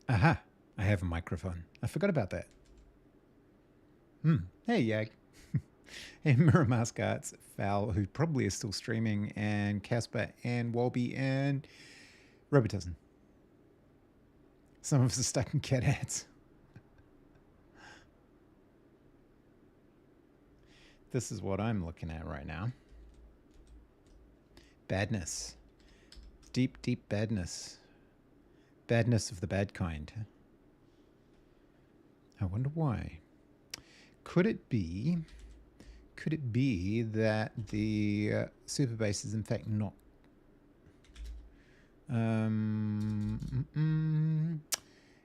Aha! I have a microphone. I forgot about that. Hey, Yag. Hey, Mirror Mask Arts, Val, who probably is still streaming, and Casper, and Wolby, and Robotism. Some of us are stuck in cat ads. This is what I'm looking at right now. Badness. Deep, deep badness. Badness of the bad kind. I wonder why. Could it be that the super base is in fact not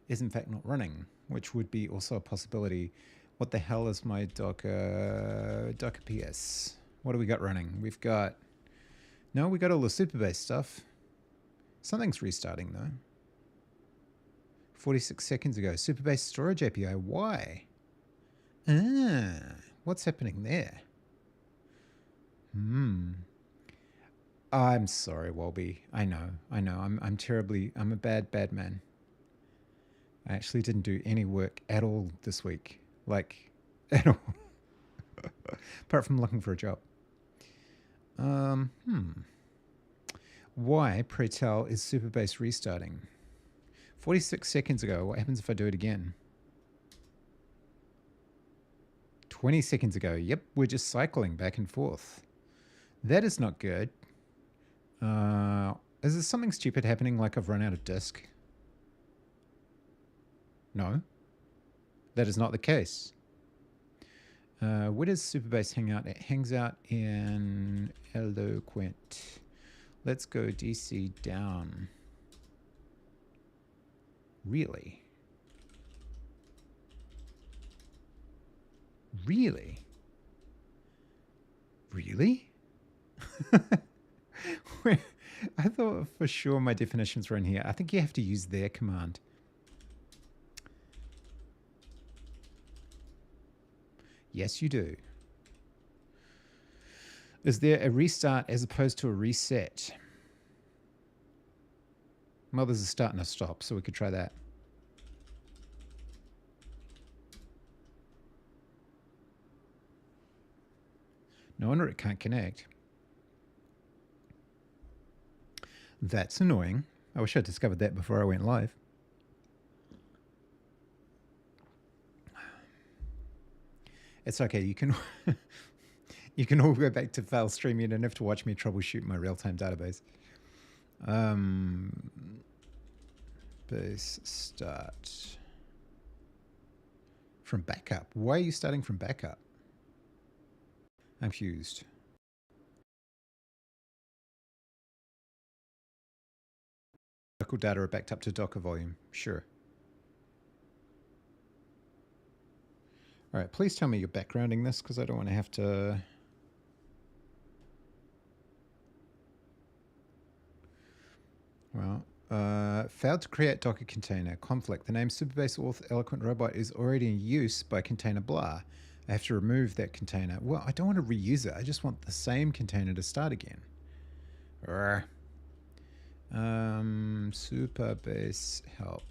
is in fact not running, which would be also a possibility. What the hell is my Docker PS? What do we got running? We've got we got all the super base stuff. Something's restarting though. 46 seconds ago. Super base storage API. Why? What's happening there? I'm sorry, Wolby. I know. I'm a bad man. I actually didn't do any work at all this week. Like, at all. Apart from looking for a job. Why, pray tell, is Superbase restarting? 46 seconds ago. What happens if I do it again? 20 seconds ago. Yep, we're just cycling back and forth. That is not good. Is there something stupid happening, like I've run out of disk? No. That is not the case. Where does Superbase hang out? It hangs out in Eloquent. Let's go DC down. Really? Really? Really? I thought for sure my definitions were in here. I think you have to use their command. Yes, you do. Is there a restart as opposed to a reset? Well, there's a start and a stop, so we could try that. No wonder it can't connect. That's annoying. I wish I'd discovered that before I went live. It's okay. You can you can all go back to file stream. You don't have to watch me troubleshoot my real-time database. Base start from backup. Why are you starting from backup? I'm confused. Local data are backed up to Docker volume. Sure. All right, please tell me you're backgrounding this because I don't want to have to... Well, failed to create Docker container. Conflict. The name Superbase Auth Eloquent Robot is already in use by container blah. I have to remove that container. Well, I don't want to reuse it. I just want the same container to start again. Superbase help.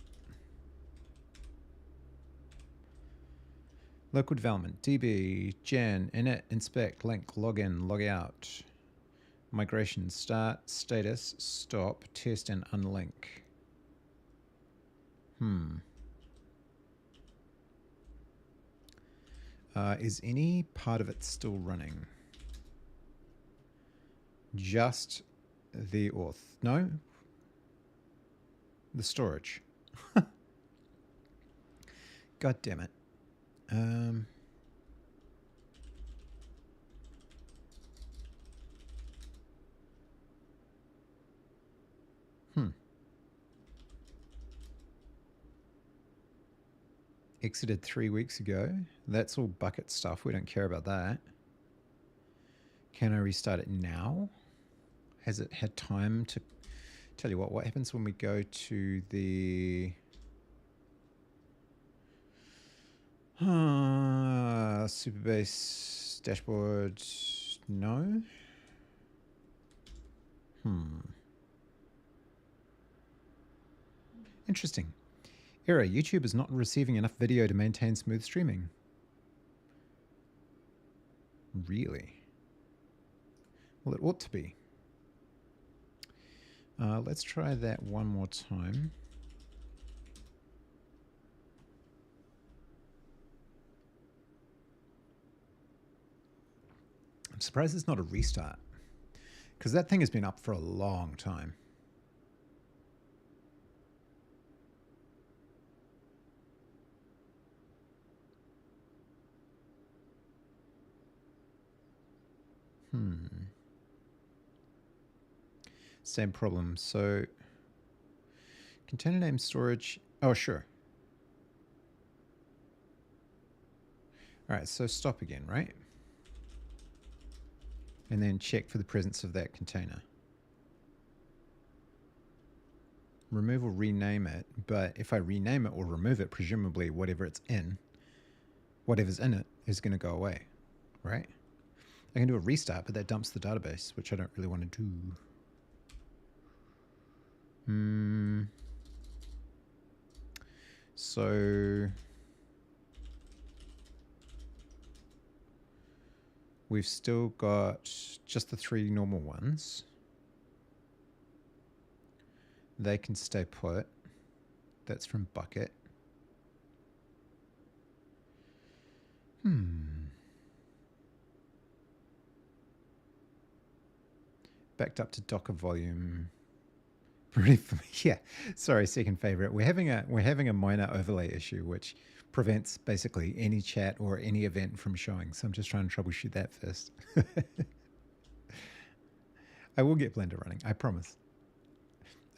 Local development, DB, gen, init, inspect, link, login, log out. Migration, start, status, stop, test, and unlink. Is any part of it still running? Just the auth. No? The storage. God damn it. Exited 3 weeks ago. That's all bucket stuff. We don't care about that. Can I restart it now? Has it had time to... Tell you what happens when we go to the... Superbase dashboard. No. Interesting. Error, YouTube is not receiving enough video to maintain smooth streaming. Really? Well, it ought to be. Let's try that one more time. I'm surprised it's not a restart, because that thing has been up for a long time. Same problem. So container name storage. Oh, sure. All right, so stop again, right? And then check for the presence of that container. Remove or rename it, but if I rename it or remove it, presumably whatever's in it is going to go away, right? I can do a restart, but that dumps the database, which I don't really want to do. So we've still got just the 3 normal ones. They can stay put. That's from Bucket. Backed up to Docker volume. Yeah, sorry, second favorite. We're having a minor overlay issue, which prevents basically any chat or any event from showing. So I'm just trying to troubleshoot that first. I will get Blender running, I promise.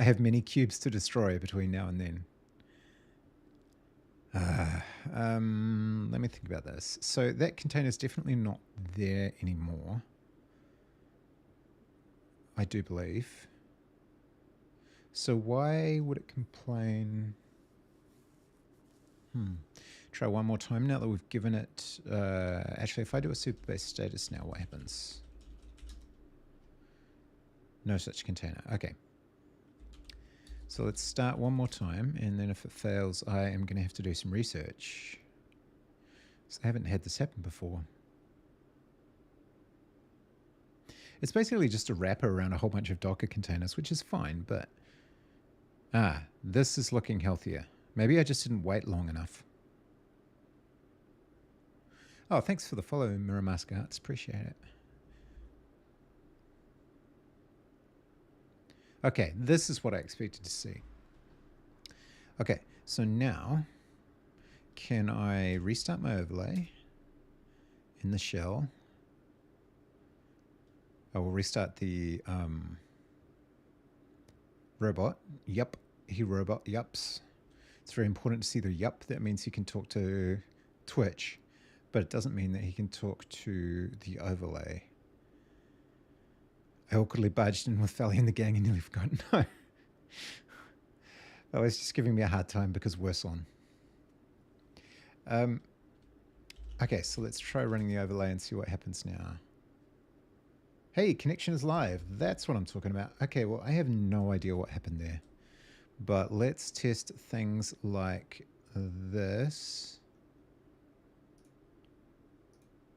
I have many cubes to destroy between now and then. Let me think about this. So that container is definitely not there anymore, I do believe. So why would it complain? Try one more time now that we've given it. Actually, if I do a superbase status now, what happens? No such container. Okay. So let's start one more time, and then if it fails, I am going to have to do some research. So I haven't had this happen before. It's basically just a wrapper around a whole bunch of Docker containers, which is fine, but... this is looking healthier. Maybe I just didn't wait long enough. Oh, thanks for the follow, Mirror Mask Arts. Appreciate it. Okay, this is what I expected to see. Okay, so now, can I restart my overlay in the shell? I will restart the robot. Yup, he robot yups. It's very important to see the yup. That means he can talk to Twitch, but it doesn't mean that he can talk to the overlay. I awkwardly barged in with Valley and the gang and nearly forgot. No. Oh, it's just giving me a hard time because worse on. Okay, so let's try running the overlay and see what happens now. Hey, connection is live. That's what I'm talking about. Okay, well, I have no idea what happened there. But let's test things like this.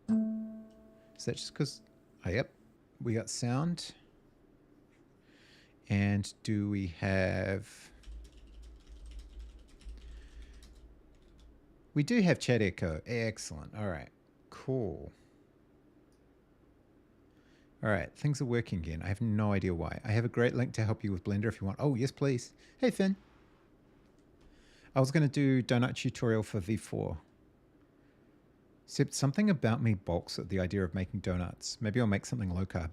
Is that just because... Oh, yep. We got sound. And do we have... We do have chat echo. Excellent. All right. Cool. All right. Things are working again. I have no idea why. I have a great link to help you with Blender if you want. Oh, yes, please. Hey, Finn. I was going to do donut tutorial for V4. Except something about me balks at the idea of making donuts. Maybe I'll make something low carb.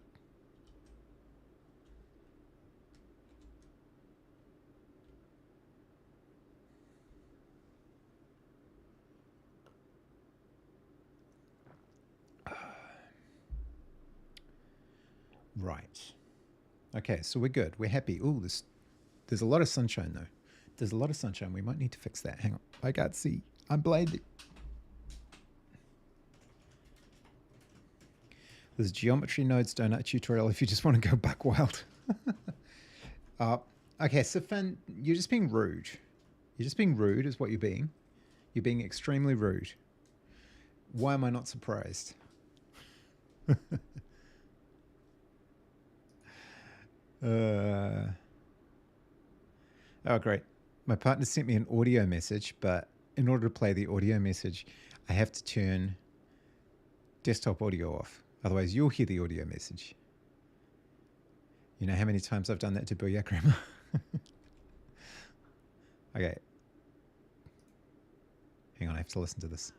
Right. Okay, so we're good. We're happy. Ooh, there's a lot of sunshine, though. There's a lot of sunshine. We might need to fix that. Hang on. I can't see. I'm blinded. There's geometry nodes donut tutorial if you just want to go buck wild. Okay, so Finn, you're just being rude. You're just being rude is what you're being. You're being extremely rude. Why am I not surprised? Oh, great. My partner sent me an audio message, but in order to play the audio message, I have to turn desktop audio off. Otherwise, you'll hear the audio message. You know how many times I've done that to Booyah Grammar? Okay. Hang on, I have to listen to this.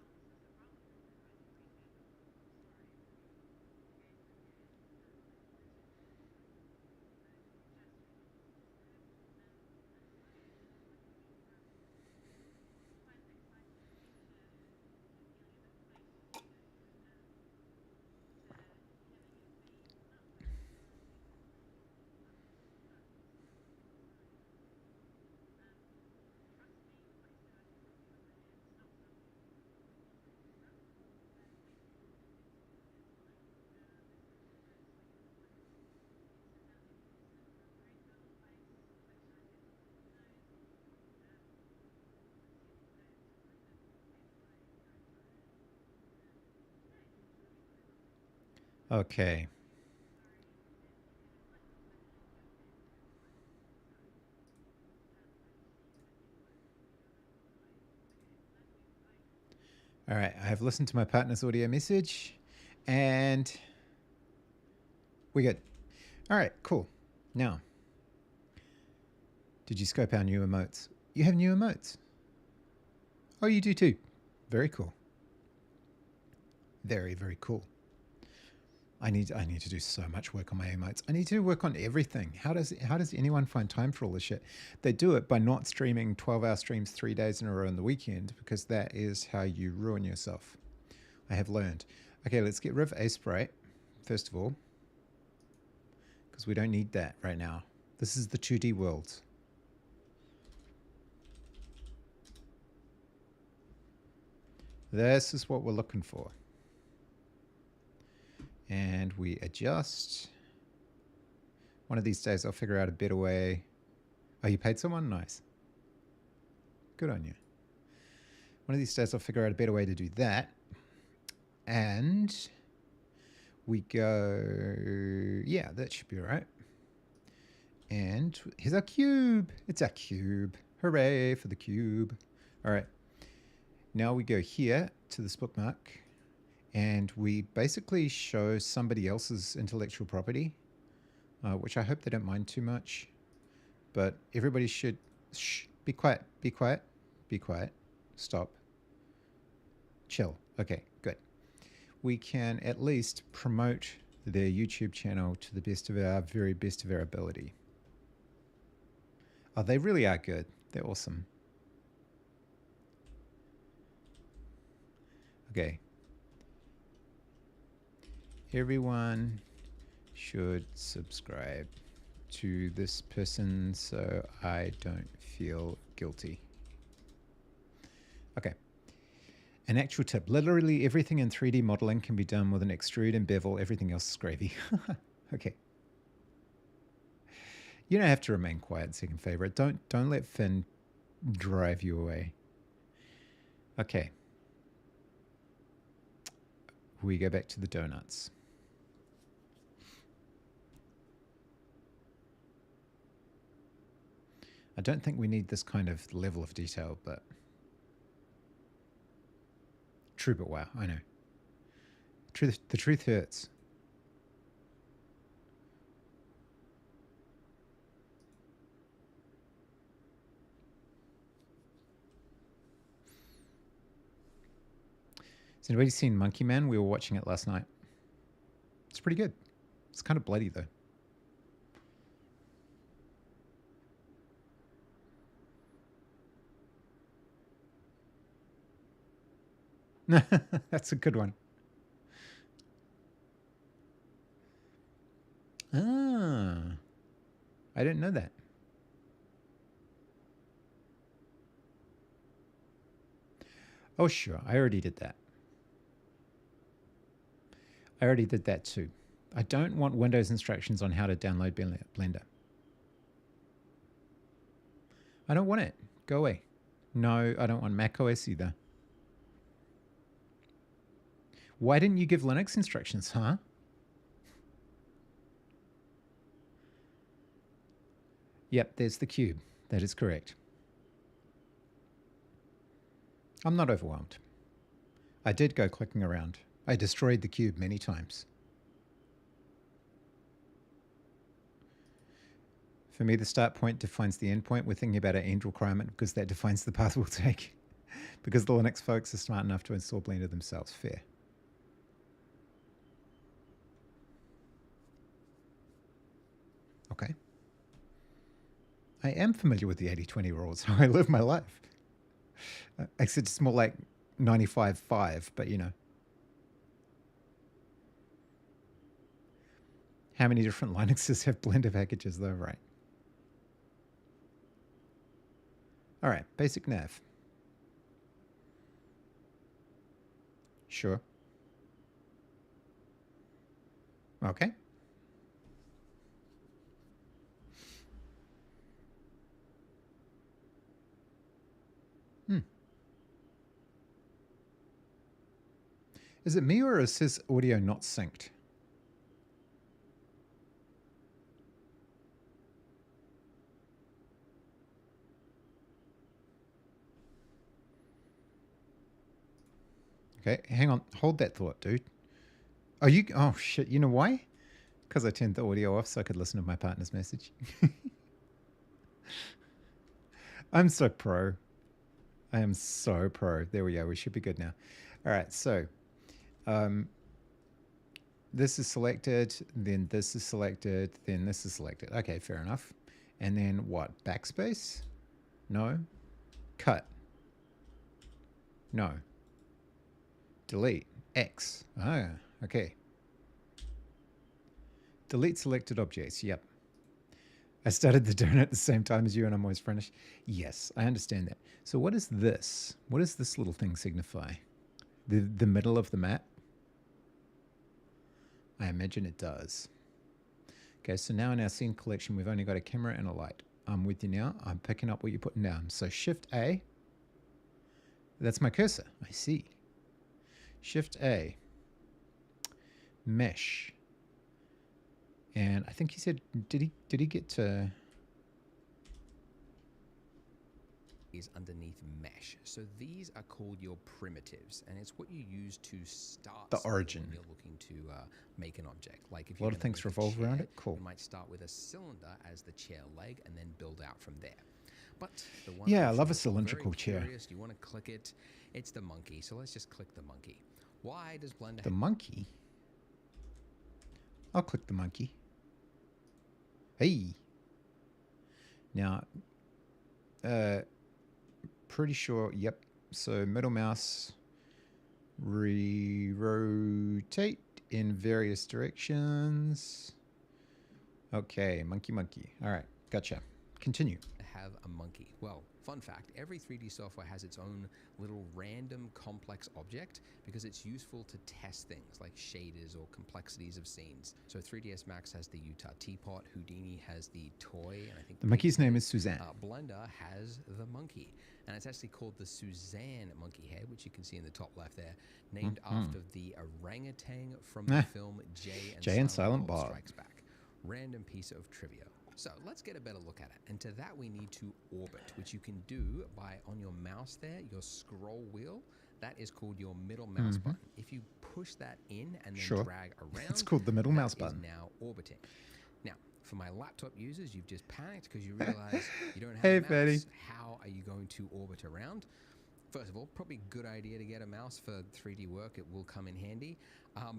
Okay. All right, I have listened to my partner's audio message and we're good. All right, cool. Now, did you scope our new emotes? You have new emotes. Oh, you do too. Very cool. Very, very cool. I need to do so much work on my emotes. I need to work on everything. How does anyone find time for all this shit? They do it by not streaming 12-hour streams 3 days in a row on the weekend, because that is how you ruin yourself. I have learned. Okay, let's get rid of Aseprite, first of all, because we don't need that right now. This is the 2D world. This is what we're looking for. And we adjust. One of these days I'll figure out a better way. Oh, you paid someone? Nice. Good on you. One of these days I'll figure out a better way to do that. And we go, yeah, that should be all right. And here's our cube. It's our cube. Hooray for the cube. All right. Now we go here to this bookmark. And we basically show somebody else's intellectual property, which I hope they don't mind too much. But everybody should be quiet, be quiet, be quiet, stop, chill. Okay, good. We can at least promote their YouTube channel to the best of our very best of our ability. Oh, they really are good. They're awesome. Okay. Everyone should subscribe to this person so I don't feel guilty. Okay. An actual tip. Literally everything in 3D modeling can be done with an extrude and bevel. Everything else is gravy. Okay. You don't have to remain quiet, second favorite. Don't let Finn drive you away. Okay. We go back to the donuts. I don't think we need this kind of level of detail, but true, but wow, I know. The truth hurts. Has anybody seen Monkey Man? We were watching it last night. It's pretty good. It's kind of bloody though. That's a good one. Ah, I didn't know that. Oh, sure. I already did that. I already did that too. I don't want Windows instructions on how to download Blender. I don't want it. Go away. No, I don't want Mac OS either. Why didn't you give Linux instructions, huh? Yep, there's the cube. That is correct. I'm not overwhelmed. I did go clicking around. I destroyed the cube many times. For me, the start point defines the end point. We're thinking about an end requirement because that defines the path we'll take. Because the Linux folks are smart enough to install Blender themselves. Fair. Okay. I am familiar with the 80-20 rule. It's how I live my life. Except it's more like 95-5, but you know. How many different Linuxes have Blender packages though? Right. All right, basic nav. Sure. Okay. Is it me or is his audio not synced? Okay, hang on. Hold that thought, dude. Are you... Oh, shit. You know why? Because I turned the audio off so I could listen to my partner's message. I'm so pro. I am so pro. There we go. We should be good now. All right, so... this is selected, then this is selected, then this is selected. Okay, fair enough. And then what? Backspace? No. Cut? No. Delete? X. Ah, okay. Delete selected objects. Yep. I started the donut at the same time as you and I'm always finished. Yes, I understand that. So what is this? What does this little thing signify? The middle of the map? I imagine it does. Okay, so now in our scene collection, we've only got a camera and a light. I'm with you now. I'm picking up what you're putting down. So Shift A. That's my cursor. I see. Shift A. Mesh. And I think he said, did he get to... Is underneath mesh. So these are called your primitives, and it's what you use to start the origin when you're looking to make an object. Like if a lot of things revolve around it. Cool. You might start with a cylinder as the chair leg and then build out from there. But the one I love a cylindrical chair. You want to click it. It's the monkey. So let's just click the monkey. Why does Blender... The monkey? I'll click the monkey. Hey. Now, pretty sure, yep. So middle mouse, rotate in various directions. Okay, monkey. All right, gotcha. Continue. Have a monkey. Well, fun fact, every 3D software has its own little random complex object because it's useful to test things like shaders or complexities of scenes. So 3ds Max has the Utah teapot, Houdini has the toy, and I think the monkey's name is Suzanne. Blender has the monkey, and it's actually called the Suzanne monkey head, which you can see in the top left there, named after the orangutan from the film Jay and Silent Bob Strikes Back. Random piece of trivia. So let's get a better look at it. And to that, we need to orbit, which you can do by on your mouse there, your scroll wheel. That is called your middle mouse button. If you push that in and then drag around, it's called the middle mouse button. Now orbiting. Now, for my laptop users, you've just panicked because you realize you don't have a mouse. Betty. How are you going to orbit around? First of all, probably a good idea to get a mouse for 3D work. It will come in handy.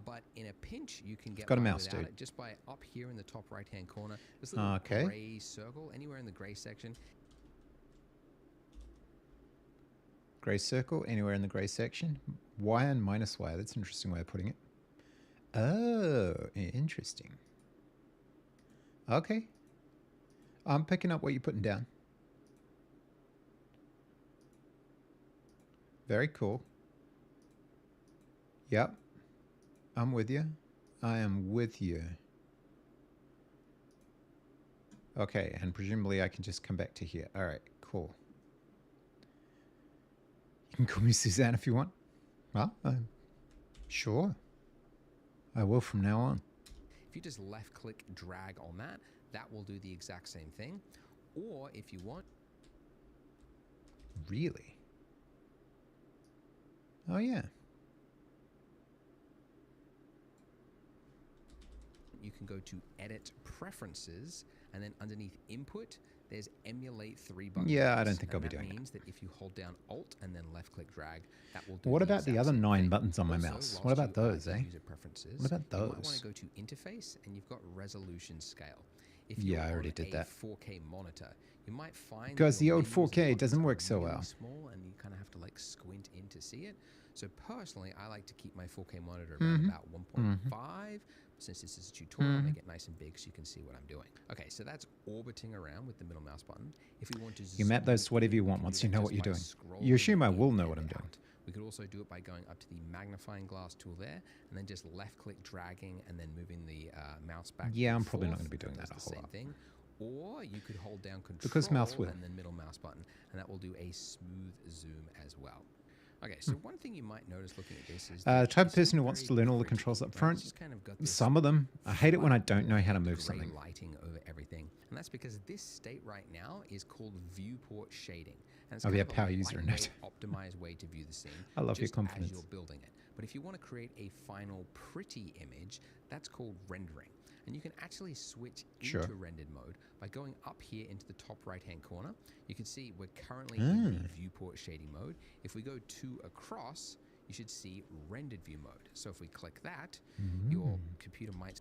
But in a pinch, you can get got a mouse, dude. it just by up here in the top right-hand corner. This little gray circle, anywhere in the gray section. Gray circle, anywhere in the gray section. Y and minus Y. That's an interesting way of putting it. Oh, interesting. Okay. I'm picking up what you're putting down. Very cool. Yep. I'm with you. I am with you. Okay, and presumably I can just come back to here. All right, cool. You can call me Suzanne if you want. Well, sure. I will from now on. If you just left click drag on that, that will do the exact same thing. Or if you want... Really? Oh, yeah. You can go to Edit Preferences, and then underneath Input, there's Emulate 3 buttons. Yeah, I don't think I'll be doing that. That means that if you hold down Alt and then left-click drag, that will do What the about the other 9 buttons on my also, mouse? What about those, eh? User preferences, what about you might want those? to go to Interface, and you've got Resolution Scale. If Yeah, you're I already on did a that. 4K monitor, you might find because that the your old menus 4K and doesn't buttons work are so really well. small, and you kind of have to like squint in to see it. So personally, I like to keep my 4K monitor around about 1.5. Since this is a tutorial, I'll make it nice and big so you can see what I'm doing. Okay, so that's orbiting around with the middle mouse button. If we want to You map those to whatever you want once you know what you're doing. You assume I will know what I'm doing. We could also do it by going up to the magnifying glass tool there, and then just left-click dragging and then moving the mouse back. Yeah, I'm probably not going to be doing that a whole lot. Thing. Or you could hold down Control because mouse wheel. and then middle mouse button, and that will do a smooth zoom as well. Okay, so one thing you might notice looking at this is the type of person who wants to learn all the controls up front. Kind of some of them. I hate it when I don't know how to move something. Lighting over everything, and that's because this state right now is called viewport shading. And it's yeah, power user note. Optimized way to view the scene. I love your confidence. As you're building it. But if you want to create a final pretty image, that's called rendering. And you can actually switch into rendered mode by going up here into the top right-hand corner. You can see we're currently in the viewport shading mode. If we go 2 across, you should see rendered view mode. So if we click that, your computer might...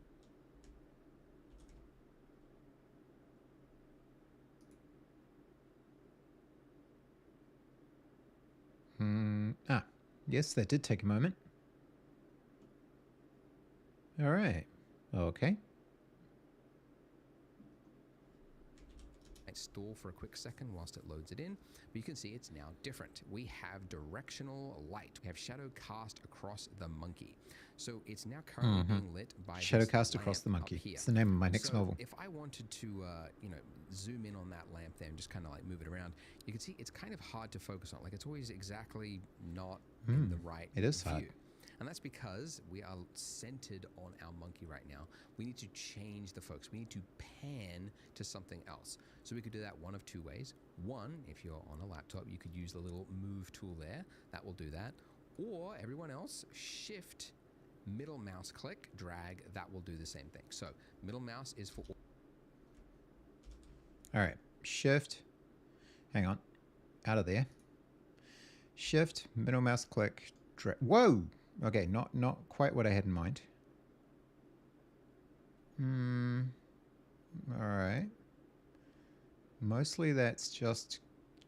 Yes, that did take a moment. All right. Okay. Stall for a quick second whilst it loads it in, but you can see it's now different. We have directional light. We have shadow cast across the monkey. So it's now currently being lit by shadow cast across the monkey. It's the name of my next novel. If I wanted to, zoom in on that lamp there and just kind of like move it around, you can see it's kind of hard to focus on. Like it's always exactly not in the right It is view. hard. And that's because we are centered on our monkey right now. We need to change the focus. We need to pan to something else. So we could do that one of 2 ways. One, if you're on a laptop, you could use the little move tool there. That will do that. Or everyone else, shift, middle mouse click, drag, that will do the same thing. So middle mouse is for... All right, shift, hang on, out of there. Shift, middle mouse click, drag. Whoa! Okay, not quite what I had in mind. All right. Mostly that's just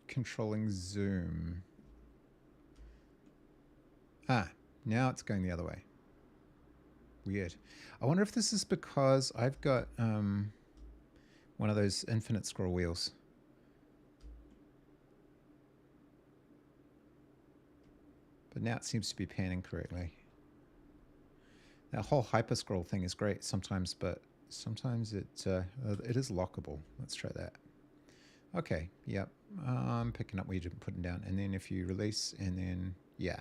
controlling zoom. Now it's going the other way. Weird. I wonder if this is because I've got one of those infinite scroll wheels. But now it seems to be panning correctly. That whole hyper scroll thing is great sometimes, but sometimes it is lockable. Let's try that. Okay, yep. I'm picking up what you're putting down. And then if you release, and then, yeah.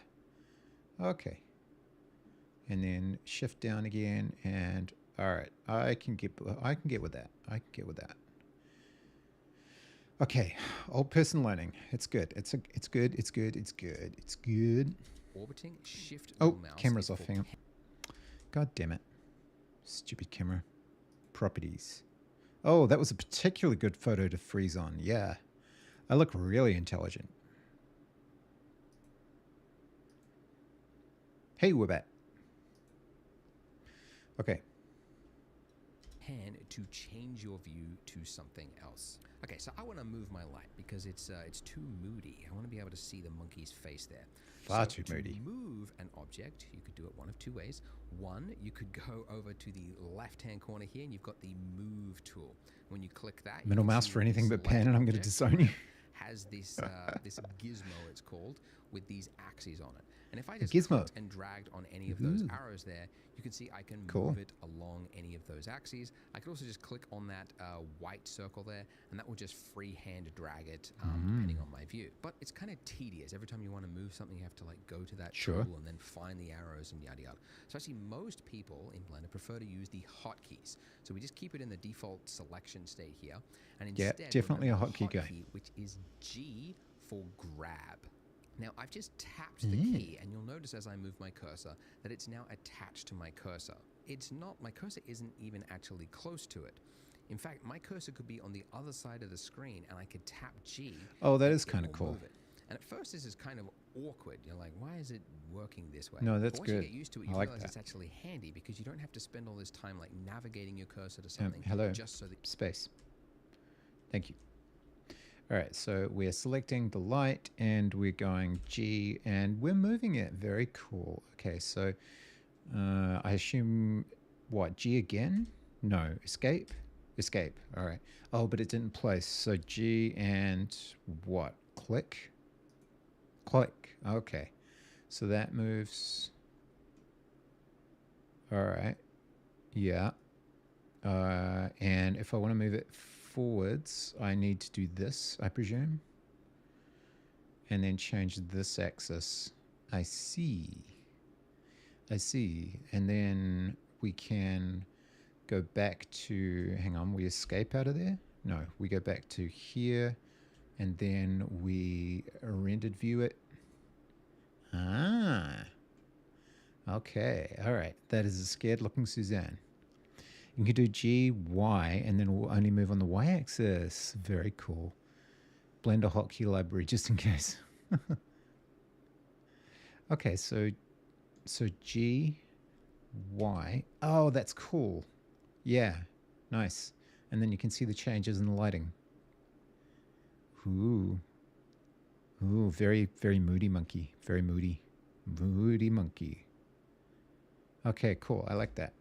Okay. And then shift down again, and all right. I can get with that. I can get with that. Okay, old person learning. It's good. It's good. It's good. It's good. It's good. Orbiting, shift, mouse. Camera's off. Hang on. God damn it. Stupid camera. Properties. Oh, that was a particularly good photo to freeze on. Yeah. I look really intelligent. Hey, we're back. Okay. Pan to change your view to something else. Okay, so I want to move my light because it's too moody. I want to be able to see the monkey's face there. Far too moody. To move an object, you could do it one of 2 ways. One, you could go over to the left-hand corner here, and you've got the move tool. When you click that, middle mouse for anything but pan, and I'm going to disown you. Has this this gizmo, it's called, with these axes on it. And if I just Gizmo. clicked and dragged on any of those arrows there, you can see I can move it along any of those axes. I could also just click on that white circle there, and that will just freehand drag it depending on my view. But it's kind of tedious. Every time you want to move something, you have to like go to that tool and then find the arrows and yada yada. So actually, most people in Blender prefer to use the hotkeys. So we just keep it in the default selection state here, and instead definitely a hotkey guy, which is G for grab. Now, I've just tapped the key, and you'll notice as I move my cursor that it's now attached to my cursor. My cursor isn't even actually close to it. In fact, my cursor could be on the other side of the screen, and I could tap G. Oh, that is kind of cool. And at first, this is kind of awkward. You're like, why is it working this way? No, that's good. Once you get used to it, you realize it's actually handy because you don't have to spend all this time like navigating your cursor to something. Just so that space. Thank you. All right, so we're selecting the light and we're going G and we're moving it. Very cool. Okay, so I assume, what, G again? No, escape? Escape, all right. Oh, but it didn't place. So G and what? Click? Click, okay. So that moves. All right, yeah. And if I want to move it forwards, I need to do this, I presume, and then change this axis. I see, and then we can go back to, hang on, we escape out of there? No, we go back to here, and then we rendered view it. Okay, all right, that is a scared looking Suzanne. You can do G, Y, and then we'll only move on the Y-axis. Very cool. Blender hotkey library, just in case. Okay, so G, Y. Oh, that's cool. Yeah, nice. And then you can see the changes in the lighting. Ooh, very, very moody monkey. Very moody. Moody monkey. Okay, cool. I like that.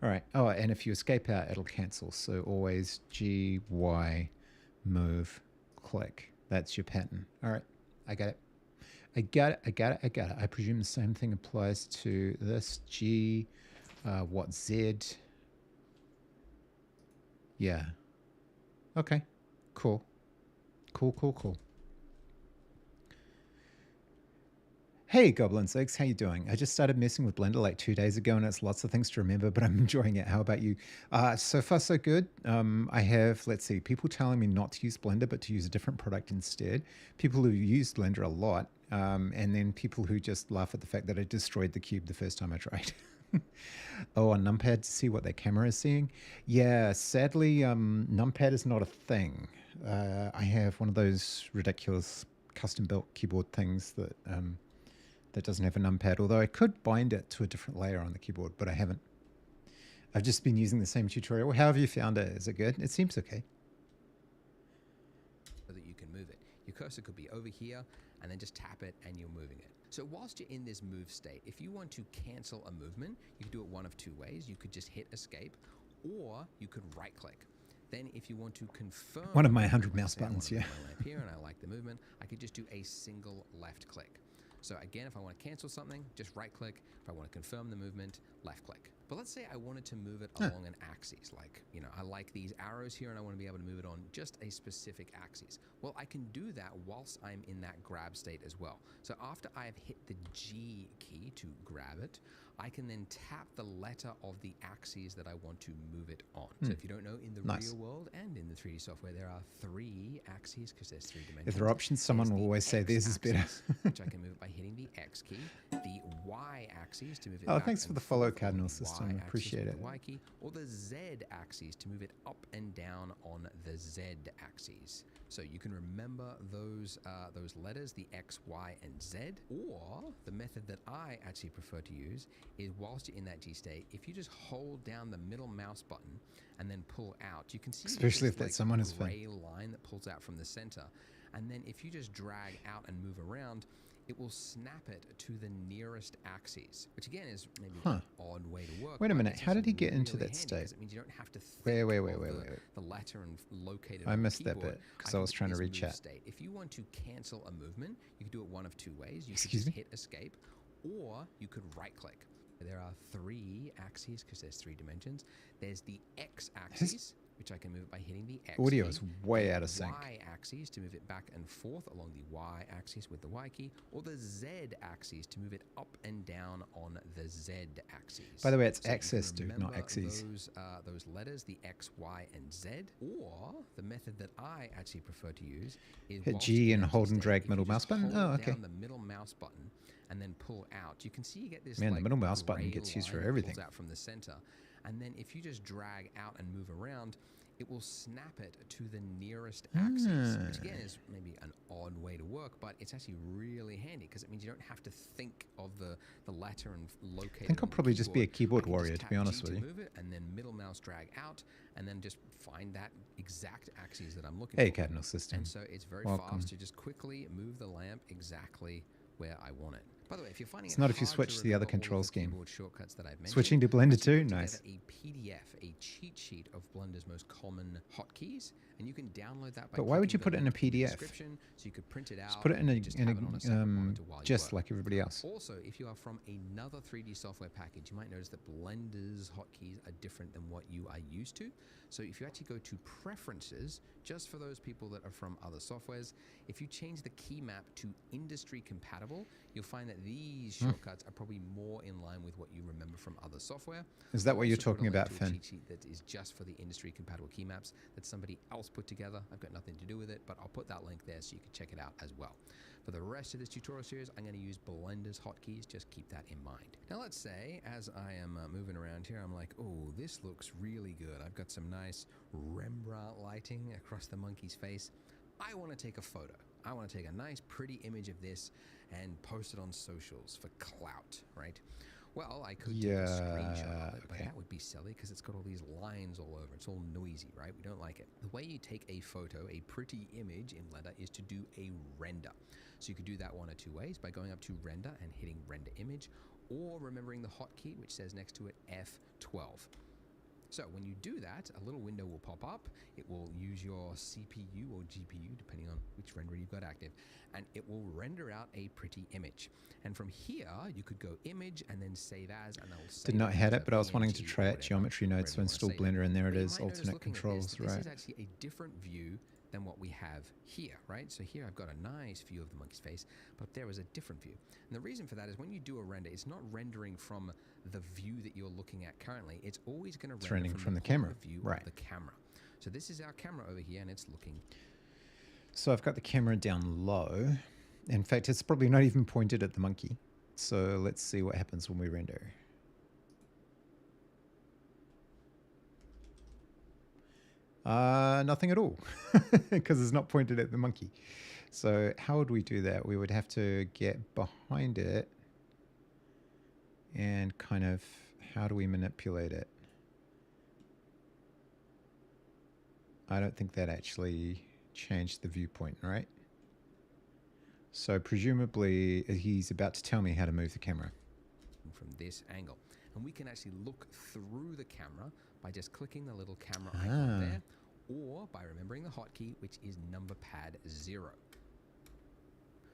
All right. Oh, and if you escape out, it'll cancel. So always G, Y, move, click. That's your pattern. All right. I got it. I got it. I presume the same thing applies to this. G, what, Z? Yeah. Okay. Cool. Cool. Hey Goblins Eggs, how you doing? I just started messing with Blender like 2 days ago and it's lots of things to remember, but I'm enjoying it. How about you? So far so good. I have, let's see, people telling me not to use Blender but to use a different product instead. People who use Blender a lot, and then people who just laugh at the fact that I destroyed the cube the first time I tried. Oh, on numpad to see what their camera is seeing? Yeah, sadly, numpad is not a thing. I have one of those ridiculous custom-built keyboard things that... that doesn't have a numpad, although I could bind it to a different layer on the keyboard, but I haven't. I've just been using the same tutorial. How have you found it? Is it good? It seems okay. So that you can move it. Your cursor could be over here, and then just tap it, and you're moving it. So whilst you're in this move state, if you want to cancel a movement, you can do it one of two ways. You could just hit escape, or you could right-click. Then if you want to confirm... One of my 100 mouse buttons, yeah. Up here, and I like the movement, I could just do a single left click. So again, if I want to cancel something, just right click. If I want to confirm the movement, left click. But let's say I wanted to move it along an axis. Like, you know, I like these arrows here and I want to be able to move it on just a specific axis. Well, I can do that whilst I'm in that grab state as well. So after I have hit the G key to grab it, I can then tap the letter of the axes that I want to move it on. So if you don't know, in the real world and in the 3D software, there are 3 axes because there's 3 dimensions. If there are options, someone will always say theirs is better. Which I can move by hitting the X key, the Y axis to move it back. Oh, thanks for the follow, Cardinal System. I appreciate it. The Y key, or the Z axis to move it up and down on the Z axes. So you can remember those letters, the X, Y, and Z. Or the method that I actually prefer to use is whilst you're in that G state, if you just hold down the middle mouse button and then pull out, you can see especially if that's someone who's gray line that pulls out from the center. And then if you just drag out and move around, it will snap it to the nearest axes, which again is maybe an odd way to work. Wait a minute, how did he get into that state? It means you don't have to think wait. the letter and locate it I on missed the that keyboard. bit because I was trying to read chat. State. If you want to cancel a movement, you can do it one of two ways. You could just hit escape, or you could right click. There are 3 axes because there's 3 dimensions. There's the X axis, which I can move by hitting the X Audio key. is way out of sync. Y axis to move it back and forth along the Y axis with the Y key, or the Z axis to move it up and down on the Z axis. By the way, it's axis, dude, not axes. Those letters, the X, Y, and Z, or the method that I actually prefer to use is hit G and hold and drag middle mouse button. Oh, okay. Down the middle mouse button and then pull out. You can see you get this. Man, the middle mouse button gets used for everything. Pulls out from the center, and then if you just drag out and move around, it will snap it to the nearest axis, which again is maybe an odd way to work, but it's actually really handy because it means you don't have to think of the letter and locate it. I think I'll probably just be a keyboard warrior, to be honest with you. Move it and then middle mouse drag out, and then just find that exact axis that I'm looking for. Hey, for. Cardinal System. And so it's very fast to just quickly move the lamp exactly where I want it. By the way, if you're finding it's not if you switch to the other control scheme. Shortcuts that I've mentioned, switching to Blender 2, nice. A PDF, a cheat sheet of Blender's most common hotkeys, and you can download that. But why would you put it in a PDF? So you could print it out. Just put it in a just like everybody else. Also, if you are from another 3D software package, you might notice that Blender's hotkeys are different than what you are used to. So if you actually go to Preferences, just for those people that are from other softwares, if you change the key map to industry compatible, you'll find that these shortcuts are probably more in line with what you remember from other software. Is that what you're talking about, Finn? A cheat sheet that is just for the industry compatible key maps that somebody else put together. I've got nothing to do with it, but I'll put that link there so you can check it out as well. For the rest of this tutorial series, I'm going to use Blender's hotkeys. Just keep that in mind. Now, let's say as I am moving around here, I'm like, oh, this looks really good. I've got some nice Rembrandt lighting across the monkey's face. I want to take a photo. I want to take a nice, pretty image of this and post it on socials for clout, right? Well, I could take a screenshot of it, but that would be silly because it's got all these lines all over. It's all noisy, right? We don't like it. The way you take a photo, a pretty image in Blender, is to do a render. So you could do that one of 2 ways, by going up to Render and hitting Render Image, or remembering the hotkey, which says next to it F12. So when you do that, a little window will pop up. It will use your CPU or GPU, depending on which renderer you've got active, and it will render out a pretty image. And from here, you could go Image and then Save As, and they'll save. Did not have it, but I was wanting to try out Geometry Nodes, so install Blender, and there it is, alternate controls, right? This is actually a different view than what we have here, right? So here I've got a nice view of the monkey's face, but there is a different view. And the reason for that is when you do a render, it's not rendering from the view that you're looking at currently. It's always going to render from the camera view of the camera. So this is our camera over here, and it's looking. So I've got the camera down low. In fact, it's probably not even pointed at the monkey. So let's see what happens when we render. Nothing at all, because it's not pointed at the monkey. So how would we do that? We would have to get behind it and kind of, how do we manipulate it? I don't think that actually changed the viewpoint, right? So presumably he's about to tell me how to move the camera. From this angle. And we can actually look through the camera by just clicking the little camera icon there, or by remembering the hotkey, which is number pad 0.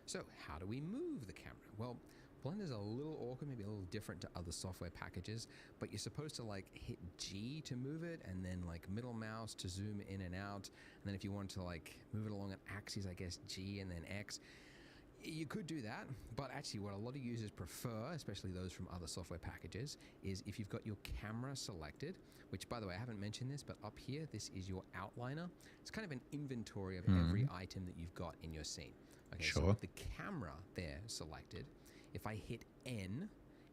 So how do we move the camera? Well, Blender's a little awkward, maybe a little different to other software packages, but you're supposed to like hit G to move it, and then like middle mouse to zoom in and out. And then if you want to like move it along an axis, I guess G and then X. You could do that, but actually what a lot of users prefer, especially those from other software packages, is if you've got your camera selected, which by the way, I haven't mentioned this, but up here, this is your outliner. It's kind of an inventory of every item that you've got in your scene. Okay, sure. So with the camera there selected, if I hit N,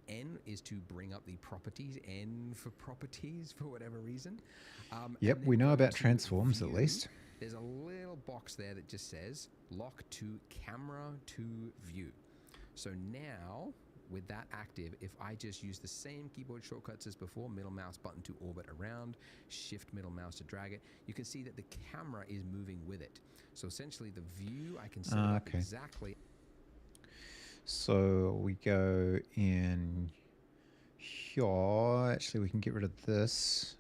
N is to bring up the properties, N for properties for whatever reason. Yep, we know about transforms at least. There's a little box there that just says lock to camera to view. So now with that active, if I just use the same keyboard shortcuts as before, middle mouse button to orbit around, shift middle mouse to drag it, you can see that the camera is moving with it. So essentially the view, I can set it up exactly. So we go in here. Actually, we can get rid of this.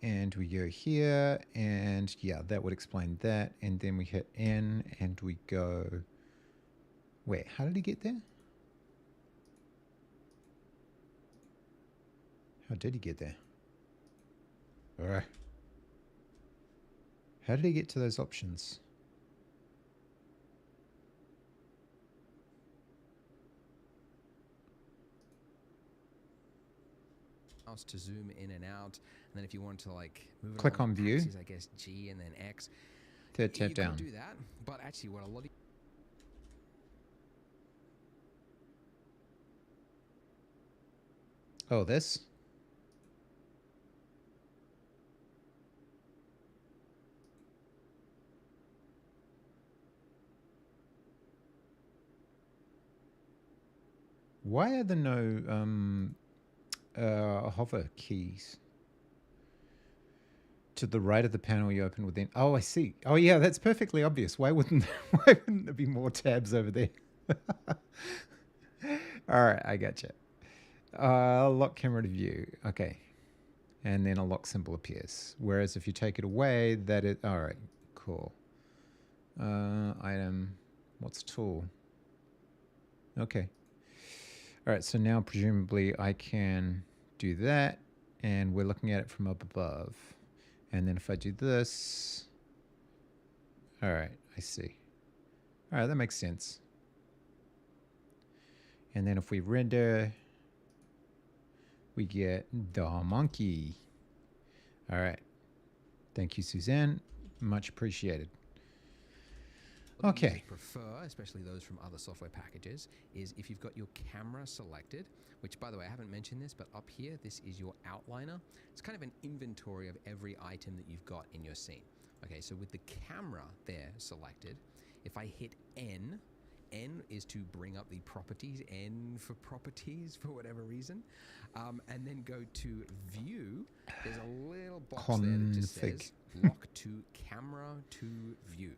And we go here, and yeah, that would explain that. And then we hit N, and we go... Wait, how did he get there? How did he get there? Alright. How did he get to those options? To zoom in and out, and then if you want to like move it click on view, axis, I guess G and then X. Tap down. Do that, but actually, what a lot of this. Why are there no hover keys? To the right of the panel you open within. Oh, I see. Oh yeah, that's perfectly obvious. Why wouldn't there be more tabs over there? All right, I gotcha. Lock camera to view. Okay. And then a lock symbol appears. Whereas if you take it away, that is... All right, cool. Item. What's tool? Okay. All right, so now presumably I can do that, and we're looking at it from up above. And then if I do this... All right, I see. All right, that makes sense. And then if we render, we get the monkey. All right. Thank you, Suzanne. Much appreciated. Okay. Prefer, especially those from other software packages, is if you've got your camera selected, which by the way, I haven't mentioned this, but up here, this is your outliner. It's kind of an inventory of every item that you've got in your scene. Okay, so with the camera there selected, if I hit N, N is to bring up the properties, N for properties for whatever reason, and then go to view, there's a little box there that just says lock to camera to view.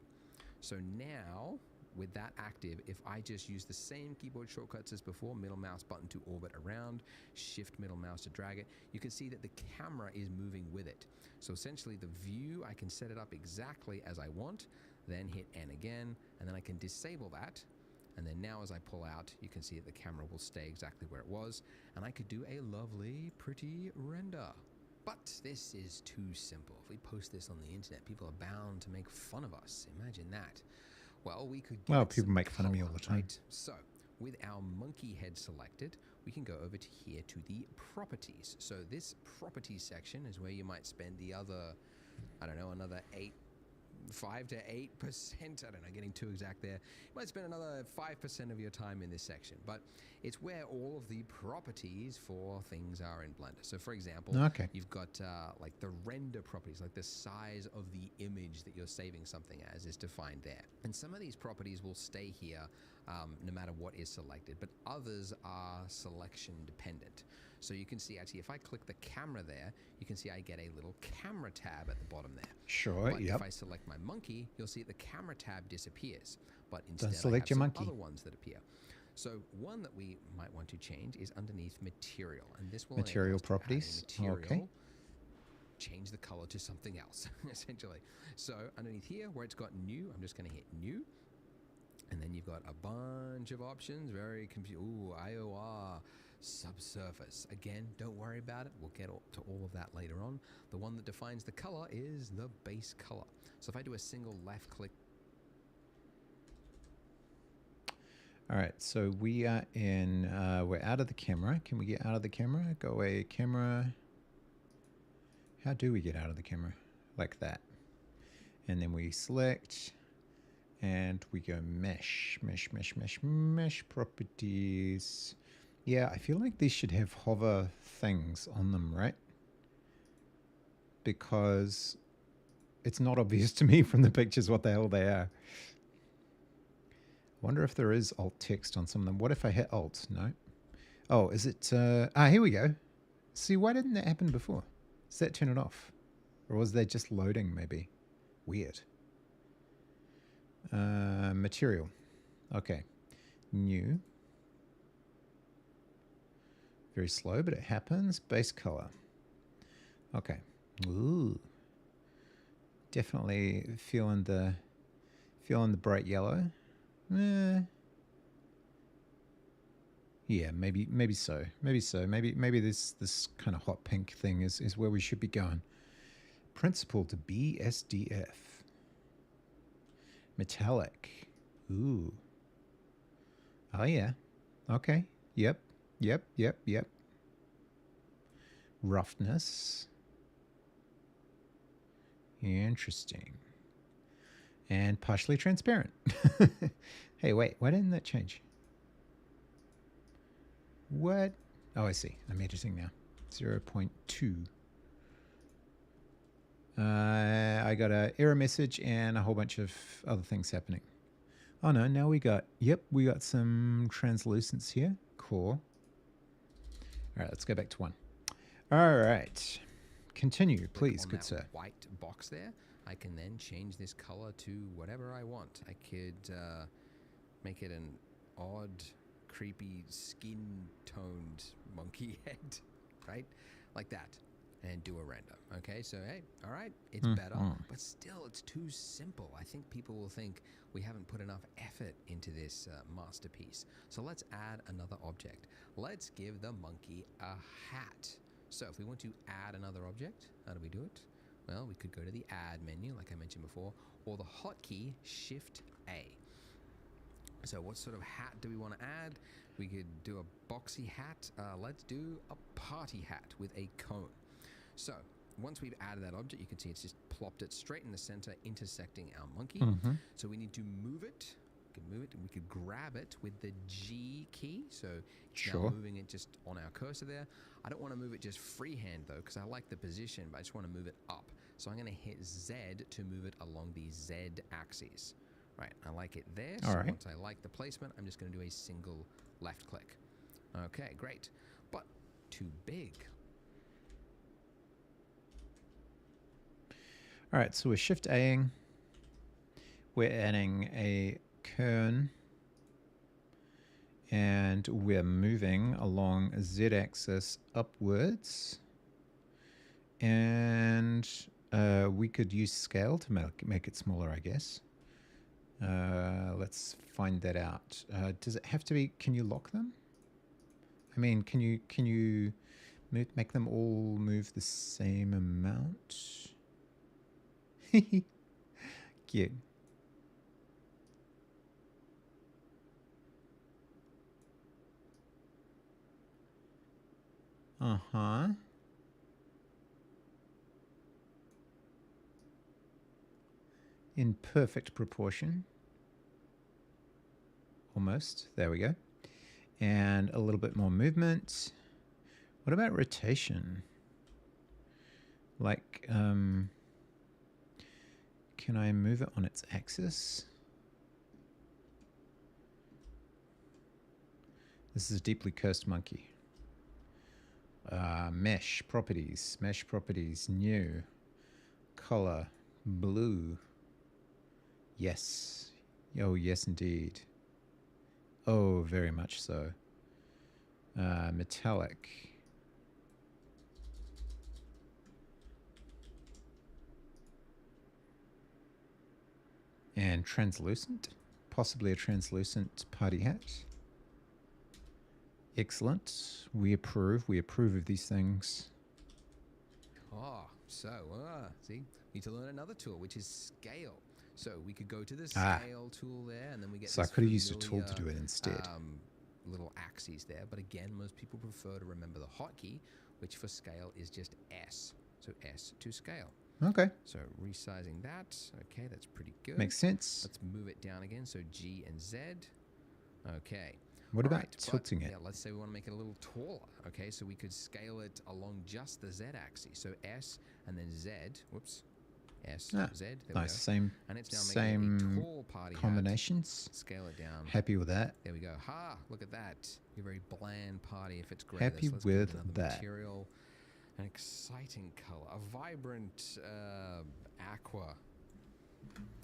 So now, with that active, if I just use the same keyboard shortcuts as before, middle mouse button to orbit around, shift middle mouse to drag it, you can see that the camera is moving with it. So essentially the view, I can set it up exactly as I want, then hit N again, and then I can disable that. And then now as I pull out, you can see that the camera will stay exactly where it was, and I could do a lovely, pretty render. But this is too simple. If we post this on the internet, people are bound to make fun of us. Imagine that. Well, we could get people make fun of me all the time. Right? So, with our monkey head selected, we can go over to here to the properties. So this properties section is where you might spend the other, I don't know, another 5 to 8%, I don't know, getting too exact there. You might spend another 5% of your time in this section, but it's where all of the properties for things are in Blender. So for example, you've got like the render properties, like the size of the image that you're saving something as is defined there. And some of these properties will stay here no matter what is selected, but others are selection dependent. So you can see actually if I click the camera there, you can see I get a little camera tab at the bottom there. Sure, but if I select my monkey, you'll see the camera tab disappears. But instead don't select your monkey. Other ones that appear. So one that we might want to change is underneath material. And this will material properties. Material, change the color to something else, essentially. So underneath here where it's got new, I'm just going to hit new. And then you've got a bunch of options, very confusing. Ooh, IOR, subsurface. Again, don't worry about it. We'll get to all of that later on. The one that defines the color is the base color. So if I do a single left click. All right, so we are in, we're out of the camera. Can we get out of the camera? Go away, camera. How do we get out of the camera? Like that. And then we select. And we go mesh properties. Yeah, I feel like these should have hover things on them, right? Because it's not obvious to me from the pictures what the hell they are. Wonder if there is alt text on some of them. What if I hit alt? No. Oh, is it... here we go. See, why didn't that happen before? Does that turn it off? Or was that just loading, maybe? Weird. Material. Okay. New. Very slow, but it happens. Base color. Okay. Ooh. Definitely feeling the bright yellow. Yeah, maybe so. Maybe this kind of hot pink thing is where we should be going. Principal to BSDF. Metallic. Ooh. Oh yeah. Okay. Yep. Roughness. Interesting. And partially transparent. Hey, wait. Why didn't that change? What? Oh, I see. I'm editing now. 0.2. I got an error message and a whole bunch of other things happening. Oh no, now we got some translucence here. Cool. All right, let's go back to 1. All right. Continue, please, good sir. White box there, I can then change this color to whatever I want. I could make it an odd, creepy, skin-toned monkey head, right? Like that. And do a render. Okay, so hey, all right, it's better, but still it's too simple. I think people will think we haven't put enough effort into this masterpiece. So let's add another object. Let's give the monkey a hat. So if we want to add another object, how do we do it? Well, we could go to the add menu, like I mentioned before, or the hotkey Shift A. So what sort of hat do we want to add? We could do a boxy hat. Let's do a party hat with a cone. So once we've added that object, you can see it's just plopped it straight in the center, intersecting our monkey. So we need to move it. We can move it, and we could grab it with the G key. So now moving it just on our cursor there. I don't want to move it just freehand though, because I like the position, but I just want to move it up. So I'm going to hit Z to move it along the Z axis. Right, I like it there. So once I like the placement, I'm just going to do a single left click. Okay, great. But too big. All right, so we're Shift A-ing. We're adding a kern. And we're moving along a Z-axis upwards. And we could use scale to make it smaller, I guess. Let's find that out. Does it have to be, can you lock them? I mean, can you make them all move the same amount? Cute. Uh-huh. In perfect proportion. Almost. There we go. And a little bit more movement. What about rotation? Like, can I move it on its axis? This is a deeply cursed monkey. Mesh properties, new, color, blue. Yes. Oh, yes, indeed. Oh, very much so. Metallic. And translucent. Possibly a translucent party hat. Excellent. We approve of these things. Oh, so, see, we need to learn another tool, which is scale. So we could go to the scale tool there, and then we get so I could have used a tool to do it instead. Little axes there, but again, most people prefer to remember the hotkey, which for scale is just S. So S to scale. Okay. So resizing that. Okay, that's pretty good. Makes sense. Let's move it down again. So G and Z. Okay. What about tilting it? Yeah, let's say we want to make it a little taller. Okay, so we could scale it along just the Z axis. So S and then Z. Whoops. S, Ah, Z. There nice. we go. Same, And it's now same making a tall party combinations. hat. Scale it down. Happy with that. There we go. Ha! Look at that. Your very bland party if it's grey. Happy Let's with give it another that. material. An exciting color. A vibrant aqua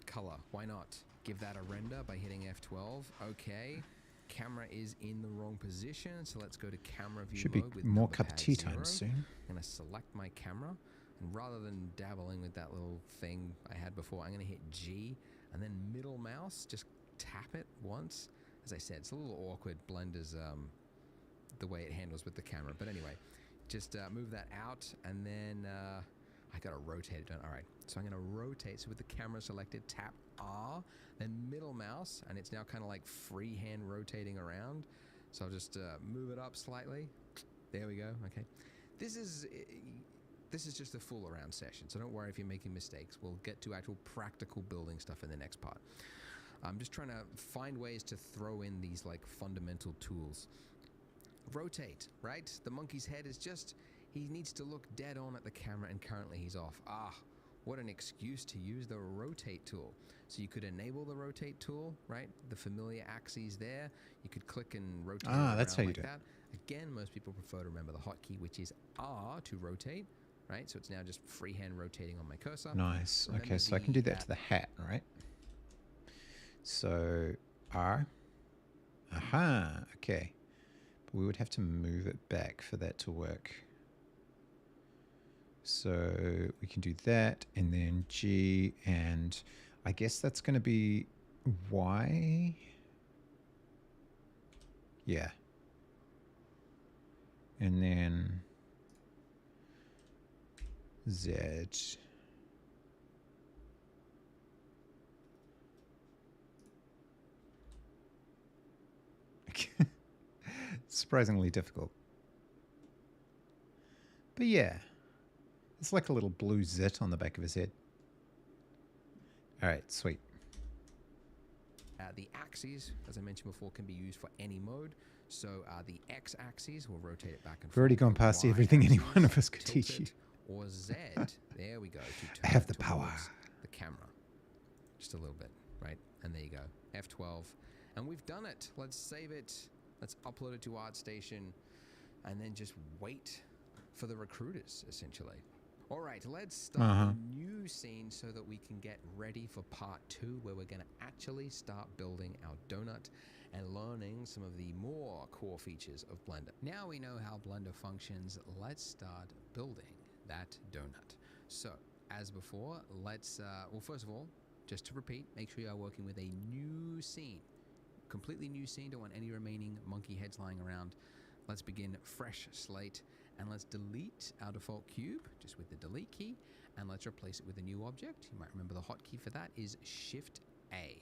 color. Why not? Give that a render by hitting F12. Okay. Camera is in the wrong position, so let's go to camera view Should be mode with more cup of numpad tea 0. time soon. I'm going to select my camera, and rather than dabbling with that little thing I had before, I'm going to hit G, and then middle mouse, just tap it once. As I said, it's a little awkward, Blender's the way it handles with the camera. But anyway, just move that out, and then I got to rotate it. All right, so I'm going to rotate. So with the camera selected, tap R, then middle mouse, and it's now kind of like freehand rotating around. So I'll just move it up slightly. There we go. Okay, this is just a fool around session, so don't worry if you're making mistakes. We'll get to actual practical building stuff in the next part. I'm just trying to find ways to throw in these like fundamental tools. Rotate, right? The monkey's head is just, he needs to look dead on at the camera, and currently he's off. Ah, what an excuse to use the rotate tool. So you could enable the rotate tool, right? The familiar axes there. You could click and rotate it that's how you like do it. that. Again, most people prefer to remember the hotkey, which is R to rotate, right? So it's now just freehand rotating on my cursor. Nice. Remember Okay, so I can do that to the hat, right? So R. Aha. Okay. But we would have to move it back for that to work. So we can do that, and then G, and I guess that's going to be Y. Yeah. And then Z. Surprisingly difficult. But yeah. It's like a little blue zit on the back of his head. Alright, sweet. The axes, as I mentioned before, can be used for any mode. So the X-axis will rotate it back and forth. We've already gone past everything any one of us could teach you. Or Z, there we go. To I have the power. The camera. Just a little bit, right? And there you go. F12. And we've done it. Let's save it. Let's upload it to ArtStation. And then just wait for the recruiters, essentially. All right, let's start a new scene so that we can get ready for part 2, where we're going to actually start building our donut and learning some of the more core features of Blender. Now we know how Blender functions, let's start building that donut. So, as before, let's, well, first of all, just to repeat, make sure you are working with a new scene. Completely new scene, don't want any remaining monkey heads lying around. Let's begin fresh slate. And let's delete our default cube just with the delete key, and let's replace it with a new object. You might remember the hotkey for that is Shift A.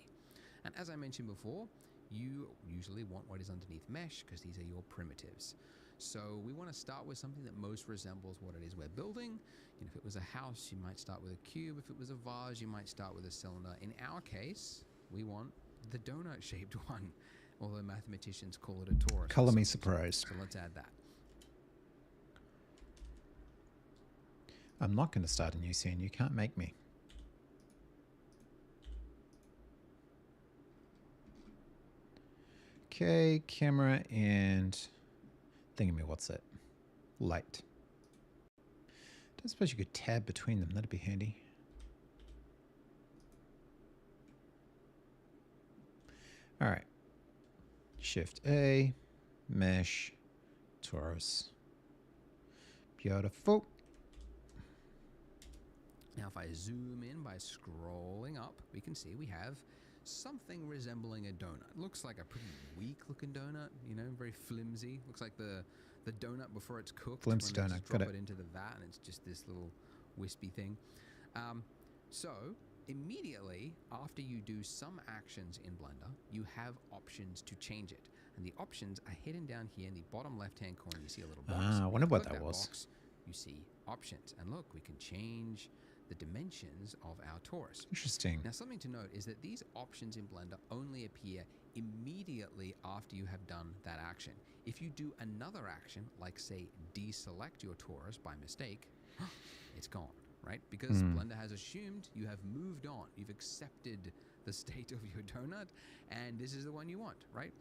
And as I mentioned before, you usually want what is underneath mesh because these are your primitives. So we want to start with something that most resembles what it is we're building. You know, if it was a house, you might start with a cube. If it was a vase, you might start with a cylinder. In our case, we want the donut-shaped one, although mathematicians call it a torus. Color me surprised. So let's add that. I'm not going to start a new scene. You can't make me. Okay, camera and thingy, what's it? Light. Don't suppose you could tab between them. That'd be handy. All right. Shift A, mesh, torus. Beautiful. Now, if I zoom in by scrolling up, we can see we have something resembling a donut. Looks like a pretty weak-looking donut, you know, very flimsy. Looks like the donut before it's cooked. Flimsy when donut, drop got it it. into the vat, and it's just this little wispy thing. So immediately after you do some actions in Blender, you have options to change it. And the options are hidden down here in the bottom left-hand corner. You see a little box. I wonder what that was. Box, you see options. And look, we can change the dimensions of our torus. Interesting. Now, something to note is that these options in Blender only appear immediately after you have done that action. If you do another action, like say deselect your torus by mistake, it's gone. right? Because Blender has assumed you have moved on. You've accepted the state of your donut, and this is the one you want, right?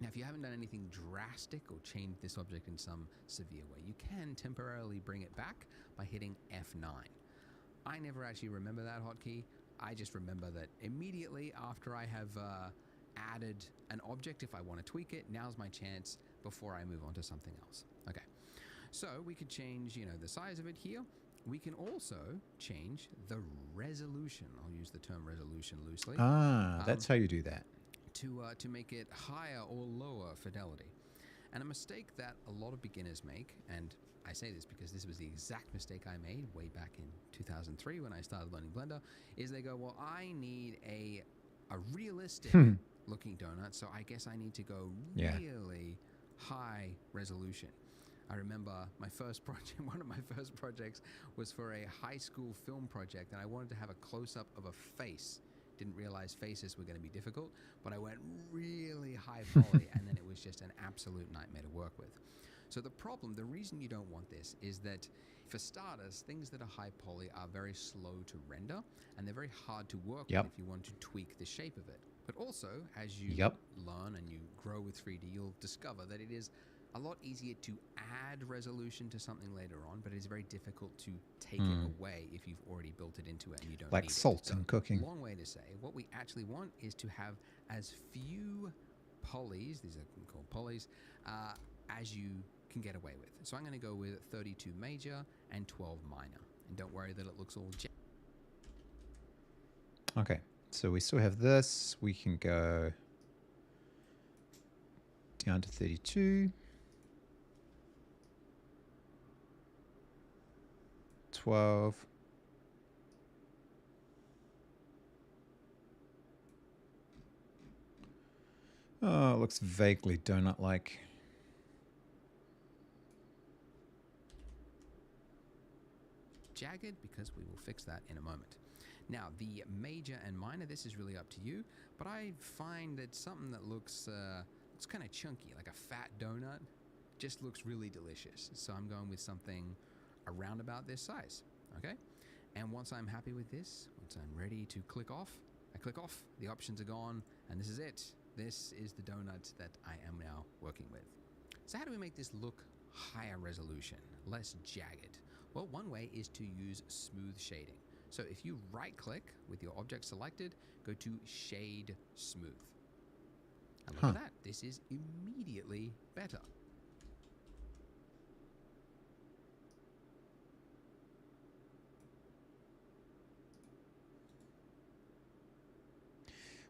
Now, if you haven't done anything drastic or changed this object in some severe way, you can temporarily bring it back by hitting F9. I never actually remember that hotkey. I just remember that immediately after I have added an object, if I want to tweak it, now's my chance before I move on to something else. Okay, so we could change, you know, the size of it here. We can also change the resolution. I'll use the term resolution loosely. That's how you do that. To make it higher or lower fidelity. And a mistake that a lot of beginners make, and I say this because this was the exact mistake I made way back in 2003 when I started learning Blender, is they go, well, I need a realistic looking donut, so I guess I need to go really high resolution. I remember my first project, one of my first projects was for a high school film project, and I wanted to have a close-up of a face. Didn't realize faces were going to be difficult, but I went really high poly, and then it was just an absolute nightmare to work with. So the reason you don't want this is that, for starters, things that are high poly are very slow to render, and they're very hard to work with if you want to tweak the shape of it. But also, as you learn and you grow with 3D, you'll discover that it is a lot easier to add resolution to something later on, but it's very difficult to take it away if you've already built it into it and you don't like need salt it. in cooking. Long way to say, what we actually want is to have as few polys, these are called polys, as you can get away with. So I'm going to go with 32 major and 12 minor. And don't worry that it looks all Okay, so we still have this. We can go down to 32. 12. Oh, it looks vaguely donut-like. jagged, because we will fix that in a moment. Now, the major and minor, this is really up to you, but I find that something that looks it's kind of chunky, like a fat donut, just looks really delicious. So I'm going with something around about this size, okay? And once I'm happy with this, once I'm ready to click off, I click off, the options are gone, and this is it. This is the donut that I am now working with. So how do we make this look higher resolution, less jagged? Well, one way is to use smooth shading. So if you right-click with your object selected, go to Shade Smooth. And look at that, this is immediately better.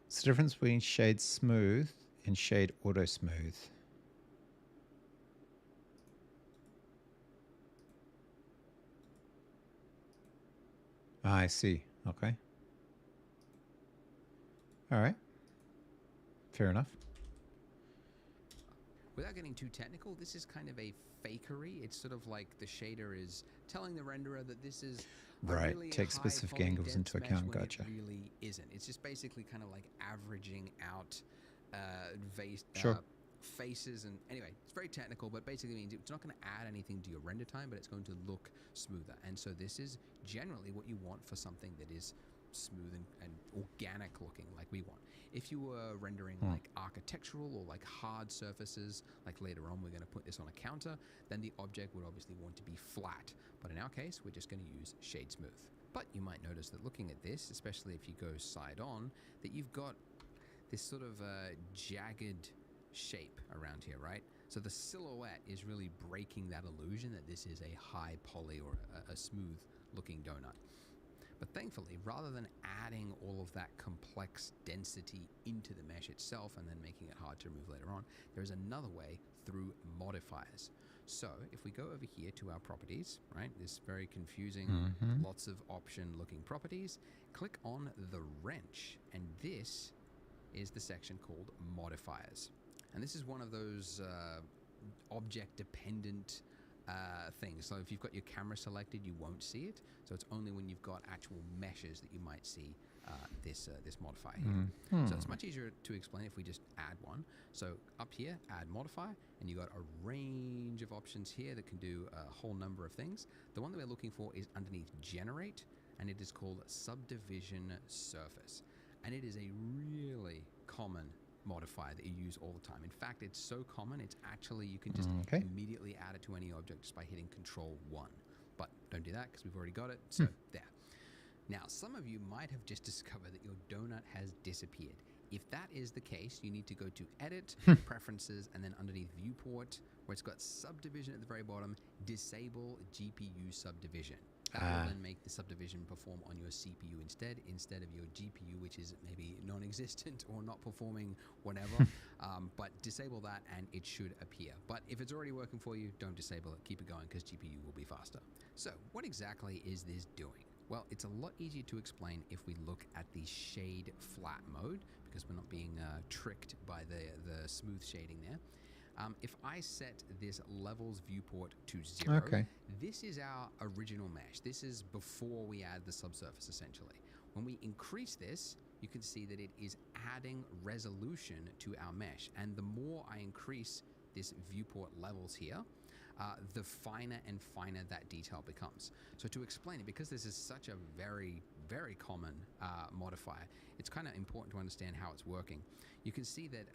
What's the difference between Shade Smooth and Shade Auto Smooth? I see. Okay. All right. Fair enough. Without getting too technical, this is kind of a fakery. It's sort of like the shader is telling the renderer that this is right. Really take specific angles into account. Gotcha. It really isn't. It's just basically kind of like averaging out faces, and anyway, it's very technical, but basically means it's not going to add anything to your render time, but it's going to look smoother. And so this is generally what you want for something that is smooth and organic looking, like we want. If you were rendering like architectural or like hard surfaces, like later on we're going to put this on a counter, then the object would obviously want to be flat. But in our case, we're just going to use Shade Smooth. But you might notice that looking at this, especially if you go side on, that you've got this sort of jagged shape around here, right? So the silhouette is really breaking that illusion that this is a high poly or a smooth looking donut. But thankfully, rather than adding all of that complex density into the mesh itself and then making it hard to remove later on, there is another way through modifiers. So if we go over here to our properties, right, this very confusing, lots of option looking properties, click on the wrench, and this is the section called modifiers. And this is one of those object dependent things. So if you've got your camera selected, you won't see it. So it's only when you've got actual meshes that you might see this modifier here. So it's much easier to explain if we just add one. So up here, add modifier, and you got a range of options here that can do a whole number of things. The one that we're looking for is underneath generate, and it is called subdivision surface. And it is a really common modifier that you use all the time. In fact, it's so common, it's actually, you can just immediately add it to any object just by hitting Control 1. But don't do that because we've already got it. So there. Now, some of you might have just discovered that your donut has disappeared. If that is the case, you need to go to Edit, Preferences, and then underneath Viewport, where it's got Subdivision at the very bottom, Disable GPU Subdivision. That will then make the subdivision perform on your CPU instead of your GPU, which is maybe non-existent or not performing whatever. But disable that and it should appear. But if it's already working for you, don't disable it. Keep it going because GPU will be faster. So what exactly is this doing? Well, it's a lot easier to explain if we look at the shade flat mode, because we're not being tricked by the smooth shading there. If I set this levels viewport to 0, this is our original mesh. This is before we add the subsurface, essentially. When we increase this, you can see that it is adding resolution to our mesh. And the more I increase this viewport levels here, the finer and finer that detail becomes. So to explain it, because this is such a very, very common modifier, it's kind of important to understand how it's working. You can see that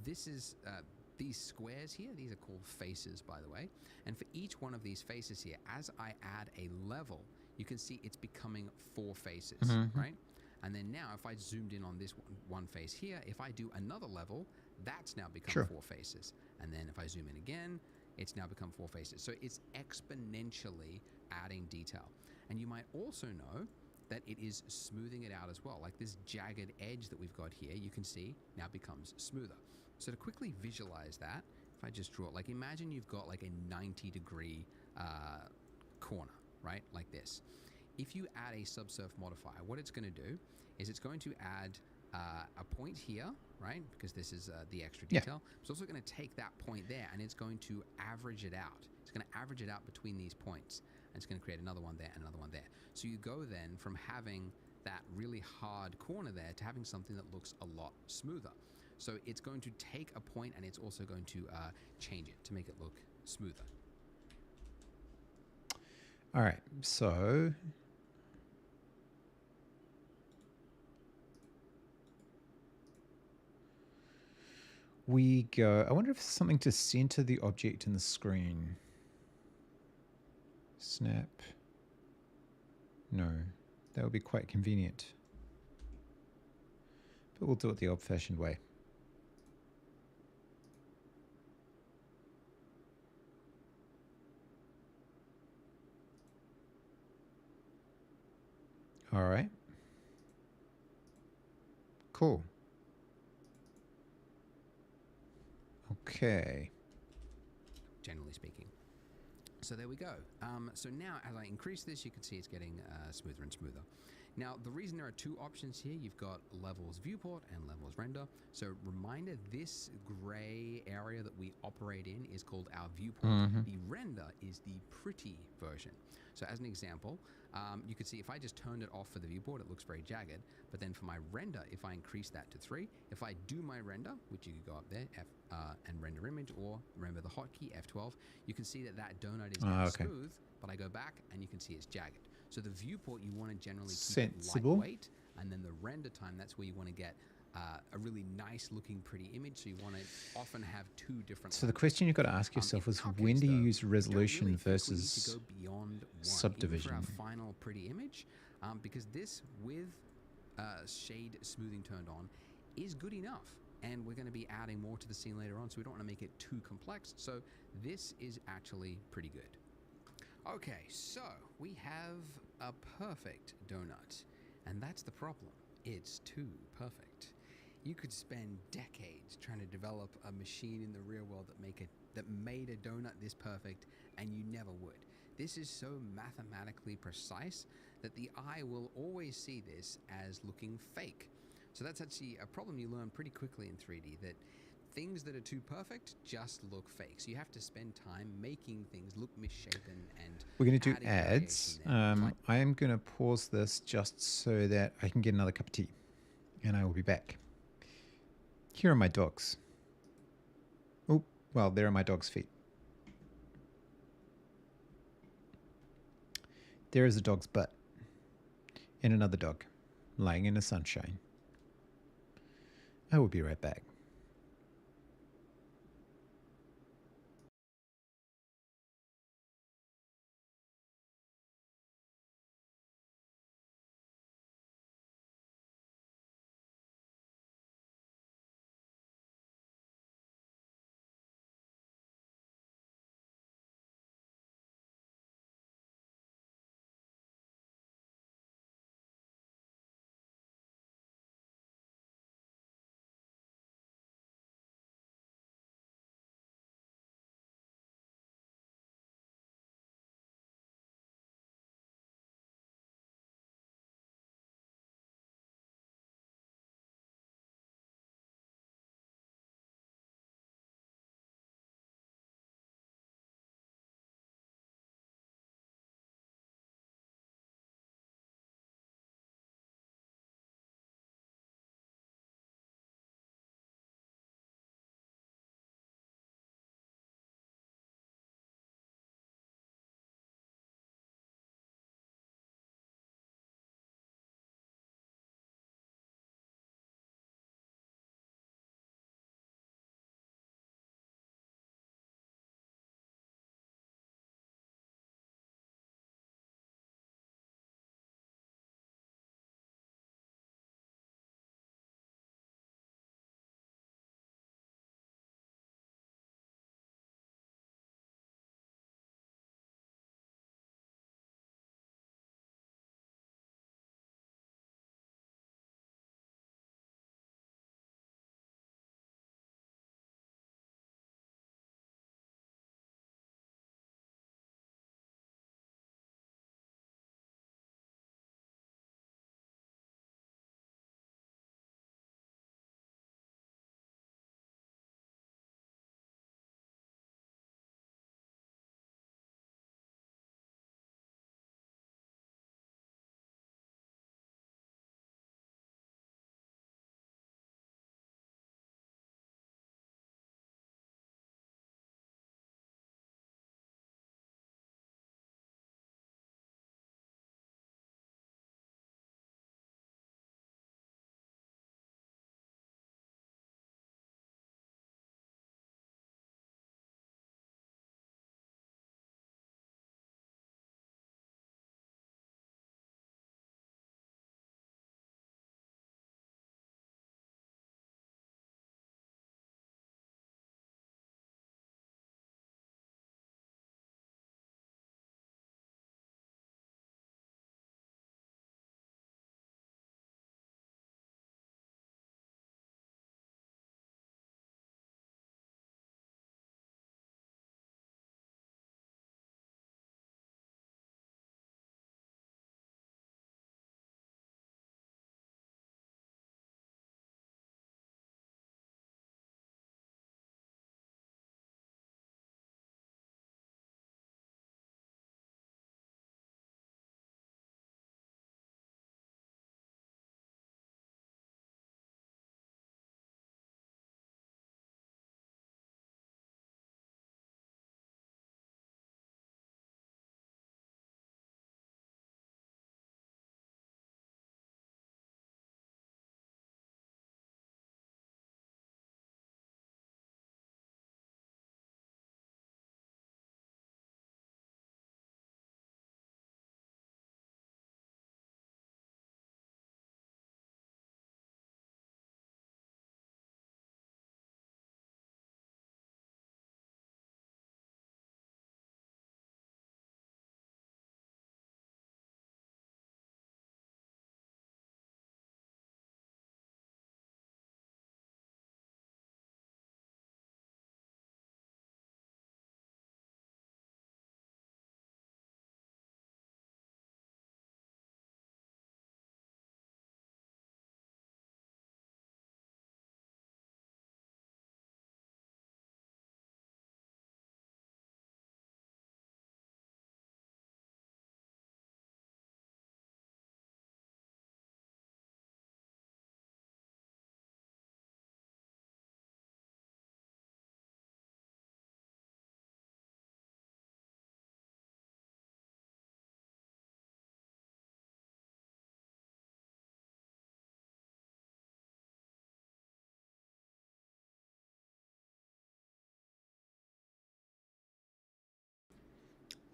this is... these squares here, these are called faces, by the way. And for each one of these faces here, as I add a level, you can see it's becoming 4 faces, right? And then now if I zoomed in on this one face here, if I do another level, that's now become 4 faces. And then if I zoom in again, it's now become 4 faces. So it's exponentially adding detail. And you might also know that it is smoothing it out as well. Like this jagged edge that we've got here, you can see now becomes smoother. So to quickly visualize that, if I just draw it, like imagine you've got like a 90-degree corner, right? Like this. If you add a subsurf modifier, what it's going to do is it's going to add a point here, right? Because this is the extra detail. It's also going to take that point there and it's going to average it out. It's going to average it out between these points. And it's going to create another one there and another one there. So you go then from having that really hard corner there to having something that looks a lot smoother. So it's going to take a point and it's also going to change it to make it look smoother. All right, so we go, I wonder if there's something to center the object in the screen. Snap. No, that would be quite convenient. But we'll do it the old-fashioned way. All right. Cool. Okay. Generally speaking. So there we go. So now as I increase this, you can see it's getting smoother and smoother. Now, the reason there are 2 options here, you've got levels viewport and levels render. So reminder, this gray area that we operate in is called our viewport. The render is the pretty version. So as an example, you can see if I just turned it off for the viewport, it looks very jagged. But then for my render, if I increase that to 3, if I do my render, which you could go up there and render image, or remember the hotkey F12, you can see that that donut is now smooth, but I go back and you can see it's jagged. So the viewport, you want to generally keep it lightweight, and then the render time, that's where you want to get a really nice looking pretty image. So you want to often have 2 different So the question you've got to ask yourself is, when do you use resolution really versus go beyond 1, subdivision? Even for our final pretty image, because this with shade smoothing turned on is good enough. And we're going to be adding more to the scene later on, so we don't want to make it too complex. So this is actually pretty good. Okay, so we have a perfect donut, and that's the problem. It's too perfect. You could spend decades trying to develop a machine in the real world that made a donut this perfect, and you never would. This is so mathematically precise that the eye will always see this as looking fake. So that's actually a problem you learn pretty quickly in 3D, that things that are too perfect just look fake. So you have to spend time making things look misshapen and we're going to do ads. I am going to pause this just so that I can get another cup of tea, and I will be back. Here are my dogs. Oh, well, there are my dog's feet. There is a dog's butt and another dog lying in the sunshine. I will be right back.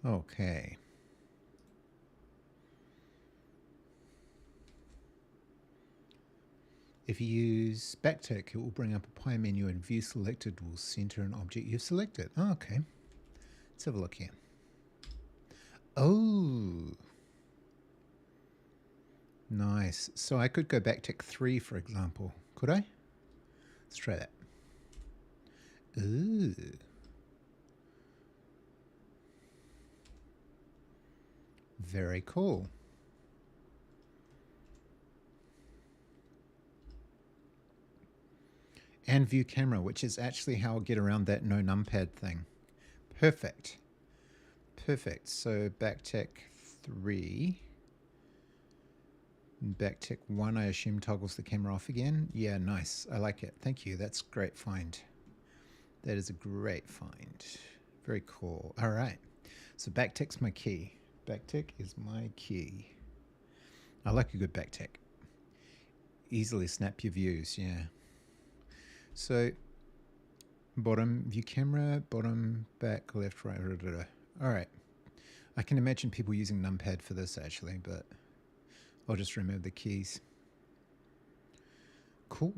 Okay. If you use backtick, it will bring up a pie menu and view selected will center an object you've selected. Oh, okay. Let's have a look here. Oh. Nice. So I could go backtick 3, for example. Could I? Let's try that. Ooh. Very cool. And view camera, which is actually how I'll get around that no numpad thing. Perfect. Perfect. So backtick 3. Backtick 1, I assume, toggles the camera off again. Yeah, nice. I like it. Thank you. That's a great find. That is a great find. Very cool. All right. So backtick's my key. Backtick is my key. I like a good backtick. Easily snap your views, yeah. So bottom view camera, bottom, back, left, right, all right. I can imagine people using numpad for this actually, but I'll just remove the keys. Cool.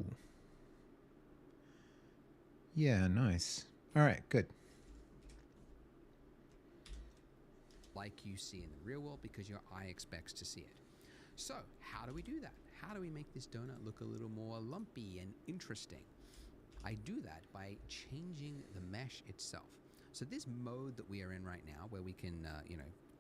Yeah, nice. All right, good. Like you see in the real world because your eye expects to see it. So how do we do that? How do we make this donut look a little more lumpy and interesting? I do that by changing the mesh itself. So this mode that we are in right now, where we can,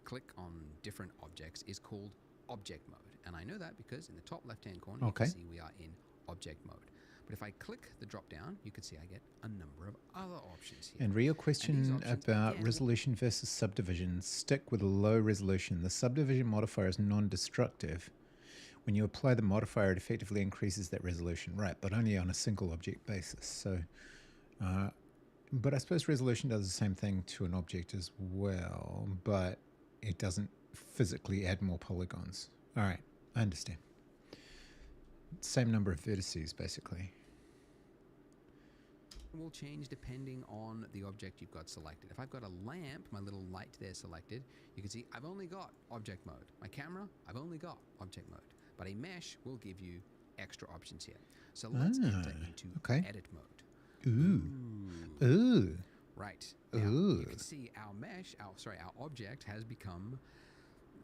click on different objects, is called object mode. And I know that because in the top left-hand corner, you can see we are in object mode. But if I click the drop down, you can see I get a number of other options here. And real question about resolution versus subdivision. Stick with a low resolution. The subdivision modifier is non-destructive. When you apply the modifier, it effectively increases that resolution, right? But only on a single object basis. So, but I suppose resolution does the same thing to an object as well, but it doesn't physically add more polygons. All right, I understand. Same number of vertices, basically. Will change depending on the object you've got selected. If I've got a lamp, my little light there selected, you can see I've only got object mode. My camera, I've only got object mode. But a mesh will give you extra options here. So let's enter into edit mode. Ooh. Ooh. Right. Now, you can see our mesh, our object has become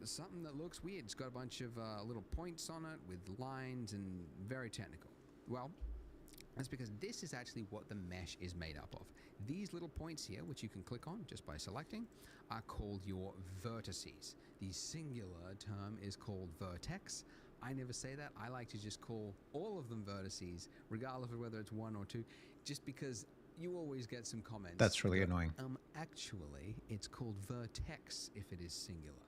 something that looks weird. It's got a bunch of little points on it with lines and very technical. Well, that's because this is actually what the mesh is made up of. These little points here, which you can click on just by selecting, are called your vertices. The singular term is called vertex. I never say that. I like to just call all of them vertices, regardless of whether it's 1 or 2, just because you always get some comments. That's really annoying. Actually, it's called vertex if it is singular.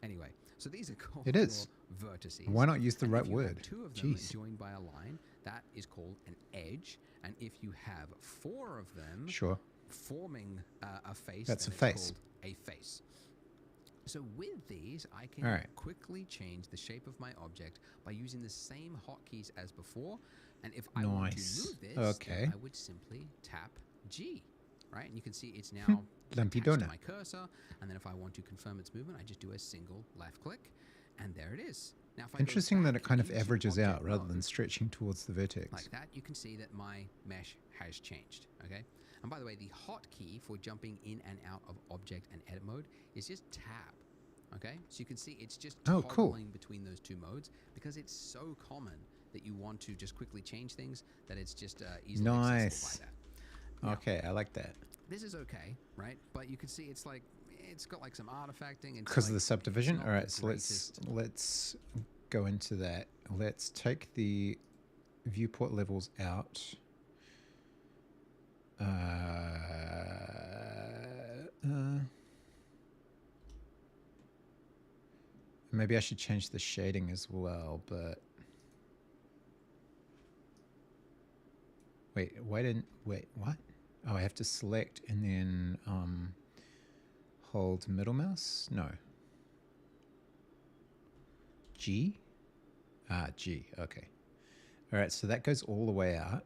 Anyway, so these are called vertices. Why not use the right word? Two of them joined by a line, that is called an edge. And if you have 4 of them forming a face, that's a face. Called a face. So with these, I can quickly change the shape of my object by using the same hotkeys as before. And if I want to move this, I would simply tap G, right? And you can see it's now attached to my cursor. And then if I want to confirm its movement, I just do a single left click, and there it is. Now, if interesting that it kind of averages out rather than stretching towards the vertex. Like that, you can see that my mesh has changed, okay? And by the way, the hotkey for jumping in and out of object and edit mode is just tab, okay? So you can see it's just toggling between those two modes because it's so common that you want to just quickly change things that it's just easily accessible by that. Now, okay, I like that. This is okay, right? But you can see it's got like some artifacting and because of the subdivision. All right, so let's go into that. Let's take the viewport levels out. Maybe I should change the shading as well, but wait, what? Oh, I have to select and then hold middle mouse? No. G? G, okay. All right, so that goes all the way out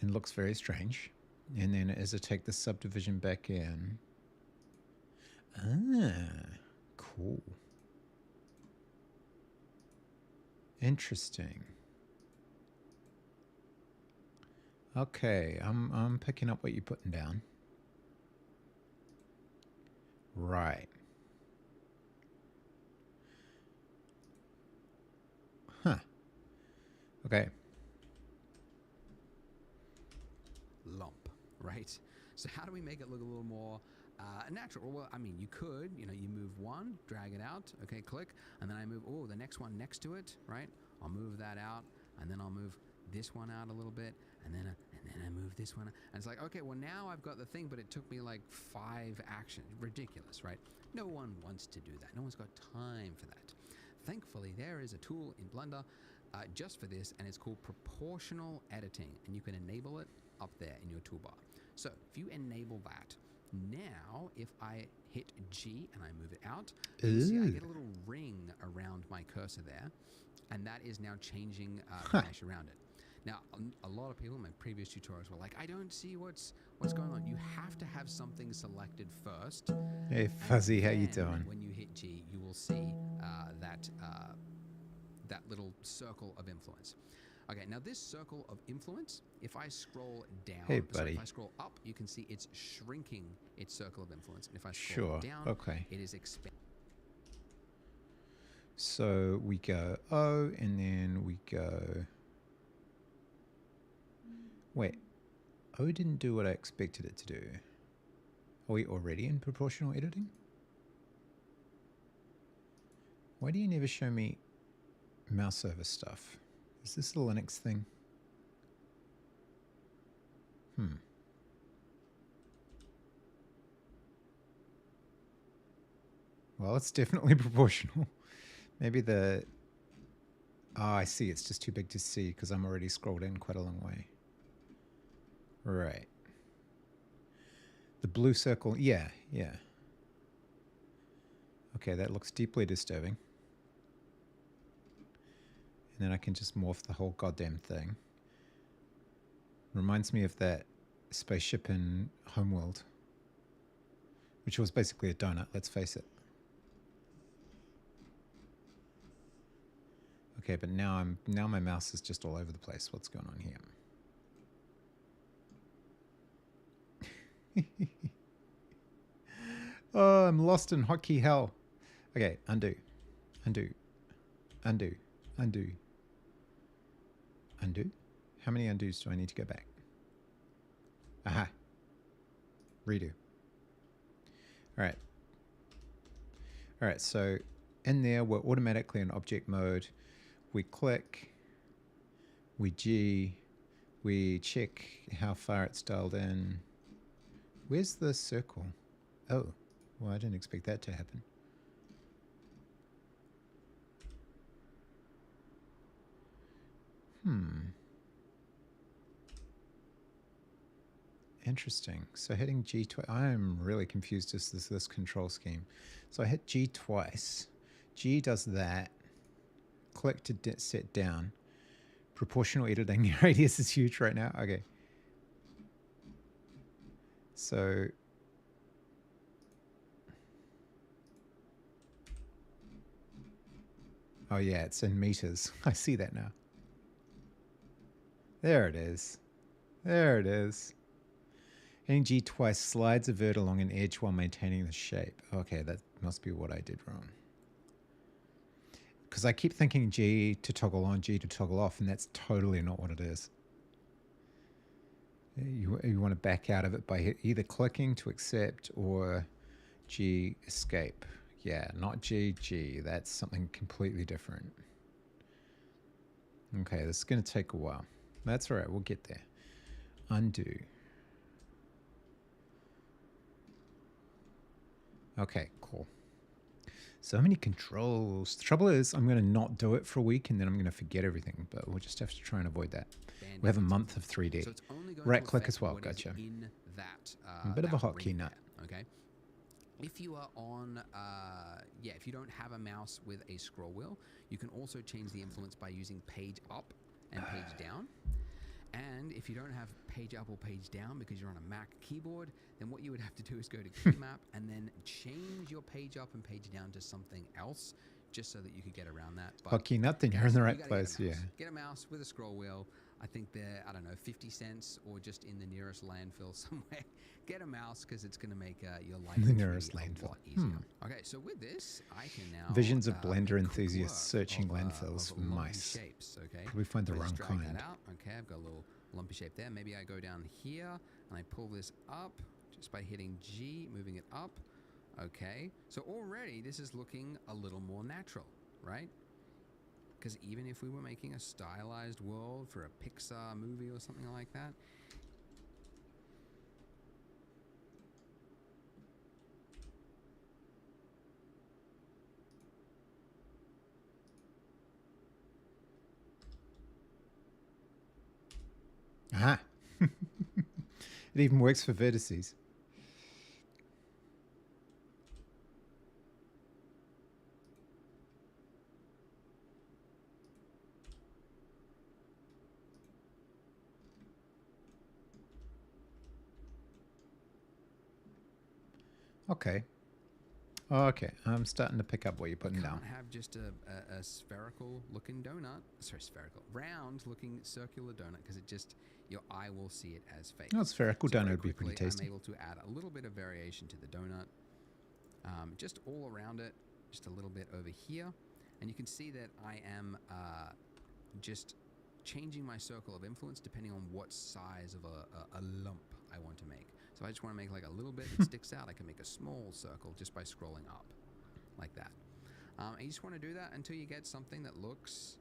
and looks very strange. And then as I take the subdivision back in, Ah, cool. Interesting. Okay, I'm picking up what you're putting down. Right. Huh. Okay. Lump, right? So how do we make it look a little more natural? Well, I mean, you could, you move one, drag it out, okay, click, and then I move, the next one next to it, right? I'll move that out, and then I'll move this one out a little bit, and then I move this one, and it's like, okay, well now I've got the thing, but it took me like 5 actions. Ridiculous, right? No one wants to do that. No one's got time for that. Thankfully, there is a tool in Blender just for this, and it's called proportional editing, and you can enable it up there in your toolbar. So if you enable that, now if I hit G and I move it out, you see I get a little ring around my cursor there, and that is now changing the mesh around it. Now, a lot of people in my previous tutorials were like, I don't see what's going on. You have to have something selected first. Hey, Fuzzy, how you doing? When you hit G, you will see that little circle of influence. Okay, now this circle of influence, if I scroll down, hey, buddy. If I scroll up, you can see it's shrinking its circle of influence. And if I scroll down, it is expanding. So we go O, and then we go... Wait, O didn't do what I expected it to do. Are we already in proportional editing? Why do you never show me mouse over stuff? Is this a Linux thing? Well, it's definitely proportional. Maybe the... Oh, I see. It's just too big to see because I'm already scrolled in quite a long way. Right. The blue circle. Yeah. Okay, that looks deeply disturbing. And then I can just morph the whole goddamn thing. Reminds me of that spaceship in Homeworld, which was basically a donut, let's face it. Okay, but now my mouse is just all over the place. What's going on here? Oh, I'm lost in hotkey hell. Okay, undo. How many undos do I need to go back? Aha. Redo. All right, so in there, we're automatically in object mode. We click, we G, we check how far it's dialed in. Where's the circle? Oh, well, I didn't expect that to happen. Interesting. So hitting G twice, I am really confused as this control scheme. So I hit G twice. G does that. Click to set down. Proportional editing radius is huge right now. Okay. So oh yeah, it's in meters. I see that now. There it is. There it is. Hitting G twice slides a vert along an edge while maintaining the shape. Okay, that must be what I did wrong. Because I keep thinking G to toggle on, G to toggle off, and that's totally not what it is. You want to back out of it by either clicking to accept or G escape. Yeah, not G, G. That's something completely different. Okay, this is going to take a while. That's all right. We'll get there. Undo. Okay, cool. So many controls. The trouble is I'm going to not do it for a week and then I'm going to forget everything, but we'll just have to try and avoid that. We have a month of 3D. So right click as well. Gotcha. A bit of a hotkey nut. Okay. If you are on, if you don't have a mouse with a scroll wheel, you can also change the influence by using page up and page down. And if you don't have page up or page down because you're on a Mac keyboard, then what you would have to do is go to Keymap and then change your page up and page down to something else, just so that you could get around that. But okay, nothing. You're in the right place. Yeah. Get a mouse with a scroll wheel. I think they're, I don't know, 50 cents or just in the nearest landfill somewhere. Get a mouse because it's going to make your life the nearest landfill a lot easier. Okay, so with this, I can now visions of Blender enthusiasts searching landfills for mice. Shapes, okay? Probably find the wrong kind. That out. Okay, I've got a little lumpy shape there. Maybe I go down here and I pull this up just by hitting G, moving it up. Okay, so already this is looking a little more natural, right? Because even if we were making a stylized world for a Pixar movie or something like that, aha. It even works for vertices. Okay. Okay, I'm starting to pick up what you're putting down. You can't have just a spherical looking donut. Sorry, spherical. Round looking circular donut, because it just, your eye will see it as fake. Oh, spherical donut would be pretty tasty. I'm able to add a little bit of variation to the donut. Just all around it, just a little bit over here. And you can see that I am just changing my circle of influence depending on what size of a lump I want to make. So I just want to make like a little bit that sticks out. I can make a small circle just by scrolling up like that. And you just want to do that until you get something that looks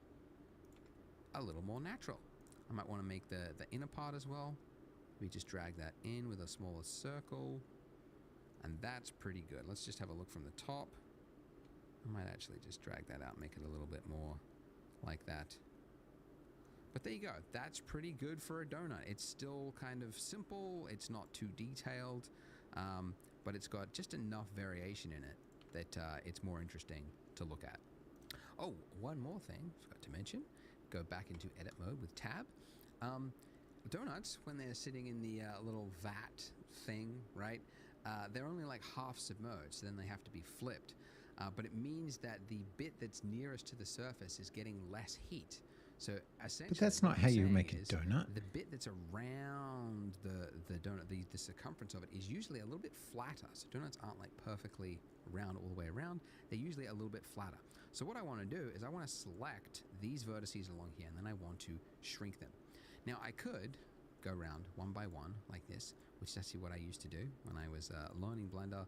a little more natural. I might want to make the inner part as well. We just drag that in with a smaller circle. And that's pretty good. Let's just have a look from the top. I might actually just drag that out, make it a little bit more like that. But there you go. That's pretty good for a donut. It's still kind of simple. It's not too detailed, but it's got just enough variation in it that it's more interesting to look at. Oh, one more thing, forgot to mention. Go back into edit mode with tab. Donuts, when they're sitting in the little vat thing, right? They're only like half submerged, so then they have to be flipped. But it means that the bit that's nearest to the surface is getting less heat. So essentially, but that's not how you make a donut. The bit that's around the donut, the circumference of it, is usually a little bit flatter. So donuts aren't like perfectly round all the way around. They're usually a little bit flatter. So what I want to do is I want to select these vertices along here, and then I want to shrink them. Now I could go around one by one like this, which is actually what I used to do when I was learning Blender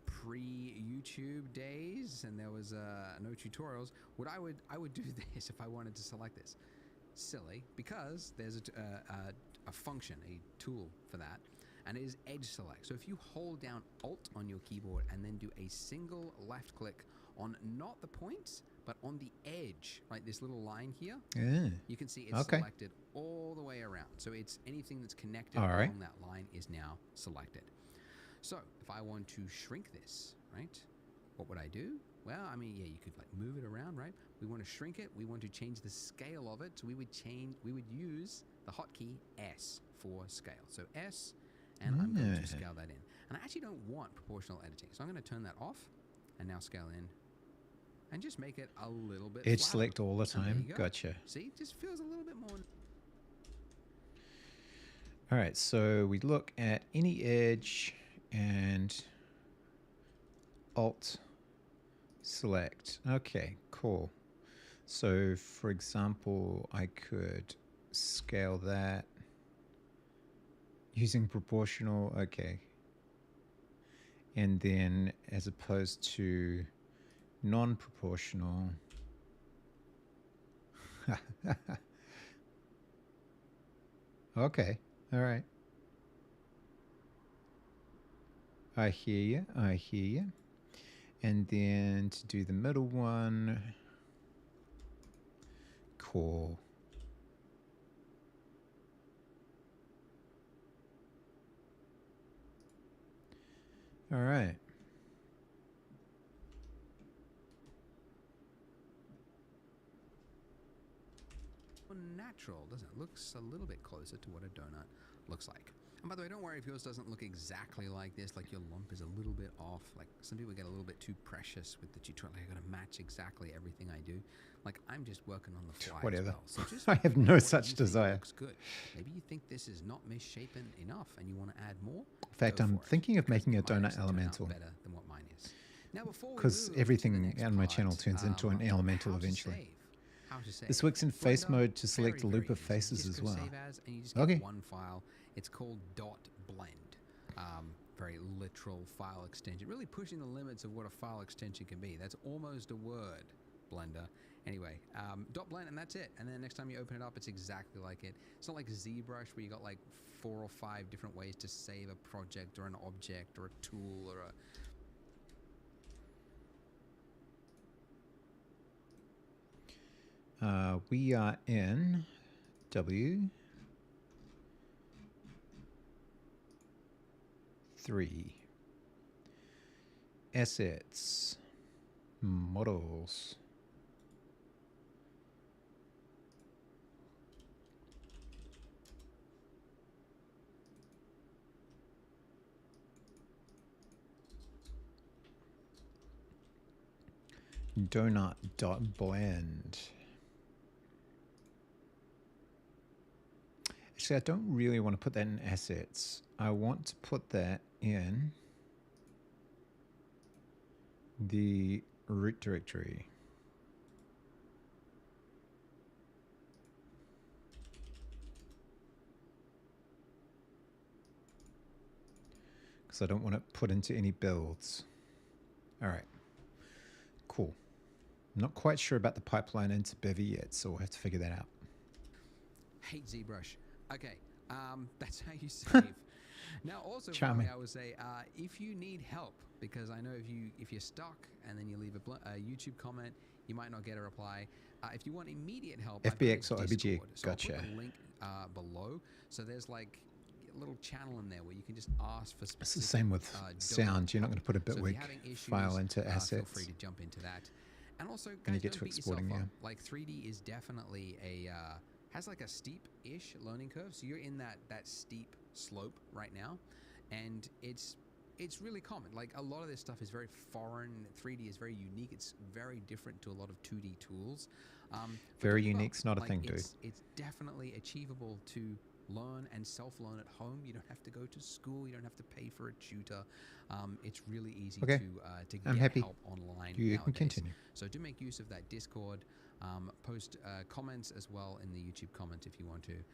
pre-YouTube days, and there was no tutorials. I would do this if I wanted to select this. Silly, because there's a function, a tool for that, and it is edge select. So if you hold down Alt on your keyboard and then do a single left click on not the points, but on the edge, like this little line here, you can see it's selected all the way around. So it's anything that's connected along that line is now selected. So if I want to shrink this, right, what would I do? Well, I mean, yeah, you could like move it around, right? We want to shrink it. We want to change the scale of it. So we would use the hotkey S for scale. So S, and I'm going to scale that in. And I actually don't want proportional editing. So I'm going to turn that off and now scale in and just make it a little bit edge flatter. Select all the time. Go. Gotcha. See, it just feels a little bit more. All right, so we look at any edge and Alt select. Okay, cool. So for example, I could scale that using proportional. Okay. And then as opposed to non-proportional. Okay. All right. I hear you. I hear you. And then to do the middle one, cool. All right. natural, doesn't it? Looks a little bit closer to what a donut looks like. And by the way, don't worry if yours doesn't look exactly like this, like your lump is a little bit off. Like some people get a little bit too precious with the tutorial. Like I gotta match exactly everything I do. Like I'm just working on the fly. Whatever. As well. So just I have no such desire. Looks good. Maybe you think this is not misshapen enough and you want to add more. In fact, I'm thinking of making a donut elemental. Better than what mine is. Now, because everything on my channel turns into an elemental eventually. This works in face mode to select a loop of faces as well. Okay. One file. It's called .blend. Very literal file extension. Really pushing the limits of what a file extension can be. That's almost a word, Blender. Anyway, .blend, and that's it. And then next time you open it up, it's exactly like it. It's not like ZBrush where you got like 4 or 5 different ways to save a project or an object or a tool or a... we are in W3. Assets. Models. Donut.blend. Actually, I don't really want to put that in assets. I want to put that in the root directory. Because I don't want it put into any builds. All right. Cool. I'm not quite sure about the pipeline into Bevy yet, so we'll have to figure that out. Hate ZBrush. Okay, that's how you save. Now, also, finally, I would say, if you need help, because I know if you're stuck and then you leave a YouTube comment, you might not get a reply. If you want immediate help, FBX or OBG, so gotcha. I'll put a link below. So there's like a little channel in there where you can just ask for specific. It's the same with sound. You're not going to put a Bitwig file into assets. Feel free to jump into that. And also, guys, you get to exporting, yeah. Like 3D is definitely has like a steep-ish learning curve. So you're in that steep slope right now, and it's really common. Like a lot of this stuff is very foreign. 3D is very unique. It's very different to a lot of 2D tools. Very unique's not a thing, dude. It's definitely achievable to learn and self-learn at home. You don't have to go to school. You don't have to pay for a tutor. It's really easy to get help online. You can continue. So do make use of that Discord. Post comments as well in the YouTube comments if you want to.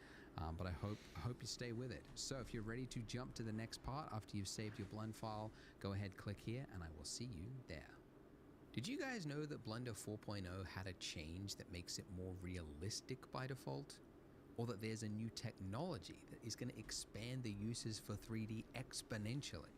But I hope you stay with it. So if you're ready to jump to the next part after you've saved your blend file, go ahead, click here, and I will see you there. Did you guys know that Blender 4.0 had a change that makes it more realistic by default? Or that there's a new technology that is going to expand the uses for 3D exponentially?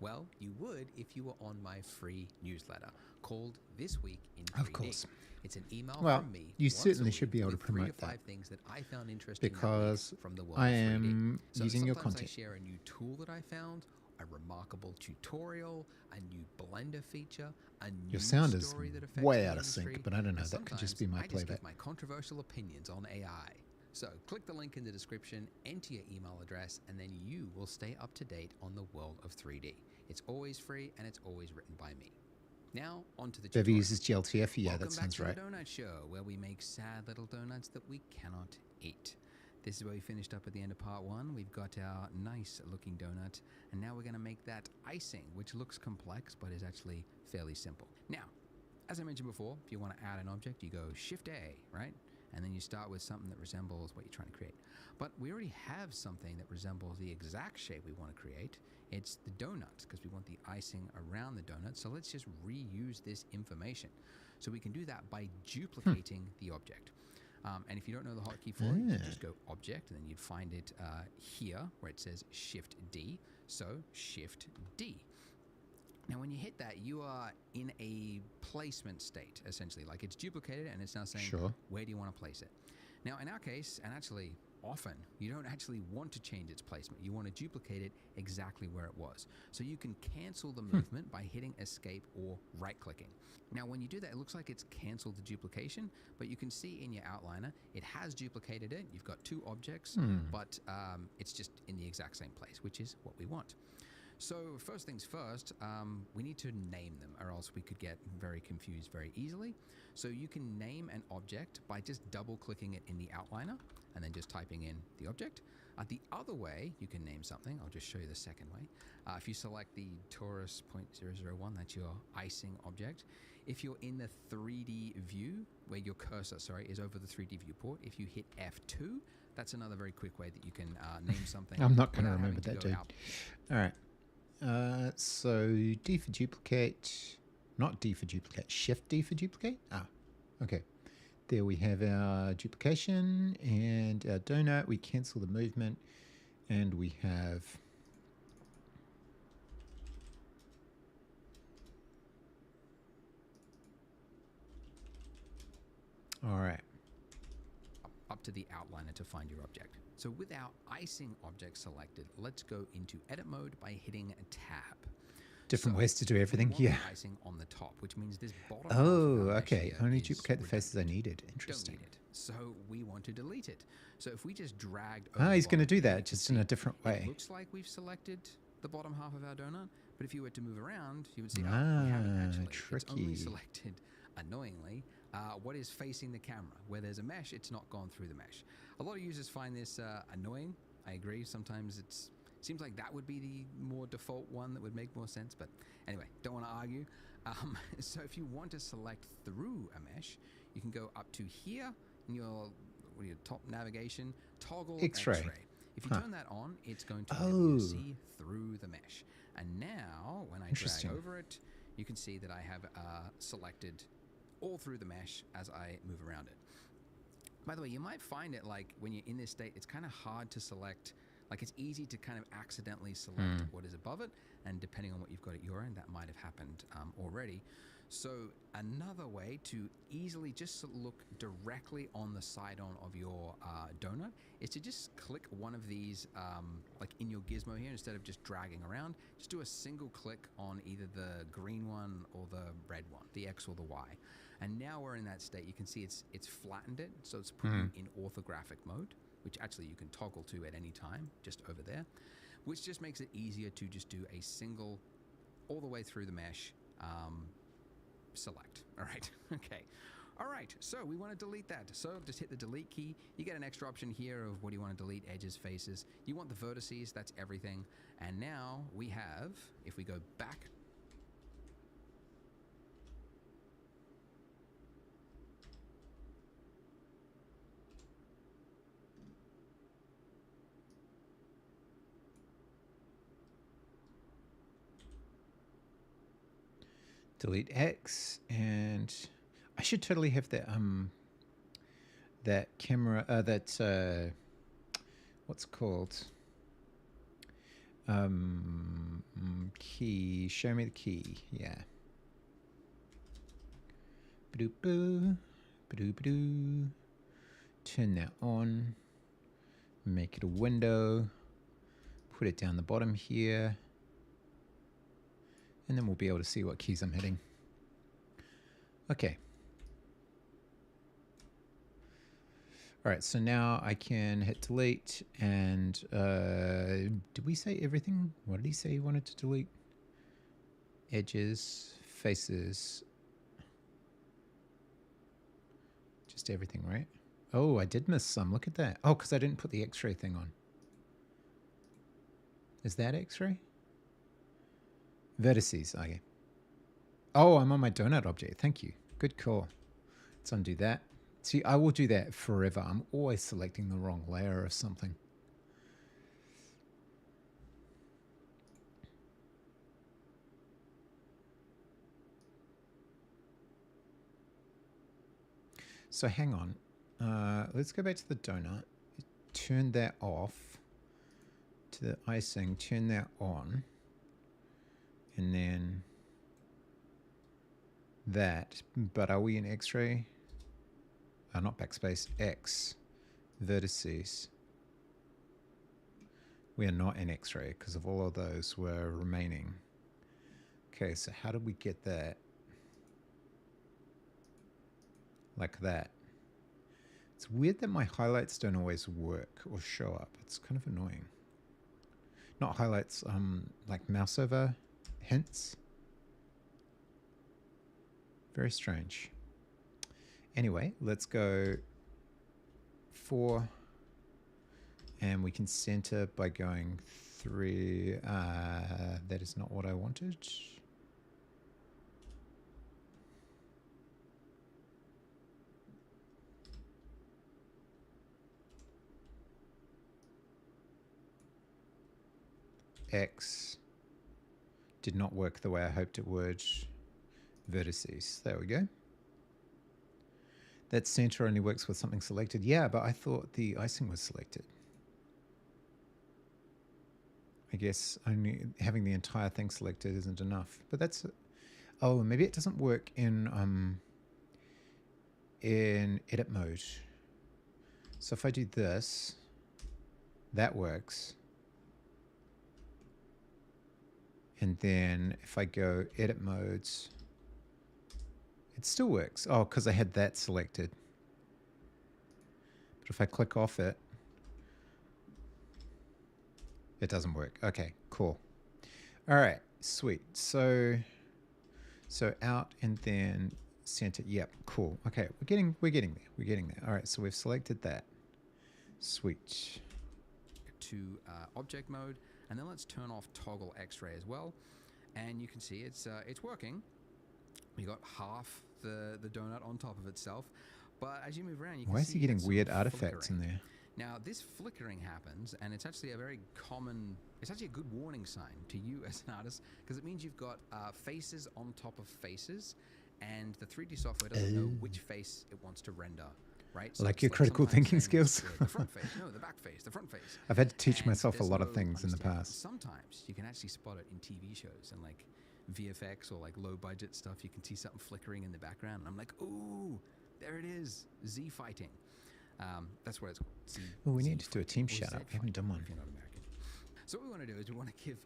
Well, you would if you were on my free newsletter called This Week in 3D. Of course. It's an email from me. You certainly should be able to promote that. 3 to 5 things that I found interesting because from the world I of 3D. am using your Sometimes content. I share a new tool that I found, a remarkable tutorial, a new Blender feature, a new Your sound is story that affects way the out of industry, sync, but I don't know. and That could just be my I just playback. give my controversial opinions on AI. So click the link in the description, enter your email address, and then you will stay up to date on the world of 3D. It's always free and it's always written by me. Now, on to the Bevy tutorial. uses GLTF. Yeah, Welcome that sounds back right. to the Donut Show, where we make sad little donuts that we cannot eat. This is where we finished up at the end of part 1. We've got our nice looking donut, and now we're going to make that icing, which looks complex but is actually fairly simple. Now, as I mentioned before, if you want to add an object, you go Shift-A, right? And then you start with something that resembles what you're trying to create. But we already have something that resembles the exact shape we want to create. It's the donut, because we want the icing around the donut. So let's just reuse this information. So we can do that by duplicating the object. And if you don't know the hotkey for it, you can just go Object, and then you'd find it here where it says Shift-D. So Shift-D. Now, when you hit that, you are in a placement state, essentially. Like it's duplicated, and it's now saying, where do you want to place it? Now, in our case, and actually, often you don't actually want to change its placement. You want to duplicate it exactly where it was. So you can cancel the movement by hitting escape or right-clicking. Now, when you do that, it looks like it's canceled the duplication, but you can see in your outliner, it has duplicated it. You've got two objects, but it's just in the exact same place, which is what we want. So first things first, we need to name them, or else we could get very confused very easily. So you can name an object by just double-clicking it in the outliner and then just typing in the object. The other way you can name something, I'll just show you the second way. If you select the Taurus 0.001, that's your icing object. If you're in the 3D view, where your cursor, is over the 3D viewport, if you hit F2, that's another very quick way that you can name something. I'm not going to remember that, dude. All right. So D for duplicate, not D for duplicate, Shift D for duplicate. Okay. There we have our duplication and our donut. We cancel the movement and we have all right. Up to the outliner to find your object. So with our icing object selected, let's go into edit mode by hitting Tab. Different ways to do everything here. Icing on the top, which means this bottom. Oh, okay. Only duplicate the faces I needed. Interesting. Don't need it. So we want to delete it. So if we just dragged over he's going to do that just in a different way. It looks like we've selected the bottom half of our donut, but if you were to move around, you would see we haven't actually. Tricky. It's only selected, annoyingly, what is facing the camera. Where there's a mesh, it's not gone through the mesh. A lot of users find this annoying. I agree. Sometimes it's seems like that would be the more default one that would make more sense, but anyway, don't want to argue. So if you want to select through a mesh, you can go up to here in your top navigation, toggle X-ray. If you turn that on, it's going to see through the mesh. And now, when I drag over it, you can see that I have selected all through the mesh as I move around it. By the way, you might find it like when you're in this state, it's kind of hard to select. Like it's easy to kind of accidentally select what is above it, and depending on what you've got at your end, that might have happened already. So another way to easily just look directly on the side-on of your donut is to just click one of these, like in your gizmo here, instead of just dragging around, just do a single click on either the green one or the red one, the X or the Y. And now we're in that state. You can see it's flattened it, so it's put you in orthographic mode, which actually you can toggle to at any time, just over there, which just makes it easier to just do a single, all the way through the mesh, select. All right, okay. All right, so we want to delete that. So just hit the delete key. You get an extra option here of what do you want to delete, edges, faces. You want the vertices, that's everything. And now we have, if we go back, delete X, and I should totally have that that camera that what's it called key. Show me the key. Yeah. Ba-doo-boo, ba-doo-ba-doo. Turn that on. Make it a window. Put it down the bottom here. And then we'll be able to see what keys I'm hitting. Okay. All right, so now I can hit delete. And did we say everything? What did he say he wanted to delete? Edges, faces. Just everything, right? Oh, I did miss some. Look at that. Oh, because I didn't put the X-ray thing on. Is that X-ray? Vertices, okay. Oh, I'm on my donut object. Thank you. Good call. Let's undo that. See, I will do that forever. I'm always selecting the wrong layer of something. So hang on. Let's go back to the donut. Turn that off. To the icing, turn that on. And then that, but are we in X-ray? Not backspace, X, vertices. We are not in X-ray because of all of those were remaining. Okay, so how do we get that? Like that. It's weird that my highlights don't always work or show up. It's kind of annoying. Not highlights, like mouse over hints. Very strange. Anyway, let's go 4. And we can center by going 3. That is not what I wanted. X did not work the way I hoped it would. Vertices. There we go. That center only works with something selected. Yeah, but I thought the icing was selected. I guess only having the entire thing selected isn't enough. But that's... Oh, maybe it doesn't work in edit mode. So if I do this, that works. And then if I go edit modes, it still works. Oh, because I had that selected. But if I click off it, it doesn't work. Okay, cool. All right, sweet. So out and then center. Yep, cool. Okay, we're getting there. All right, so we've selected that. Sweet. To object mode, and then let's turn off toggle X-ray as well, and you can see it's working. We got half the donut on top of itself, but as you move around, you can see. Why is he getting weird artifacts in there? Now this flickering happens, and it's actually a very common. It's actually a good warning sign to you as an artist, because it means you've got faces on top of faces, and the 3D software doesn't know which face it wants to render. Right? So like your critical thinking skills. The front face, no, the back face, the front face. I've had to teach myself a lot of things in the past. Sometimes you can actually spot it in TV shows and like VFX or like low budget stuff. You can see something flickering in the background, and I'm like, ooh, there it is, Z fighting. That's what it's called. Well, we need to do a team shout out. We haven't done one. If you're not American. So what we want to do is we want to give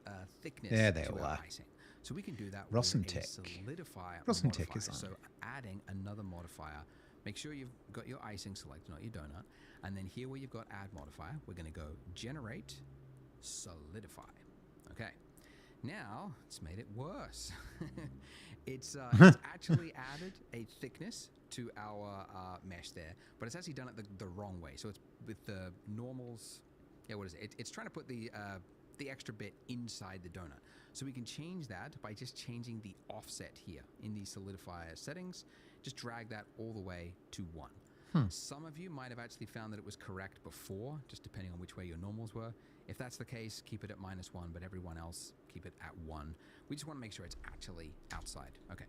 thickness to our icing. So we can do that with a solidifier Rosentech is on. So adding another modifier. Make sure you've got your icing selected, not your donut. And then here where you've got add modifier, we're going to go generate solidify. Okay. Now it's made it worse. it's actually added a thickness to our mesh there, but it's actually done it the wrong way. So it's with the normals. Yeah, what is it? It's trying to put the extra bit inside the donut. So we can change that by just changing the offset here in the solidifier settings. Just drag that all the way to 1. Some of you might have actually found that it was correct before, just depending on which way your normals were. If that's the case, keep it at -1, but everyone else, keep it at 1. We just want to make sure it's actually outside. Okay.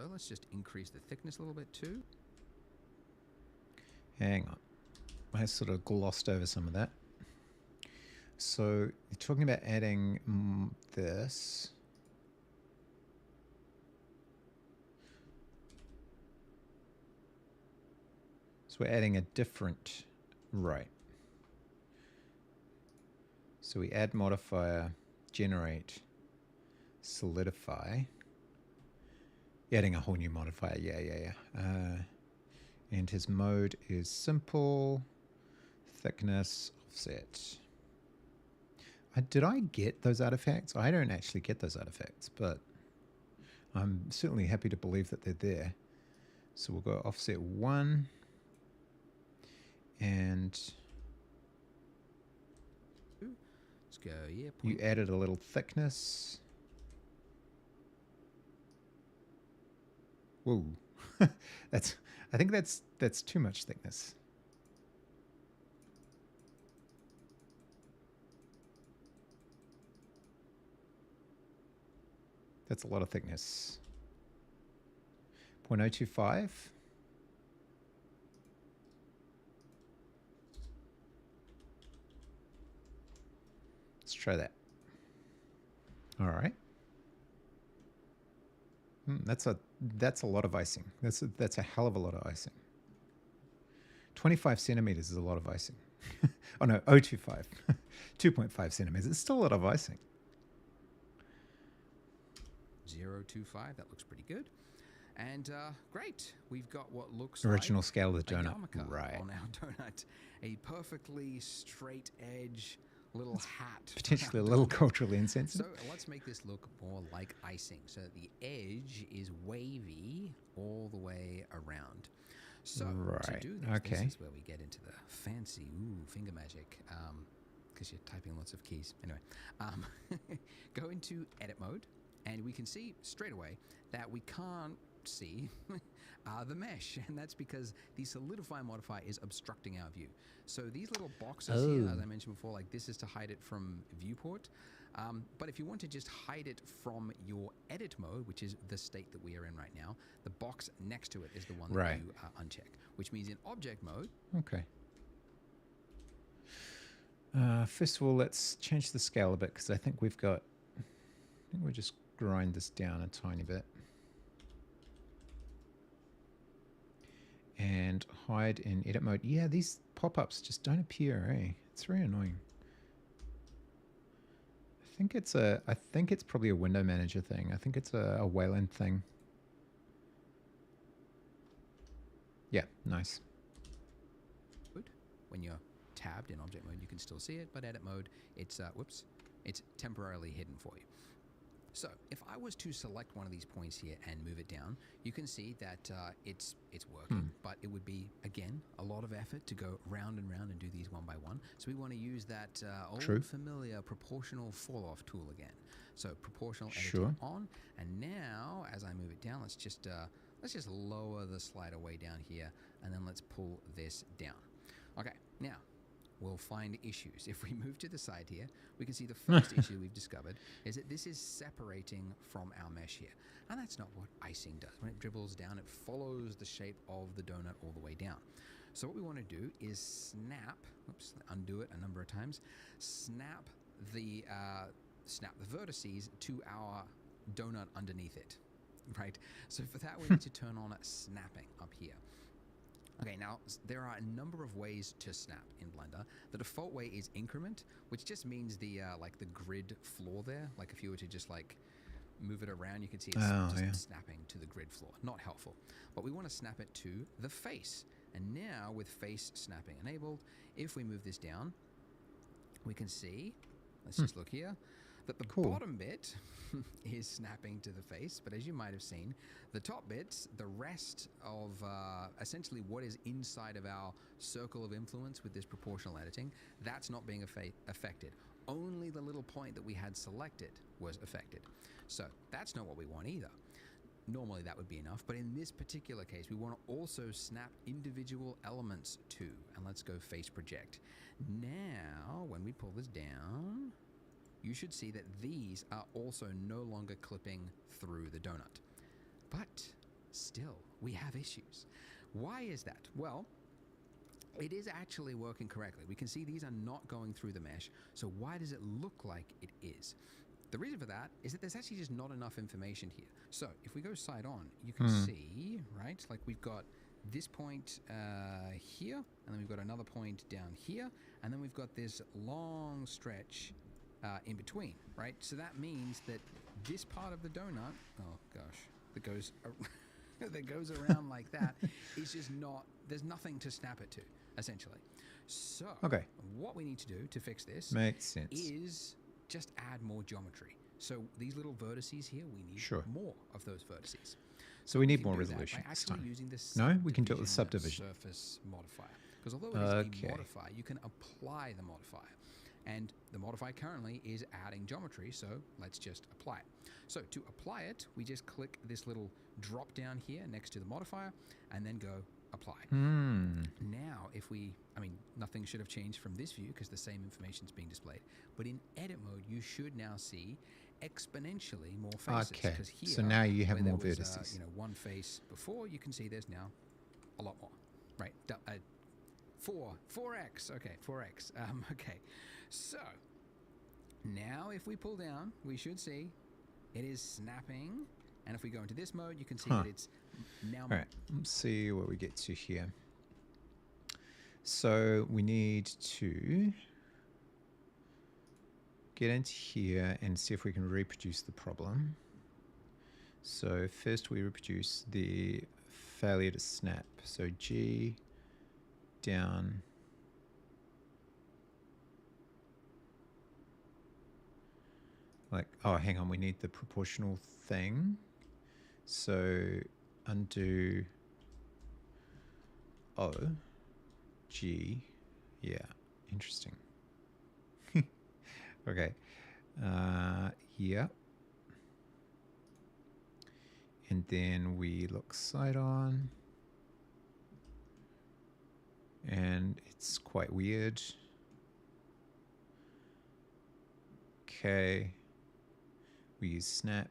Let's just increase the thickness a little bit too. Hang on. I sort of glossed over some of that. So you're talking about adding this. We're adding a different, right. So we add modifier, generate, solidify. You're adding a whole new modifier, yeah. And his mode is simple, thickness, offset. Did I get those artifacts? I don't actually get those artifacts, but I'm certainly happy to believe that they're there. So we'll go offset 1. And let's go, yeah. You added a little thickness. Whoa. I think that's too much thickness. That's a lot of thickness. 0.025. Let's try that. All right. That's a lot of icing. That's a hell of a lot of icing. 25 centimeters is a lot of icing. Oh no, 0.25. 2.5 centimeters. It's still a lot of icing. 0.25. That looks pretty good. And great, we've got what looks original like scale of the donut, right? On our donut, a perfectly straight edge little hat, potentially a little culturally insensitive. So let's make this look more like icing. So the edge is wavy all the way around. So to do this, this is where we get into the fancy finger magic, because you're typing lots of keys. Anyway, go into edit mode, and we can see straight away that we can't see the mesh, and that's because the solidify modifier is obstructing our view. So these little boxes here, as I mentioned before, like this is to hide it from viewport. But if you want to just hide it from your edit mode, which is the state that we are in right now, the box next to it is the one that you uncheck, which means in object mode. Okay. First of all, let's change the scale a bit, because I think we'll just grind this down a tiny bit. And hide in edit mode. Yeah, these pop-ups just don't appear, eh? It's very annoying. I think it's probably a window manager thing. I think it's a Wayland thing. Yeah, nice. When you're tabbed in object mode, you can still see it, but edit mode, it's it's temporarily hidden for you. So if I was to select one of these points here and move it down, you can see that it's working, but it would be, again, a lot of effort to go round and round and do these one by one. So we want to use that old familiar proportional fall-off tool again. So proportional editing on, and now as I move it down, let's just lower the slider way down here, and then let's pull this down. Okay, now we'll find issues. If we move to the side here, we can see the first issue we've discovered is that this is separating from our mesh here. And that's not what icing does. When it dribbles down, it follows the shape of the donut all the way down. So what we want to do is snap, undo it a number of times, snap the vertices to our donut underneath it, right? So for that, we need to turn on snapping up here. Okay, now there are a number of ways to snap in Blender. The default way is increment, which just means the like the grid floor there. Like if you were to just like move it around, you can see it's just snapping to the grid floor. Not helpful. But we want to snap it to the face. And now with face snapping enabled, if we move this down, we can see, let's just look here, that the bottom bit is snapping to the face, but as you might have seen, the top bits, the rest of essentially what is inside of our circle of influence with this proportional editing, that's not being affected. Only the little point that we had selected was affected. So that's not what we want either. Normally that would be enough, but in this particular case, we want to also snap individual elements too. And let's go face project. Now, when we pull this down, you should see that these are also no longer clipping through the donut. But still, we have issues. Why is that? Well, it is actually working correctly. We can see these are not going through the mesh. So why does it look like it is? The reason for that is that there's actually just not enough information here. So if we go side on, you can see, right? Like we've got this point here, and then we've got another point down here, and then we've got this long stretch in between, right? So that means that this part of the donut, oh gosh, that goes that goes around like that is just not, there's nothing to snap it to, essentially. So what we need to do to fix this is just add more geometry. So these little vertices here, we need more of those vertices. So we need more resolution by actually using this we can do it with subdivision surface modifier. Because although it is a modifier, you can apply the modifier. And the modifier currently is adding geometry, so let's just apply it. So to apply it, we just click this little drop down here next to the modifier, and then go apply. Now, if we, nothing should have changed from this view because the same information is being displayed. But in edit mode, you should now see exponentially more faces. Okay, here, so now you have more vertices. One face before, you can see there's now a lot more, right? 4x, okay, 4x, okay. So, now if we pull down, we should see it is snapping, and if we go into this mode, you can see that it's now... All right, let's see what we get to here. So we need to get into here and see if we can reproduce the problem. So first we reproduce the failure to snap. So G down. Like, oh, hang on, we need the proportional thing. So undo O, G, yeah, interesting. Okay, yeah. And then we look side on. And it's quite weird. Okay. We use snap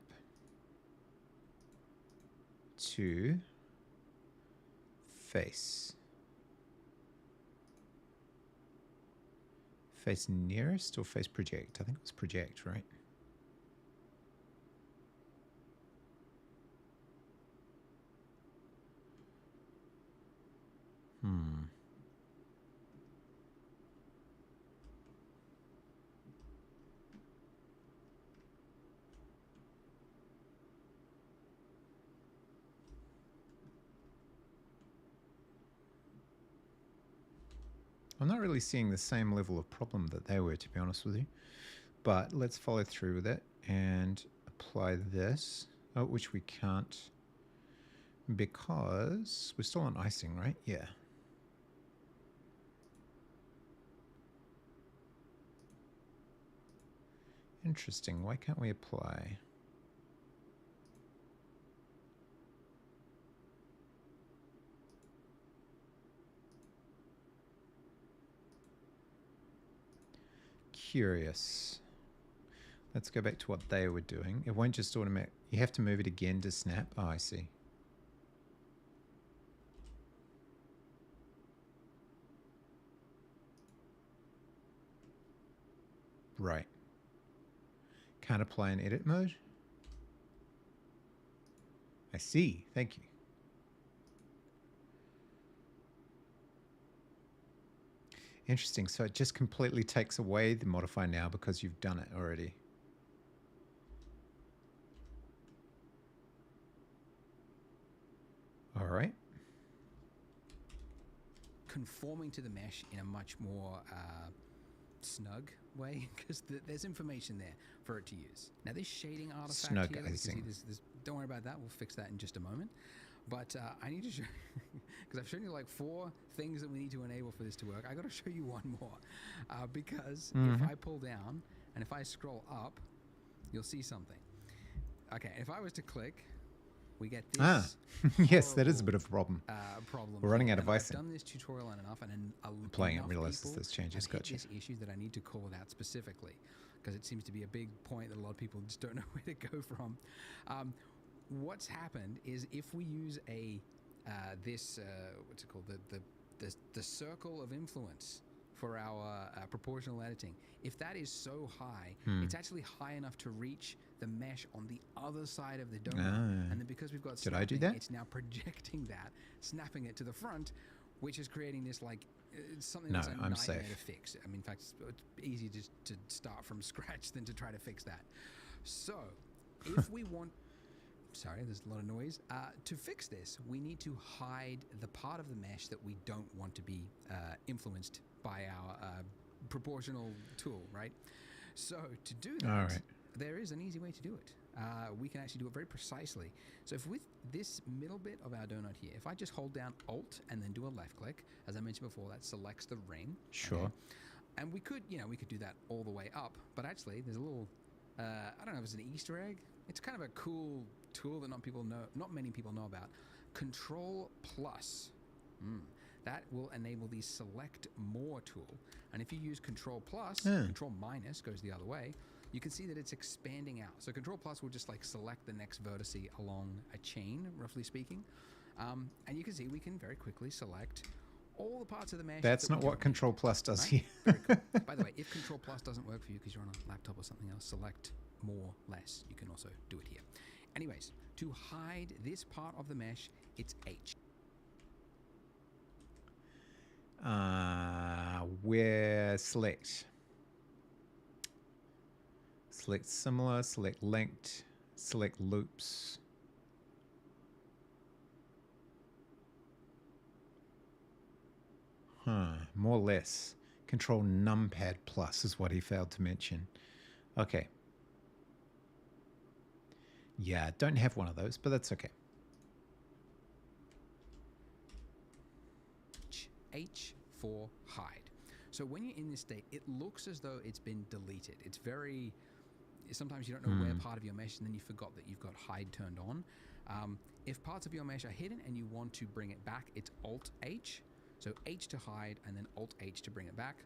to face. Face nearest or face project? I think it was project, right? I'm not really seeing the same level of problem that they were, to be honest with you. But let's follow through with it and apply this, which we can't because we're still on icing, right? Yeah. Interesting. Why can't we apply? Curious. Let's go back to what they were doing. It won't just automatic. You have to move it again to snap. Oh, I see. Right. Can't apply in edit mode? I see. Thank you. Interesting. So it just completely takes away the modify now because you've done it already. All right. Conforming to the mesh in a much more snug way, because there's information there for it to use. Now this shading artifact snug here, icing. Don't worry about that, we'll fix that in just a moment. But I need to show, because I've shown you like 4 things that we need to enable for this to work. I got to show you one more, because if I pull down and if I scroll up, you'll see something. Okay, if I was to click, we get this. Yes, that is a bit of a problem. We're running out of icing. I've done this tutorial on enough, and playing it realizes there's changes. Gotcha. This issue that I need to call out specifically, because it seems to be a big point that a lot of people just don't know where to go from. What's happened is if we use a what's it called, the circle of influence for our proportional editing, if that is so high, it's actually high enough to reach the mesh on the other side of the donut. And then because we've got snapping, did I do that? It's now projecting that, snapping it to the front, which is creating this like something that's a nightmare to fix. I mean, in fact, it's easy to start from scratch than to try to fix that. So if we want... Sorry, there's a lot of noise. To fix this, we need to hide the part of the mesh that we don't want to be influenced by our proportional tool, right? So to do that, there is an easy way to do it. We can actually do it very precisely. So if with this middle bit of our donut here, if I just hold down Alt and then do a left click, as I mentioned before, that selects the ring. Sure. Okay? And we could do that all the way up, but actually there's a little, I don't know if it's an Easter egg. It's kind of a cool tool that not many people know about. Control plus. That will enable the select more tool. And if you use Control plus, Control minus goes the other way, you can see that it's expanding out. So Control plus will just like select the next vertex along a chain, roughly speaking. And you can see we can very quickly select all the parts of the mesh. That's not what Control plus does here. Very cool. By the way, if Control plus doesn't work for you because you're on a laptop or something else, select more, less. You can also do it here. Anyways, to hide this part of the mesh, it's H. where select. Select similar, select linked, select loops. More or less. Control numpad plus is what he failed to mention. Okay. Yeah, don't have one of those, but that's okay. H for hide. So when you're in this state, it looks as though it's been deleted. It's very... Sometimes you don't know where part of your mesh, and then you forgot that you've got hide turned on. If parts of your mesh are hidden and you want to bring it back, it's Alt-H. So H to hide and then Alt-H to bring it back.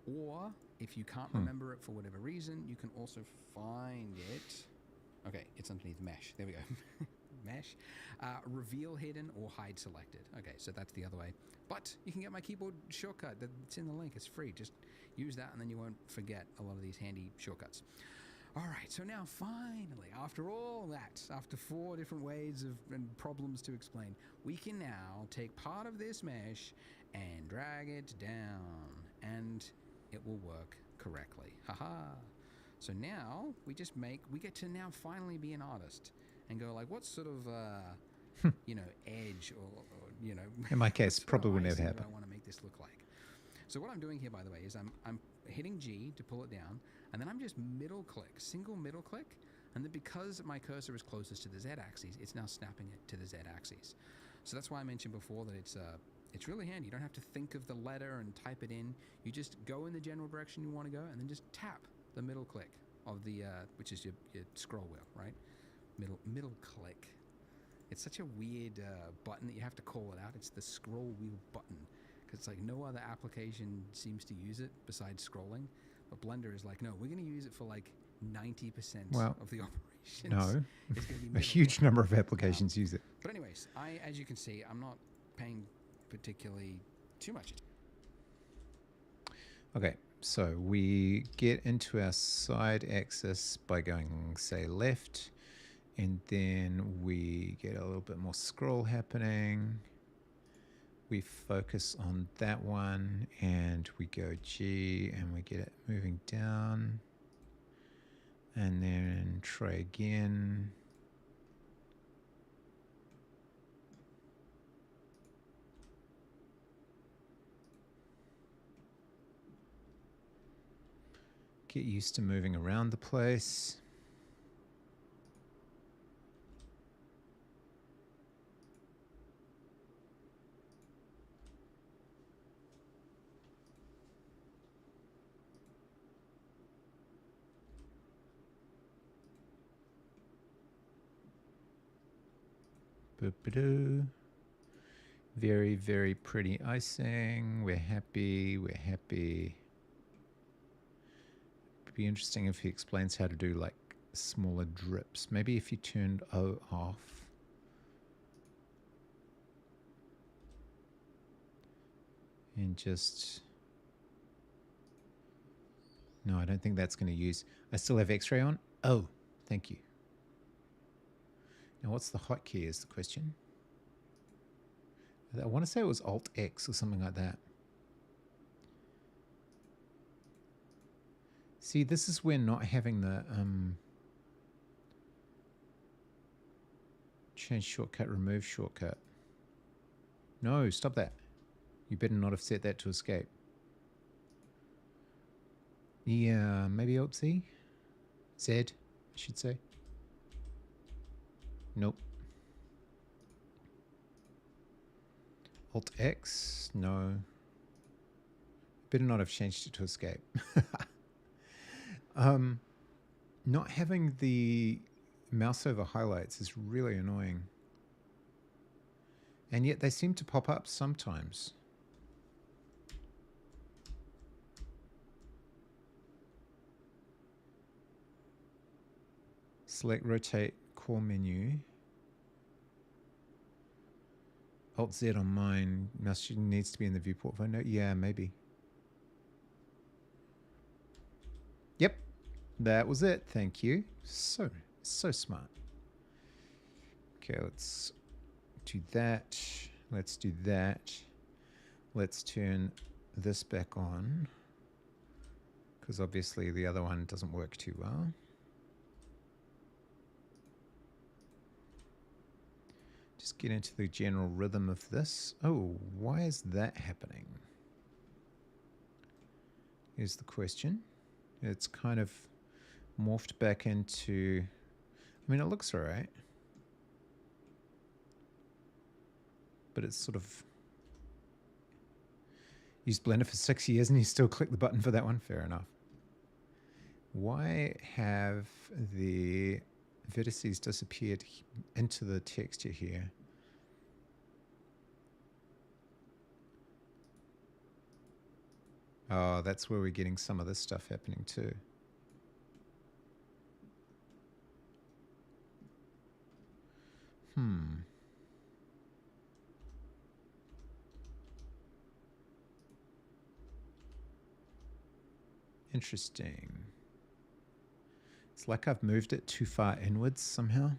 Or if you can't remember it for whatever reason, you can also find it. Okay, it's underneath mesh. There we go. Mesh. Reveal hidden or hide selected. Okay, so that's the other way. But you can get my keyboard shortcut. It's in the link. It's free. Just use that and then you won't forget a lot of these handy shortcuts. All right, so now finally, after all that, after 4 different ways and problems to explain, we can now take part of this mesh and drag it down, and it will work correctly. Haha. So now we get to now finally be an artist and go like, what sort of, you know, edge or you know. In my case, probably would never happen. I want to make this look like. So what I'm doing here, by the way, is I'm hitting G to pull it down, and then I'm just middle click, single middle click, and then because my cursor is closest to the Z-axis, it's now snapping it to the Z-axis. So that's why I mentioned before that it's really handy. You don't have to think of the letter and type it in. You just go in the general direction you want to go, and then just tap the middle click of the, which is your scroll wheel, right? Middle click. It's such a weird button that you have to call it out. It's the scroll wheel button. Because it's like no other application seems to use it besides scrolling. But Blender is like, no, we're going to use it for like 90% of the operations. No, it's gonna be a huge number of applications use it. But anyways, as you can see, I'm not paying particularly too much. Okay, so we get into our side axis by going, say, left, and then we get a little bit more scroll happening. We focus on that one, and we go G, and we get it moving down, and then try again. Get used to moving around the place. Boop-a-doo. Very, very pretty icing. We're happy. We're happy. It'd be interesting if he explains how to do like smaller drips. Maybe if you turned O off. And just... No, I don't think that's going to use... I still have X-ray on? Oh, thank you. Now, what's the hotkey is the question. I want to say it was Alt-X or something like that. See, this is where not having the change shortcut, remove shortcut. No, stop that. You better not have set that to escape. Yeah, maybe Alt-Z? Z, I should say. Nope. Alt-X? No. Better not have changed it to escape. Not having the mouse over highlights is really annoying. And yet they seem to pop up sometimes. Select rotate core menu. Alt-Z on mine. Mouse needs to be in the viewport window. Yeah, maybe. Yep. That was it. Thank you. So smart. Okay, let's do that. Let's do that. Let's turn this back on. because obviously the other one doesn't work too well. Just get into the general rhythm of this. Oh, why is that happening? Is the question. It's kind of morphed back into, I mean, it looks all right, but it's sort of used Blender for 6 years and you still click the button for that one. Fair enough. Why have the vertices disappeared into the texture here? Oh, that's where we're getting some of this stuff happening too. Interesting. It's like I've moved it too far inwards somehow.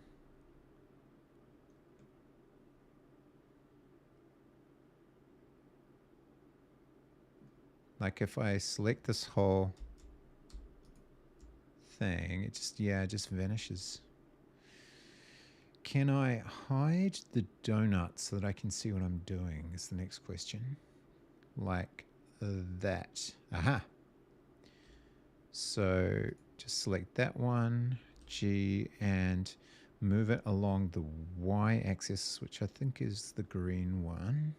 Like if I select this whole thing, it just, yeah, it just vanishes. Can I hide the donut so that I can see what I'm doing is the next question. Like that. Aha. So just select that one, G, and move it along the Y axis, which I think is the green one.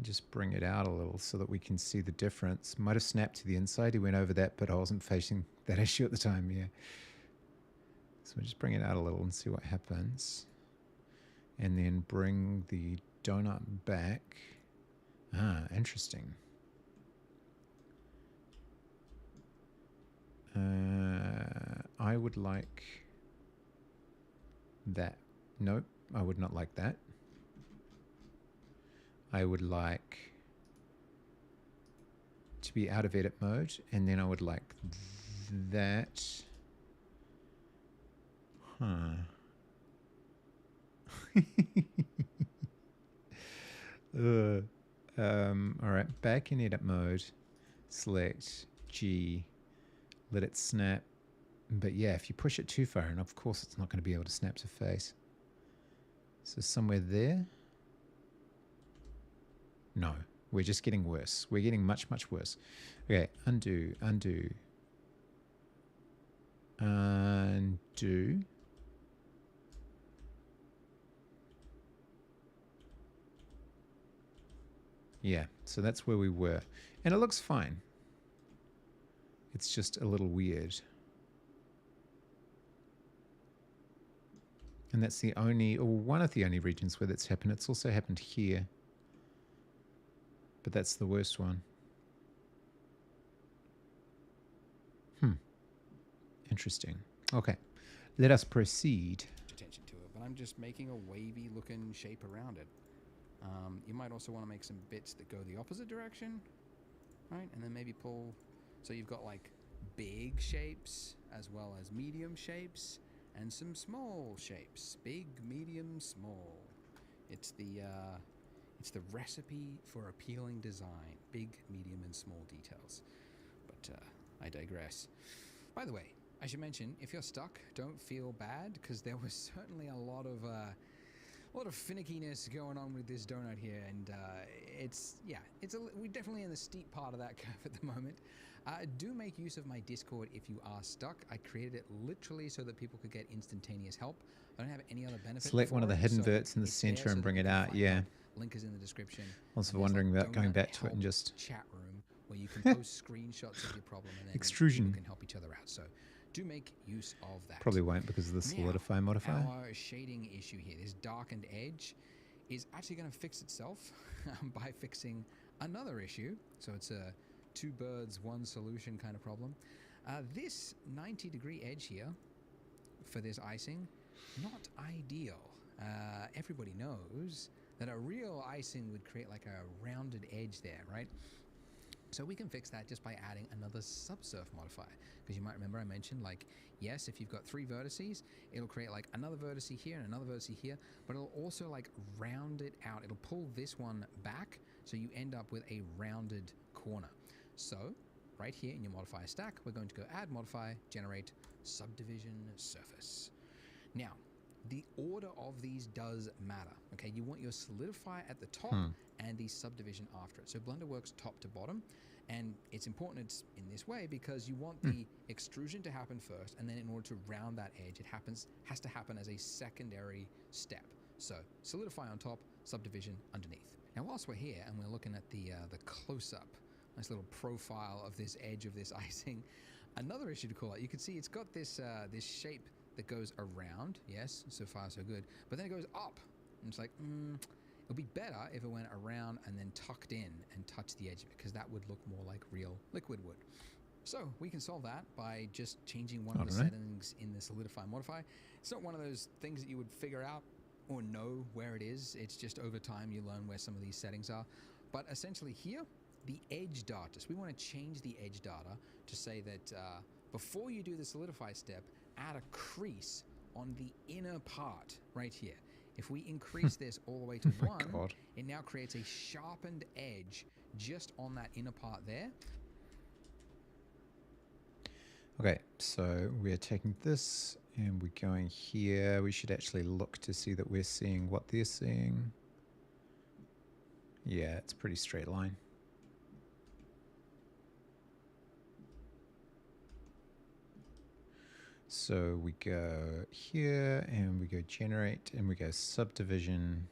Just bring it out a little so that we can see the difference. Might have snapped to the inside. He went over that, but I wasn't facing that issue at the time, yeah. So we'll just bring it out a little and see what happens. And then bring the donut back. Ah, interesting. I would like that. Nope, I would not like that. I would like to be out of edit mode, and then I would like that. Huh. All right, back in edit mode, select G, let it snap. But yeah, if you push it too far, and of course it's not going to be able to snap to face. So somewhere there. No, we're just getting worse. We're getting much, much worse. Okay, undo, undo, undo. Yeah, so that's where we were. And it looks fine. It's just a little weird. And that's the only, or one of the only regions where that's happened. It's also happened here. But that's the worst one. Interesting. Okay, let us proceed. Attention to it, but I'm just making a wavy looking shape around it. You might also want to make some bits that go the opposite direction, right? And then maybe pull, so you've got like big shapes as well as medium shapes and some small shapes. Big, medium, small. It's the recipe for appealing design. Big, medium, and small details. But I digress. By the way, I should mention, if you're stuck, don't feel bad, because there was certainly a lot of finickiness going on with this donut here, and we're definitely in the steep part of that curve at the moment. Do make use of my Discord if you are stuck. I created it literally so that people could get instantaneous help. I don't have any other benefit. Select one of the hidden verts in the center and bring it out. Yeah. Link is in the description. Also wondering about going back to it and just chat room where you can post screenshots of your problem and then extrusion. People can help each other out. So do make use of that. Probably won't because of the solidify modifier. Our shading issue here, this darkened edge, is actually going to fix itself by fixing another issue. So it's a two birds, one solution kind of problem. This 90-degree edge here for this icing, not ideal. Everybody knows that a real icing would create like a rounded edge there, right? So we can fix that just by adding another subsurf modifier. Because you might remember I mentioned, like, yes, if you've got 3 vertices, it'll create like another vertex here and another vertex here, but it'll also like round it out. It'll pull this one back, so you end up with a rounded corner. So right here in your modifier stack, we're going to go add modifier, generate subdivision surface. Now, the order of these does matter. Okay, you want your solidifier at the top and the subdivision after it. So Blender works top to bottom, and it's important it's in this way because you want the extrusion to happen first, and then in order to round that edge, it has to happen as a secondary step. So solidify on top, subdivision underneath. Now, whilst we're here and we're looking at the close-up, nice little profile of this edge of this icing, another issue to call out, you can see it's got this this shape that goes around. Yes, so far so good. But then it goes up. And it's like, it would be better if it went around and then tucked in and touched the edge of it, because that would look more like real liquid wood. So we can solve that by just changing one of the settings in the solidify modifier. It's not one of those things that you would figure out or know where it is. It's just over time you learn where some of these settings are. But essentially here, the edge data. So we want to change the edge data to say that before you do the solidify step, add a crease on the inner part right here. If we increase this all the way to 1, it now creates a sharpened edge just on that inner part there. Okay, so we're taking this and we're going here. We should actually look to see that we're seeing what they're seeing. Yeah, it's a pretty straight line. So we go here and we go generate and we go subdivision,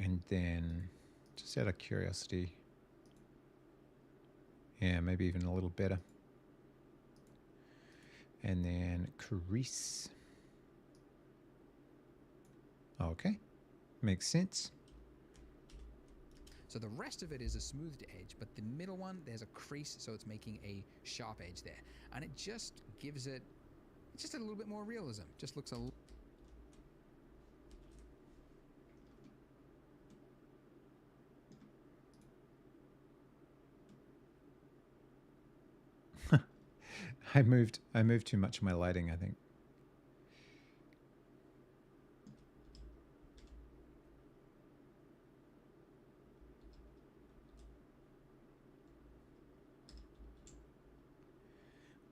and then just out of curiosity, yeah, maybe even a little better, and then crease. Okay, makes sense. So the rest of it is a smoothed edge, but the middle one, there's a crease, so it's making a sharp edge there. And it just gives it just a little bit more realism. Just looks a little... I moved too much of my lighting, I think.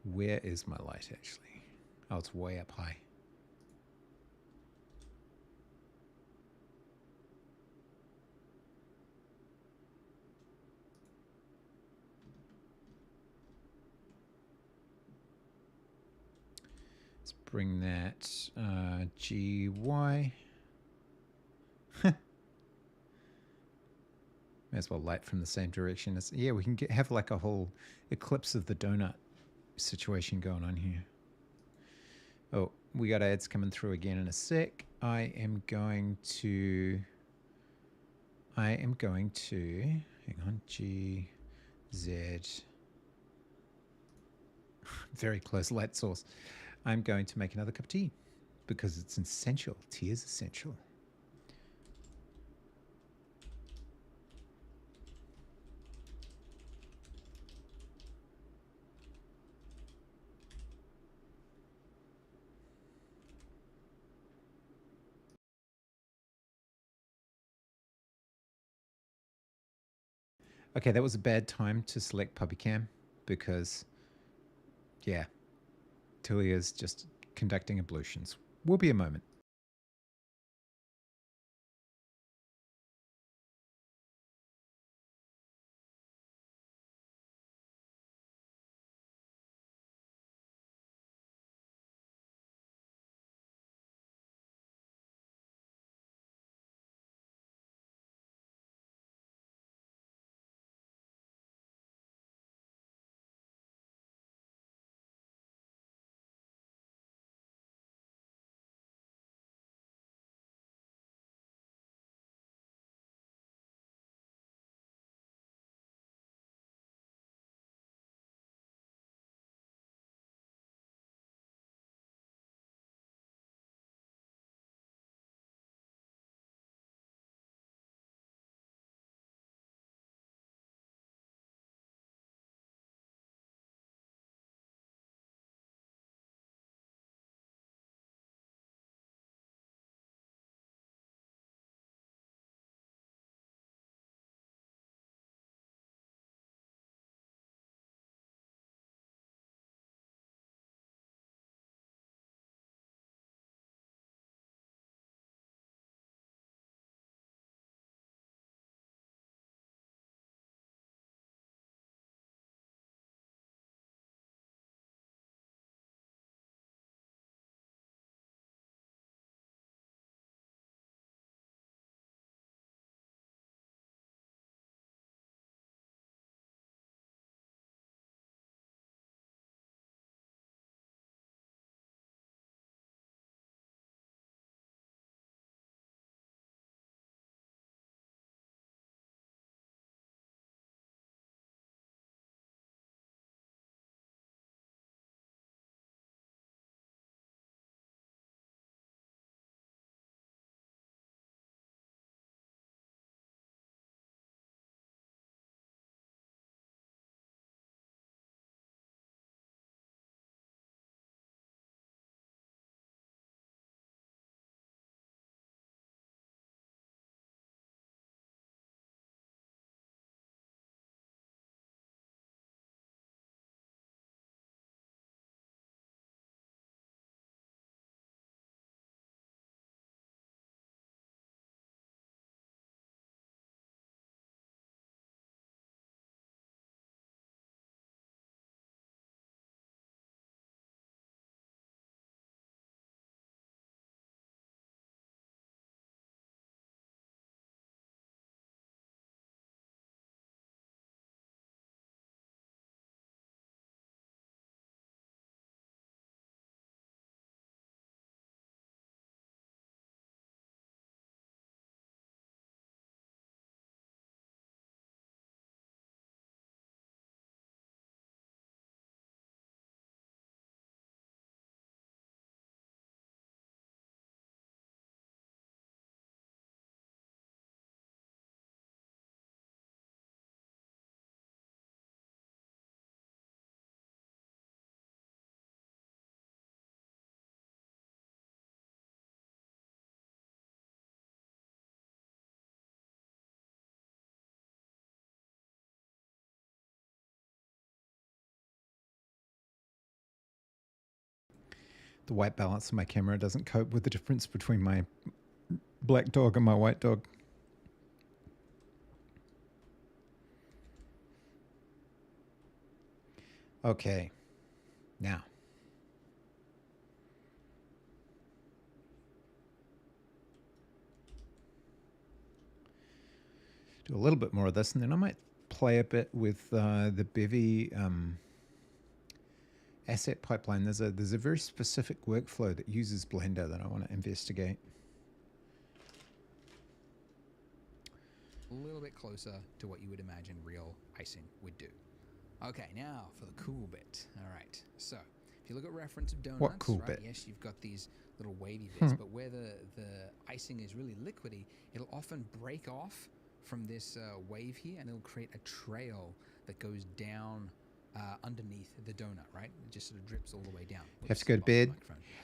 Where is my light actually? Oh, it's way up high. Let's bring that GY. May as well light from the same direction. Yeah, we can have like a whole eclipse of the donut situation going on here. Oh, we got ads coming through again in a sec. I am going to, hang on, G, Z, very close light source. I'm going to make another cup of tea because it's essential. Tea is essential. Okay, that was a bad time to select PuppyCam because, yeah, Tilia's just conducting ablutions. Will be a moment. the white balance of my camera doesn't cope with the difference between my black dog and my white dog. Okay, now. Do a little bit more of this, and then I might play a bit with the Bevy asset pipeline. There's a very specific workflow that uses Blender that I want to investigate. A little bit closer to what you would imagine real icing would do. Okay, now for the cool bit. All right, so if you look at reference of donuts, what cool right? bit? Yes, you've got these little wavy bits, but where the icing is really liquidy, it'll often break off from this wave here, and it'll create a trail that goes down underneath the donut, right? It just sort of drips all the way down. You have to go to bed.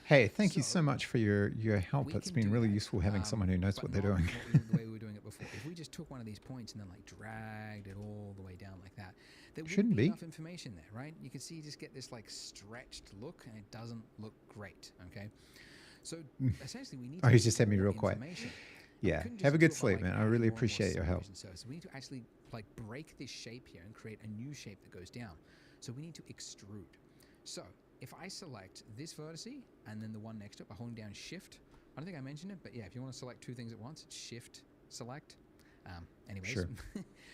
Hey, thank you so much for your help. It's been really useful having someone who knows what they're doing. The way we were doing it before. If we just took one of these points and then like dragged it all the way down like that, there wouldn't be enough information there, right? You can see you just get this like stretched look, and it doesn't look great, okay? So essentially we need to... Oh, you just had me real quiet. Yeah, have a good sleep, man. I really appreciate your help. So we need to actually like break this shape here and create a new shape that goes down. So we need to extrude. So if I select this vertice and then the one next to it by holding down Shift, I don't think I mentioned it, but yeah, if you want to select two things at once, it's Shift Select. Anyways, sure.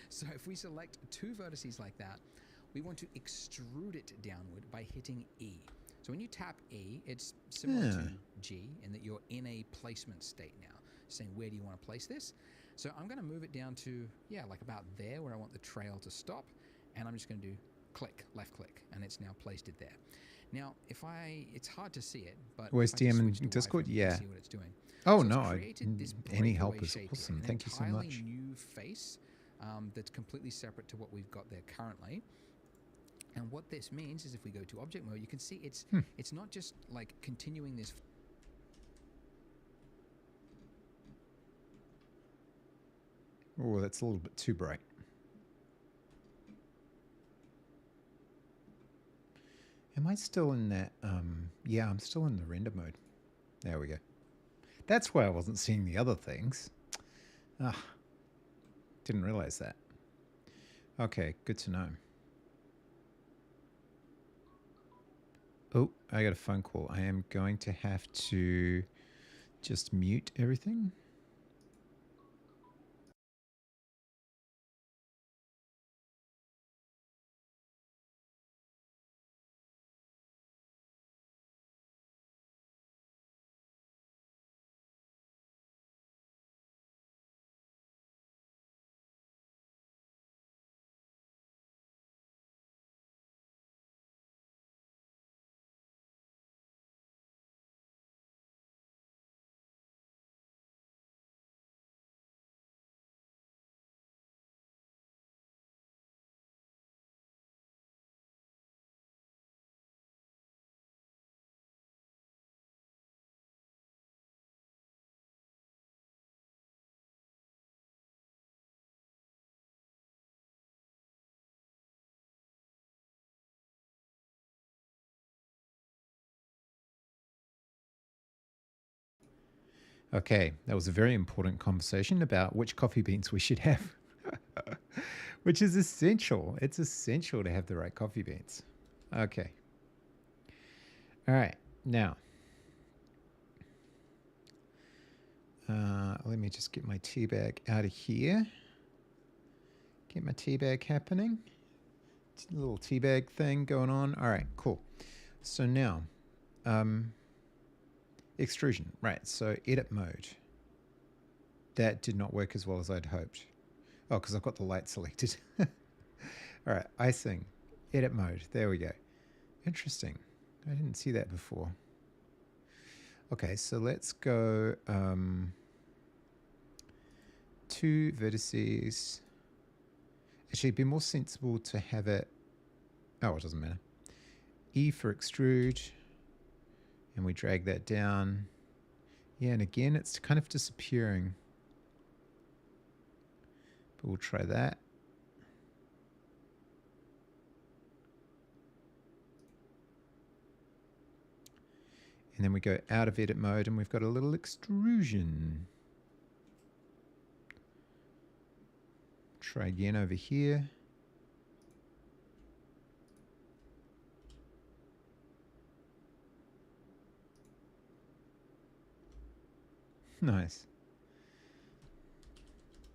So if we select two vertices like that, we want to extrude it downward by hitting E. So when you tap E, it's similar to G in that you're in a placement state now, saying where do you want to place this? So I'm going to move it down to, yeah, like about there where I want the trail to stop, and I'm just going to do click, left click, and it's now placed it there. Now, it's hard to see it, but... Where's DM in Discord? Yeah. See what it's doing. Oh, so no. Any help is awesome. Thank you so much. New face that's completely separate to what we've got there currently. And what this means is if we go to object mode, you can see it's not just like continuing this... Oh, that's a little bit too bright. Am I still in that? Yeah, I'm still in the render mode. There we go. That's why I wasn't seeing the other things. Didn't realize that. Okay, good to know. Oh, I got a phone call. I am going to have to just mute everything. Okay, that was a very important conversation about which coffee beans we should have, which is essential. It's essential to have the right coffee beans. Okay. All right, now, let me just get my tea bag out of here. Get my tea bag happening. It's a little tea bag thing going on. All right, cool. So now, extrusion, right? So edit mode. That did not work as well as I'd hoped. Oh, because I've got the light selected. All right, icing, edit mode. There we go. Interesting. I didn't see that before. Okay, so let's go 2 vertices. Actually, it'd be more sensible to have it. Oh, it doesn't matter. E for extrude. And we drag that down. Yeah, and again, it's kind of disappearing. But we'll try that. And then we go out of edit mode and we've got a little extrusion. Try again over here. Nice.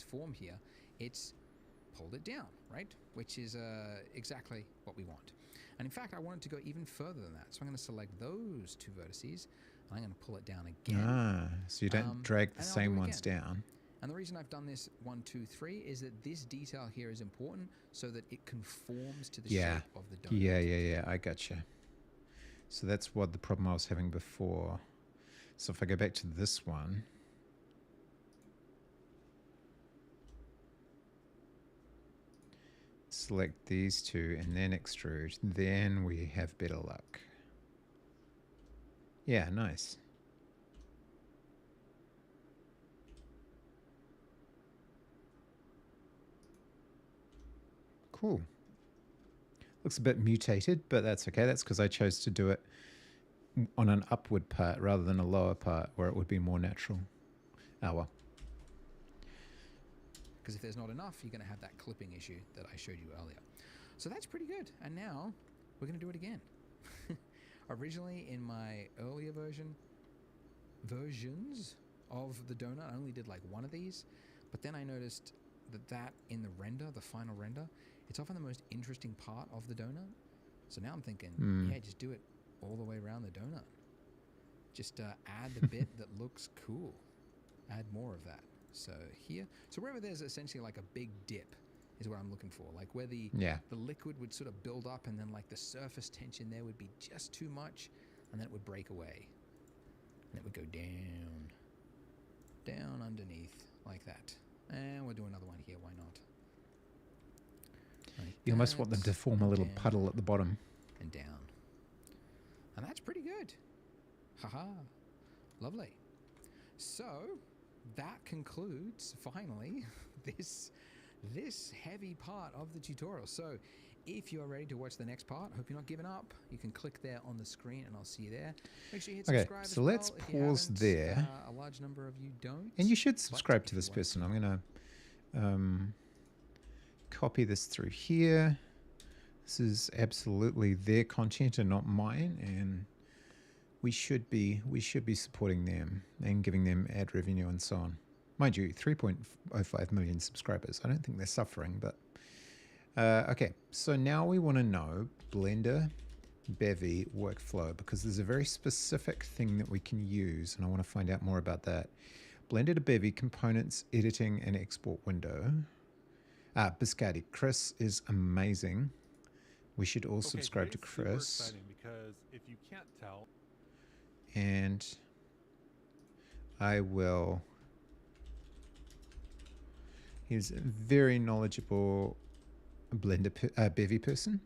Form here, it's pulled it down, right? Which is exactly what we want. And in fact, I wanted to go even further than that. So I'm going to select those two vertices. And I'm going to pull it down again. Ah, so you don't drag the same ones down. And the reason I've done this 1, 2, 3 is that this detail here is important so that it conforms to the shape of the donut. Yeah, I gotcha. So that's what the problem I was having before. So if I go back to this one, select these two and then extrude, then we have better luck. Yeah, nice. Cool. Looks a bit mutated, but that's okay. That's because I chose to do it on an upward part rather than a lower part where it would be more natural. Oh well. Because if there's not enough, you're going to have that clipping issue that I showed you earlier. So that's pretty good. And now we're going to do it again. Originally in my earlier versions of the donut, I only did like one of these, but then I noticed that in the render, the final render, it's often the most interesting part of the donut. So now I'm thinking, yeah, just do it all the way around the donut. Just add the bit that looks cool. Add more of that. So here, so wherever there's essentially like a big dip is what I'm looking for. Like where the liquid would sort of build up and then like the surface tension there would be just too much and then it would break away. And it would go down underneath like that. And we'll do another one here, why not? Like you almost want them to form a little puddle at the bottom. And down. And that's pretty good. Haha. Lovely. So that concludes finally this heavy part of the tutorial. So if you are ready to watch the next part, hope you're not giving up. You can click there on the screen and I'll see you there. Make sure you hit subscribe. So let's pause there. A large number of you don't. And you should subscribe to this person. I'm going to copy this through here. This is absolutely their content and not mine, and we should be supporting them and giving them ad revenue and so on. Mind you, 3.05 million subscribers. I don't think they're suffering, but okay. So now we want to know Blender Bevy workflow, because there's a very specific thing that we can use, and I want to find out more about that. Blender to Bevy components, editing, and export window. Biscotti, Chris is amazing. We should all subscribe to Chris. Super exciting because if you can't tell, and I will. He's a very knowledgeable Blender Bevy person,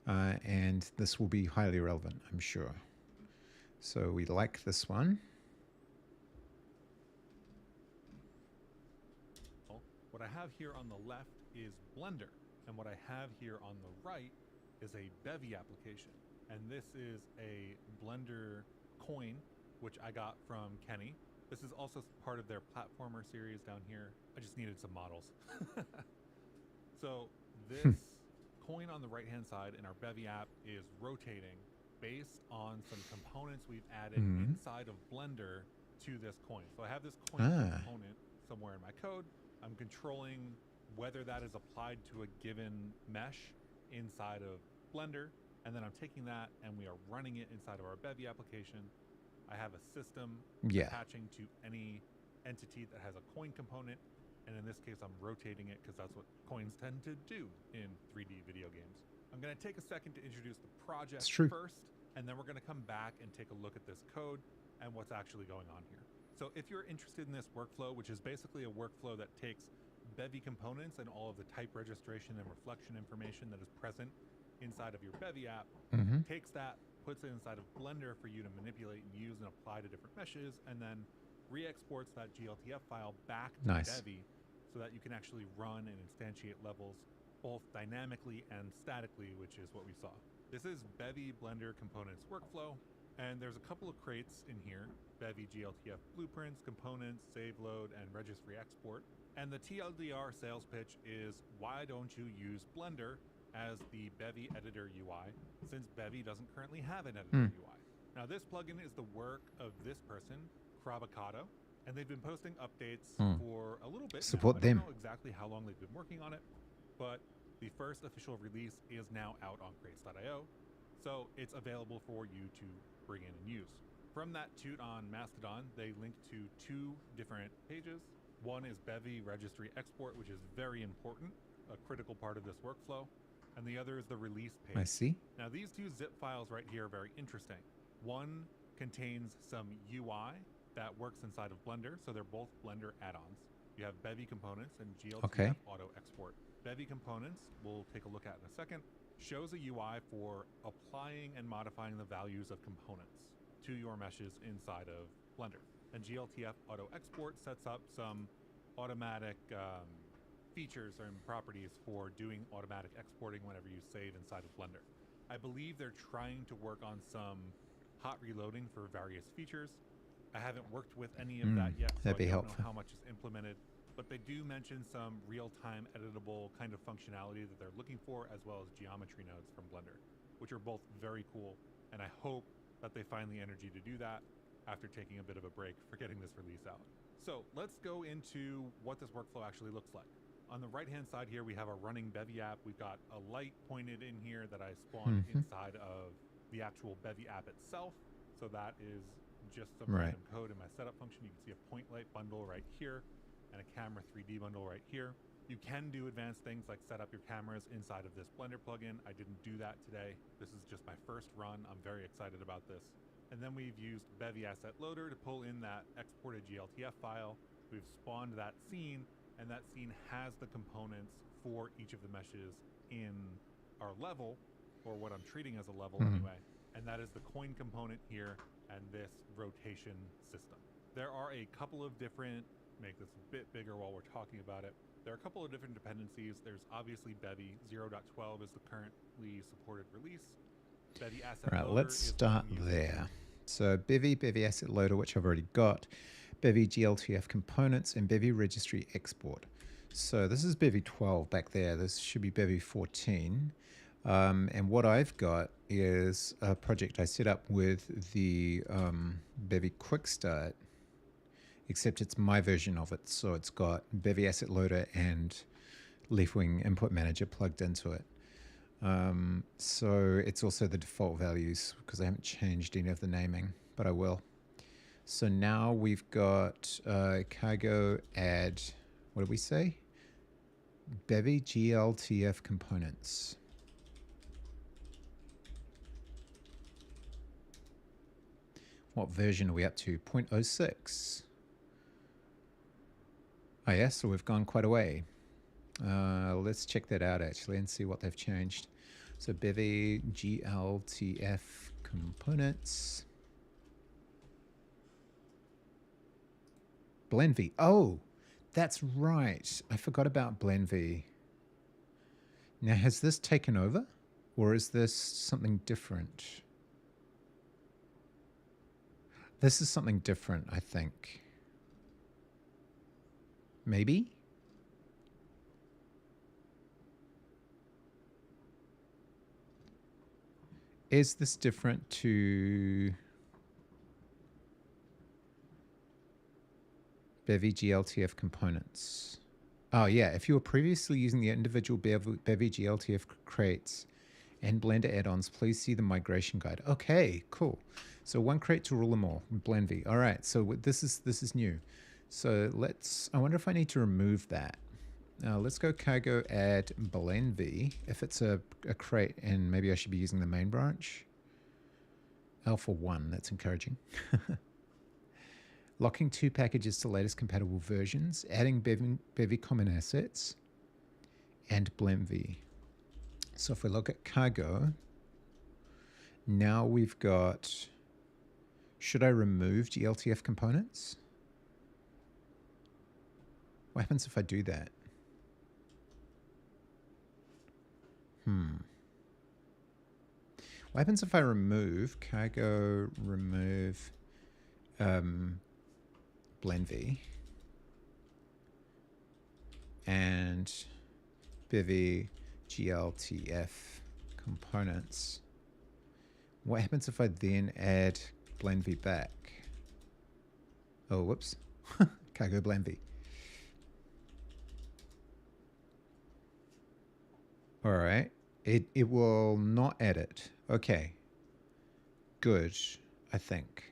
and this will be highly relevant, I'm sure. So we like this one. what I have here on the left is Blender, and what I have here on the right is a Bevy application. And this is a Blender coin, which I got from Kenny. This is also part of their platformer series down here. I just needed some models. So this coin on the right-hand side in our Bevy app is rotating based on some components we've added inside of Blender to this coin. So I have this coin component somewhere in my code. I'm controlling whether that is applied to a given mesh inside of Blender. And then I'm taking that and we are running it inside of our Bevy application. I have a system attaching to any entity that has a coin component. And in this case, I'm rotating it because that's what coins tend to do in 3D video games. I'm going to take a second to introduce the project first, and then we're going to come back and take a look at this code and what's actually going on here. So if you're interested in this workflow, which is basically a workflow that takes Bevy components and all of the type registration and reflection information that is present inside of your Bevy app, takes that, puts it inside of Blender for you to manipulate and use and apply to different meshes, and then re-exports that GLTF file back to Bevy so that you can actually run and instantiate levels both dynamically and statically, which is what we saw. This is Bevy Blender Components workflow. And there's a couple of crates in here, Bevy GLTF blueprints, components, save load, and registry export. And the TLDR sales pitch is, why don't you use Blender as the Bevy editor UI, since Bevy doesn't currently have an editor UI. Now this plugin is the work of this person, Cravocado, and they've been posting updates for a little bit Support now. I them. don't know exactly how long they've been working on it, but the first official release is now out on crates.io, so it's available for you to bring in and use. From that toot on Mastodon, they link to 2 different pages. One is Bevy registry export, which is very important, a critical part of this workflow. And the other is the release page. I see. Now these 2 zip files right here are very interesting. One contains some UI that works inside of Blender, so they're both Blender add-ons. You have Bevy components and GLTF auto export. Bevy components, we'll take a look at in a second, shows a UI for applying and modifying the values of components to your meshes inside of Blender. And GLTF auto export sets up some automatic features and properties for doing automatic exporting whenever you save inside of Blender. I believe they're trying to work on some hot reloading for various features. I haven't worked with any of that yet, so that'd be I don't helpful. know how much is implemented, but they do mention some real-time editable kind of functionality that they're looking for, as well as geometry nodes from Blender, which are both very cool, and I hope that they find the energy to do that after taking a bit of a break for getting this release out. So let's go into what this workflow actually looks like. On the right-hand side here, we have a running Bevy app. We've got a light pointed in here that I spawned inside of the actual Bevy app itself. So that is just some random code in my setup function. You can see a point light bundle right here and a camera 3D bundle right here. You can do advanced things like set up your cameras inside of this Blender plugin. I didn't do that today. This is just my first run. I'm very excited about this. And then we've used Bevy Asset Loader to pull in that exported GLTF file. We've spawned that scene, and that scene has the components for each of the meshes in our level, or what I'm treating as a level anyway. And that is the coin component here and this rotation system. There are a couple of different, make this a bit bigger while we're talking about it. There are a couple of different dependencies. There's obviously Bevy 0.12 is the currently supported release. Bevy Asset Right, Loader let's is start what I'm using. there. So Bevy Asset Loader, which I've already got, Bevy GLTF components, and Bevy registry export. So this is Bevy 12 back there. This should be Bevy 14. And what I've got is a project I set up with the Bevy Quick Start, except it's my version of it. So it's got Bevy Asset Loader and Leafwing Input Manager plugged into it. So it's also the default values because I haven't changed any of the naming, but I will. So now we've got cargo add, what did we say? Bevy GLTF components. What version are we up to? 0.06. Oh yeah, so we've gone quite a way. Let's check that out actually and see what they've changed. So Bevy GLTF components. BlendV. Oh, that's right. I forgot about BlendV. Now, has this taken over or is this something different? This is something different, I think. Maybe? Is this different to Bevy GLTF components? Oh yeah, if you were previously using the individual Bevy GLTF crates and Blender add-ons, please see the migration guide. Okay, cool. So one crate to rule them all, BlendV. All right, so this is new. So I wonder if I need to remove that. Let's go cargo add BlendV. If it's a crate, and maybe I should be using the main branch. Alpha 1, that's encouraging. Locking 2 packages to latest compatible versions, adding Bevy common assets, and BlendV. So if we look at cargo, now we've got, should I remove GLTF components? What happens if I do that? What happens if I remove cargo, remove BlendV and Bevy GLTF components? What happens if I then add BlendV back? Oh, whoops. Cargo BlendV. All right. It will not edit. Okay. Good, I think.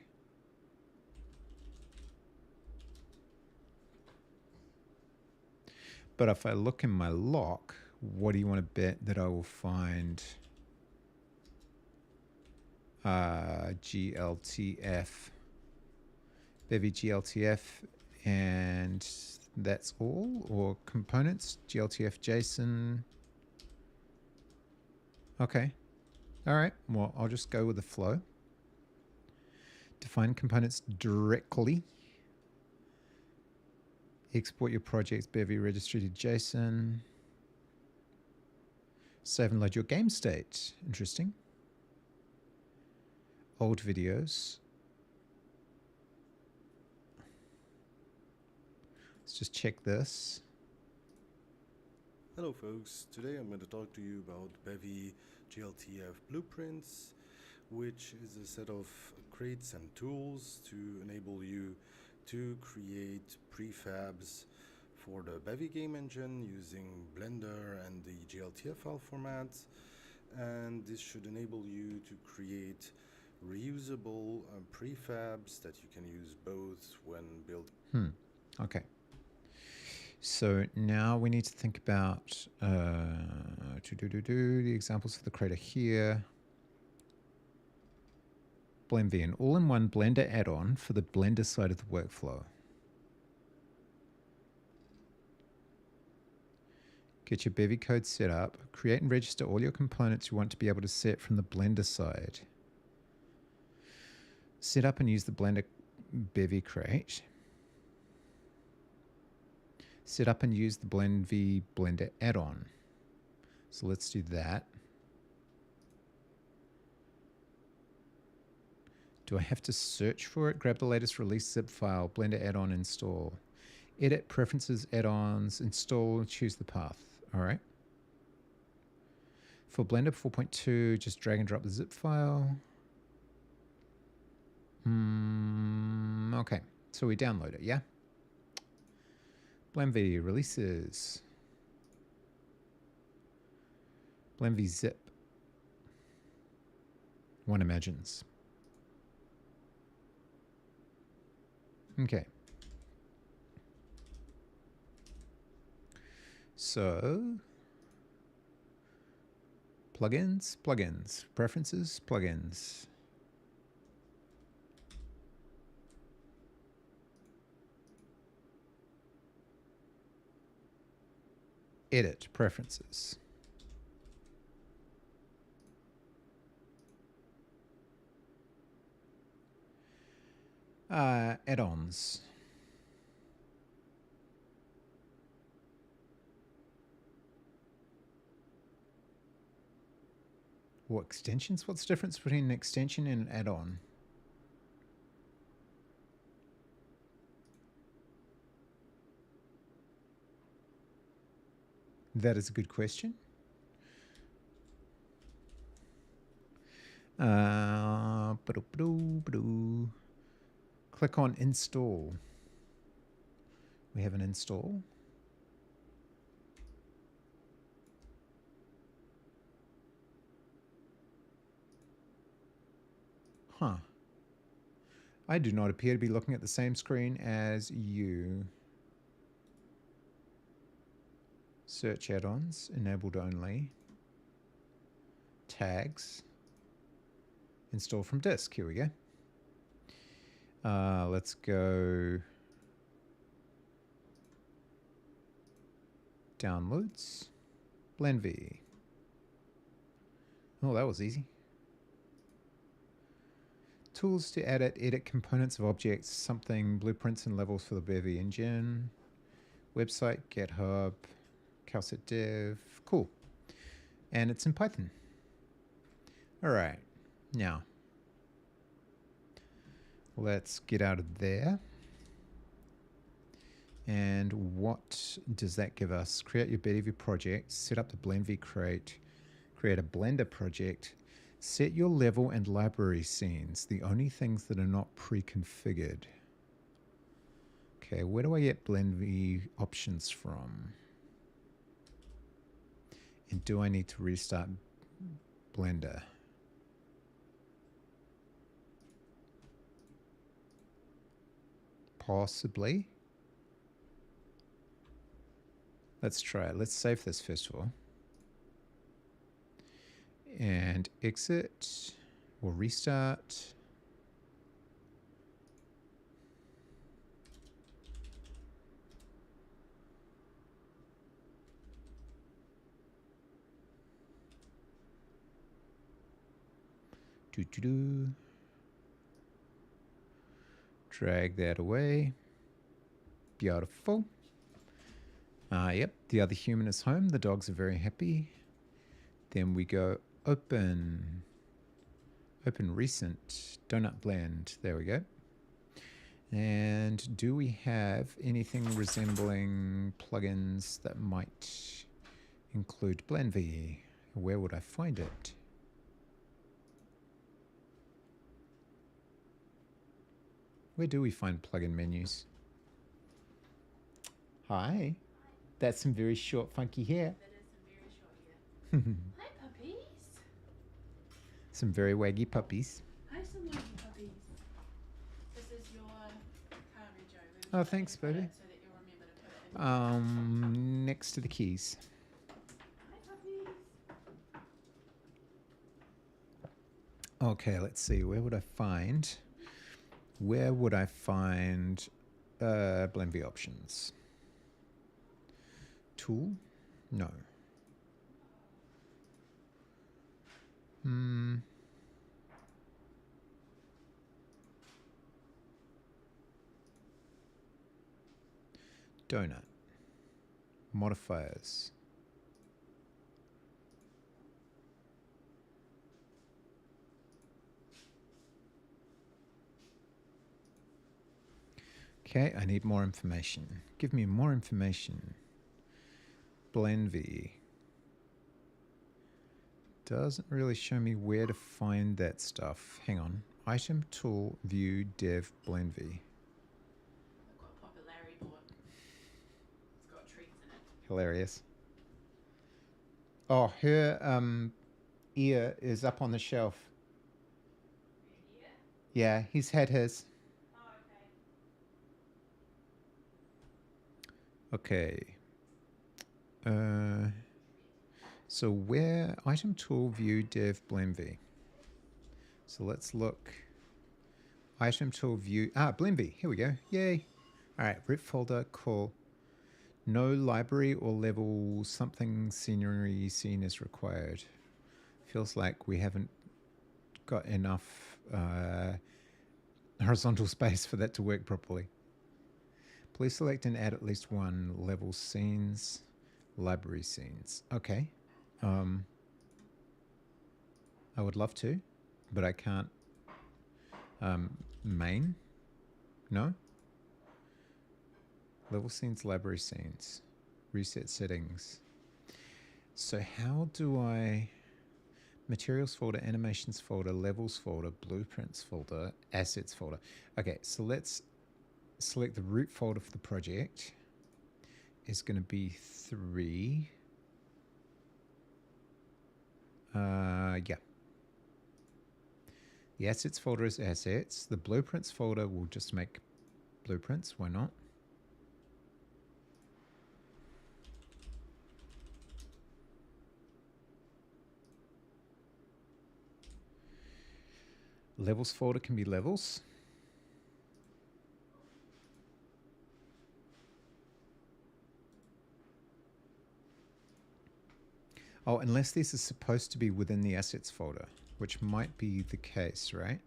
But if I look in my lock, what do you want to bet that I will find GLTF, Bevy GLTF, and that's all? Or components, GLTF JSON. Okay. All right. Well, I'll just go with the flow. Define components directly. Export your project's Bevy registry to JSON. Save and load your game state. Interesting. Old videos. Let's just check this. Hello folks, today I'm going to talk to you about Bevy GLTF Blueprints, which is a set of crates and tools to enable you to create prefabs for the Bevy game engine using Blender and the GLTF file formats, and this should enable you to create reusable prefabs that you can use both when building. Okay. So now we need to think about the examples for the creator here. BlendV, an all-in-one Blender add-on for the Blender side of the workflow. Get your Bevy code set up. Create and register all your components you want to be able to set from the Blender side. Set up and use the Blender Bevy crate. Set up and use the BlendV Blender add-on. So let's do that. Do I have to search for it? Grab the latest release zip file, Blender add-on, install. Edit, preferences, add-ons, install, choose the path. All right. For Blender 4.2, just drag and drop the zip file. Okay, so we download it, yeah? BlendV releases. BlendV zip. One imagines. Okay. So, plugins, preferences, plugins. Edit, preferences. Add-ons. Or extensions? What's the difference between an extension and an add-on? That is a good question. Click on install. We have an install. Huh. I do not appear to be looking at the same screen as you. Search add-ons, enabled only. Tags. Install from disk. Here we go. Let's go downloads. BlendV. Oh, that was easy. Tools to edit components of objects, something, blueprints and levels for the Bevy engine. Website, GitHub, CalCit Dev. Cool. And it's in Python. All right. Now, let's get out of there. And what does that give us? Create your BDV project, set up the BlendV crate, create a Blender project, set your level and library scenes, the only things that are not pre-configured. Okay, where do I get BlendV options from? And do I need to restart Blender? Possibly. Let's try it. Let's save this first of all. And exit. We'll restart. Drag that away. Beautiful. Yep, the other human is home. The dogs are very happy. Then we go open. Open recent. Donut blend. There we go. And do we have anything resembling plugins that might include BlendV? Where would I find it? Where do we find plugin menus? Hi. That's some very short, funky hair. That is some very short hair. Hi, puppies. Some very waggy puppies. Hi, some waggy puppies. This is your card, Joe. Oh, thanks, baby. So that you'll remember to put it in. Next to the keys. Hi, puppies. Okay, let's see. Where would I find BlendV options? Tool? No. Donut. Modifiers. Okay, I need more information. Give me more information. BlendV. Doesn't really show me where to find that stuff. Hang on. Item, tool, view, dev, BlendV. I've got a popularity board. It's got treats in it. Hilarious. Oh, her ear is up on the shelf. Yeah? Yeah, he's had his. Oh, okay. Okay. So where item tool view dev BlendV. So let's look. Item tool view BlendV. Here we go. Yay. All right. Root folder. Cool. No library or level something scenery scene is required. Feels like we haven't got enough horizontal space for that to work properly. Please select and add at least one level scenes, library scenes. Okay. I would love to, but I can't. Main? No? Level scenes, library scenes. Reset settings. So how do I... Materials folder, animations folder, levels folder, blueprints folder, assets folder. Okay, so let's select the root folder for the project. Is going to be 3. Yeah. The assets folder is assets. The blueprints folder will just make blueprints. Why not? Levels folder can be levels. Oh, unless this is supposed to be within the assets folder, which might be the case, right?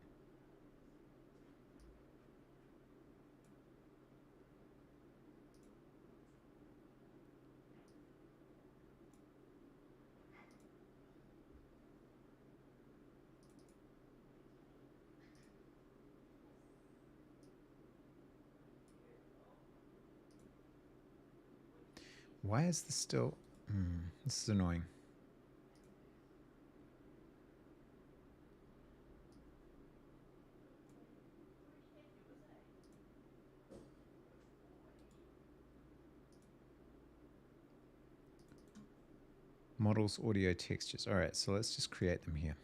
Why is this still... this is annoying. Models, audio, textures. All right, so let's just create them here.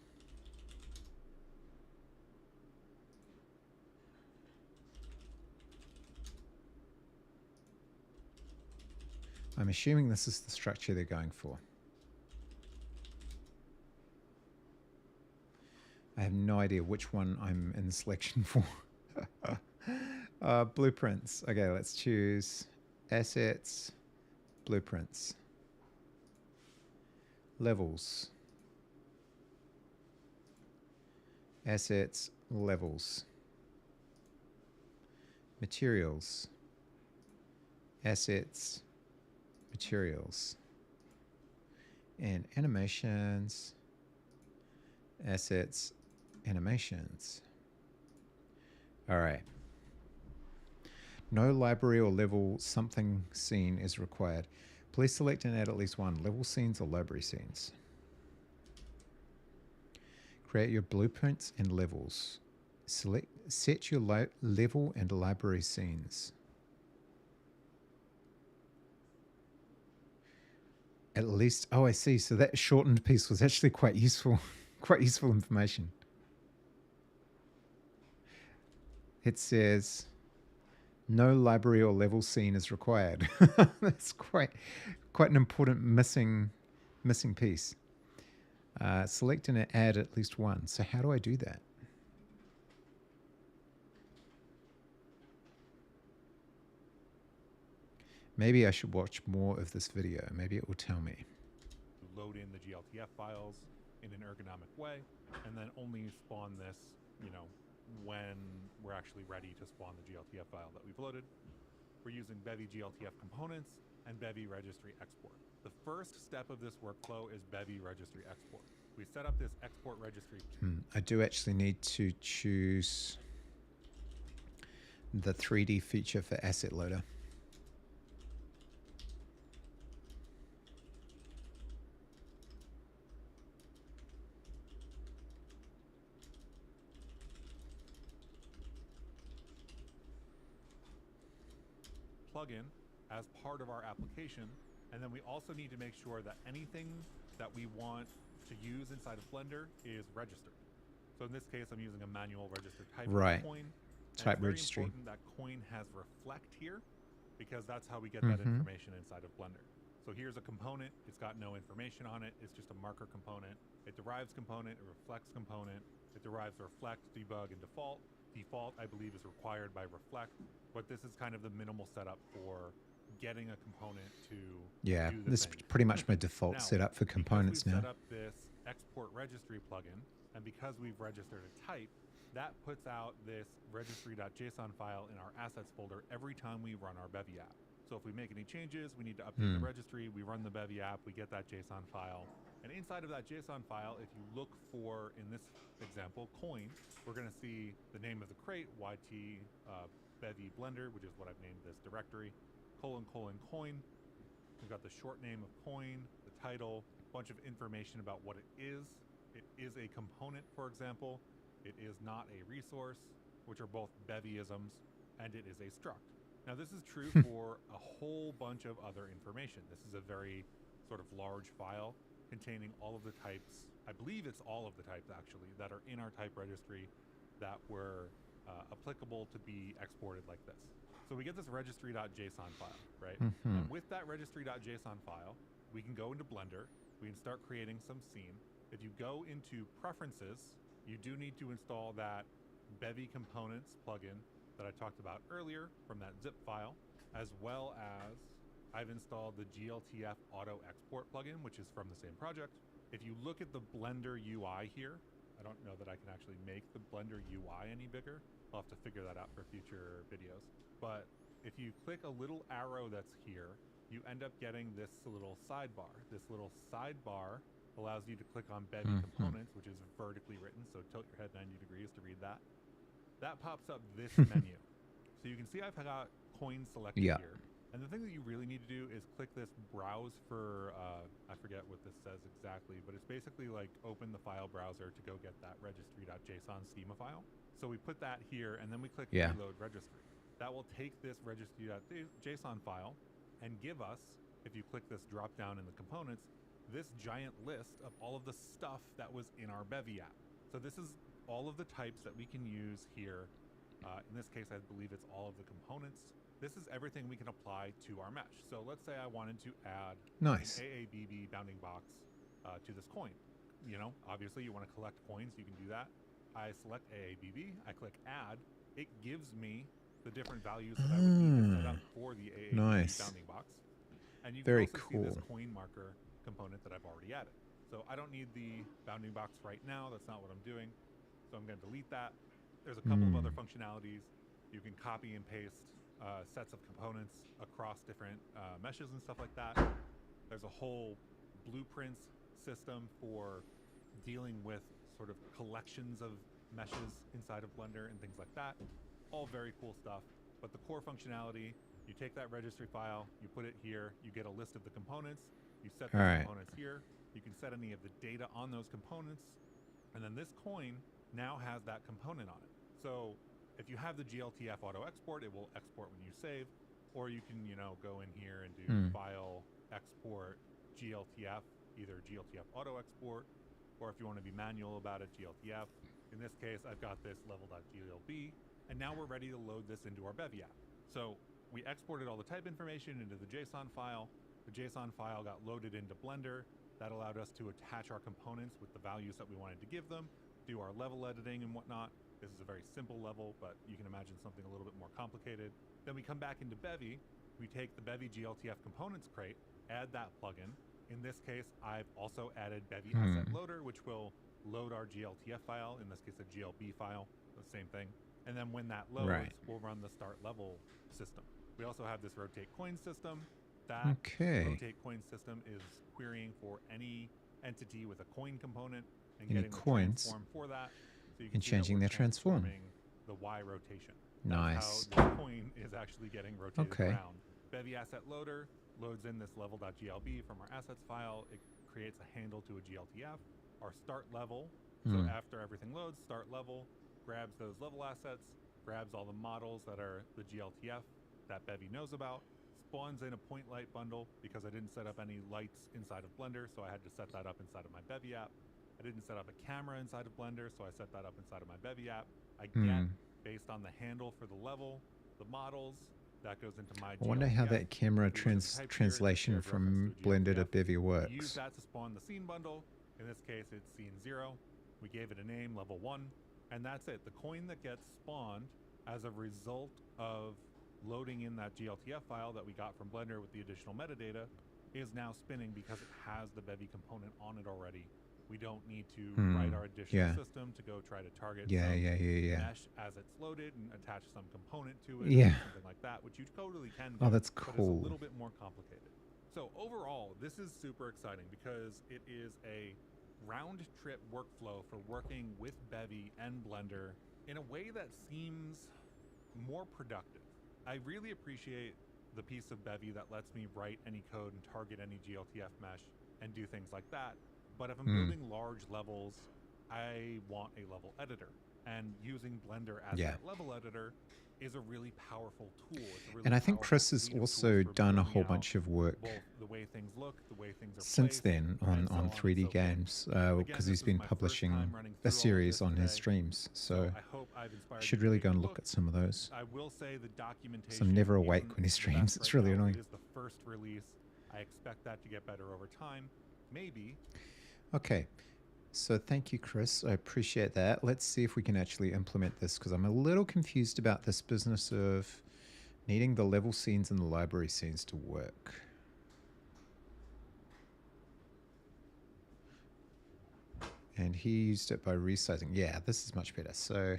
I'm assuming this is the structure they're going for. I have no idea which one I'm in the selection for. Blueprints. Okay, let's choose assets, blueprints. Levels. Assets, levels. Materials. Assets, materials. And animations, assets, animations. All right. No library or level something scene is required. Please select and add at least one level scenes or library scenes. Create your blueprints and levels. Set your level and library scenes. At least, oh, I see. So that shortened piece was actually quite useful, quite useful information. It says, no library or level scene is required. That's quite an important missing piece. Select and add at least one. So how do I do that? Maybe I should watch more of this video. Maybe it will tell me. Load in the GLTF files in an ergonomic way, and then only spawn this, when we're actually ready to spawn the GLTF file that we've loaded. We're using Bevy GLTF components and Bevy registry export. The first step of this workflow is Bevy registry export. We set up this export registry. I do actually need to choose the 3D feature for asset loader. Plugin as part of our application, and then we also need to make sure that anything that we want to use inside of Blender is registered. So in this case, I'm using a manual register type coin. Type registry. It's very important that coin has reflect here, because that's how we get that information inside of Blender. So here's a component. It's got no information on it. It's just a marker component. It derives component. It reflects component. It derives reflect, debug, and default. Default, I believe, is required by reflect, but this is kind of the minimal setup for getting a component to do the this thing. is pretty much my default setup for components now. Set up this export registry plugin, and because we've registered a type, that puts out this registry.json file in our assets folder every time we run our Bevy app. So if we make any changes, we need to update the registry, we run the Bevy app, we get that JSON file. And inside of that JSON file, if you look for, in this example, coin, we're going to see the name of the crate, YT Bevy Blender, which is what I've named this directory, : coin. We've got the short name of coin, the title, a bunch of information about what it is. It is a component, for example. It is not a resource, which are both Bevyisms, and it is a struct. Now, this is true for a whole bunch of other information. This is a very sort of large file containing all of the types, I believe it's all of the types actually, that are in our type registry that were applicable to be exported like this. So we get this registry.json file, right? And with that registry.json file, we can go into Blender, we can start creating some scene. If you go into preferences, you do need to install that Bevy components plugin that I talked about earlier from that zip file, as well as I've installed the GLTF auto export plugin, which is from the same project. If you look at the Blender UI here, I don't know that I can actually make the Blender UI any bigger. I'll have to figure that out for future videos. But if you click a little arrow that's here, you end up getting this little sidebar. This little sidebar allows you to click on Bevy components, which is vertically written, so tilt your head 90 degrees to read that. That pops up this menu. So you can see I've got coin selected here. And the thing that you really need to do is click this browse for, I forget what this says exactly, but it's basically like open the file browser to go get that registry.json schema file. So we put that here and then we click reload registry. That will take this registry.json file and give us, if you click this drop down in the components, this giant list of all of the stuff that was in our Bevy app. So this is all of the types that we can use here. In this case, I believe it's all of the components. This is everything we can apply to our mesh. So let's say I wanted to add an AABB bounding box to this coin. You know, obviously you want to collect coins, you can do that. I select AABB, I click add. It gives me the different values that I would need to set up for the AABB bounding box. And you can also see this coin marker component that I've already added. So I don't need the bounding box right now. That's not what I'm doing. So I'm going to delete that. There's a couple of other functionalities. You can copy and paste sets of components across different meshes and stuff like that. There's a whole blueprints system for dealing with sort of collections of meshes inside of Blender and things like that. All very cool stuff. But the core functionality, you take that registry file, you put it here, you get a list of the components, you set those components here, you can set any of the data on those components, and then this coin now has that component on it. So if you have the GLTF auto export, it will export when you save, or you can, you know, go in here and do file export GLTF, either GLTF auto export, or if you want to be manual about it, GLTF. In this case, I've got this level.glb, and now we're ready to load this into our Bevy app. So we exported all the type information into the JSON file. The JSON file got loaded into Blender. That allowed us to attach our components with the values that we wanted to give them, do our level editing and whatnot. This is a very simple level, but you can imagine something a little bit more complicated. Then we come back into Bevy. We take the Bevy GLTF components crate, add that plugin. In this case, I've also added Bevy asset loader, which will load our GLTF file, in this case a GLB file, the same thing. And then when that loads, we'll run the start level system. We also have this rotate coin system. That rotate coin system is querying for any entity with a coin component and getting the transform for that. So you can changing their transform. The Y rotation. That's how the coin is actually getting rotated around. Bevy asset loader loads in this level.glb from our assets file. It creates a handle to a GLTF. Our start level, so after everything loads, start level grabs those level assets, grabs all the models that are the GLTF that Bevy knows about, spawns in a point light bundle because I didn't set up any lights inside of Blender, so I had to set that up inside of my Bevy app. I didn't set up a camera inside of Blender, so I set that up inside of my Bevy app. I get, based on the handle for the level, the models, that goes into my GLTF. I wonder how that camera translation from Blender to Bevy works. Use that to spawn the scene bundle. In this case, it's scene 0. We gave it a name, level 1, and that's it. The coin that gets spawned as a result of loading in that GLTF file that we got from Blender with the additional metadata is now spinning because it has the Bevy component on it already. We don't need to write our additional system to go try to target mesh as it's loaded and attach some component to it or something like that, which you totally can do. Oh, that's cool. But it's a little bit more complicated. So overall, this is super exciting because it is a round-trip workflow for working with Bevy and Blender in a way that seems more productive. I really appreciate the piece of Bevy that lets me write any code and target any GLTF mesh and do things like that. But if I'm building large levels, I want a level editor. And using Blender as that level editor is a really powerful tool. It's a really and I think Chris has also done a whole bunch of work the way things look, the way things are since then on 3D games, because he's been publishing a series on his streams. So I hope I've inspired should really go and look at some of those. I will say the documentation. So I'm never awake when he streams. It's really annoying. It is the first release. I expect that to get better over time. Maybe. Okay. So thank you, Chris. I appreciate that. Let's see if we can actually implement this because I'm a little confused about this business of needing the level scenes and the library scenes to work. And he used it by resizing. Yeah, this is much better. So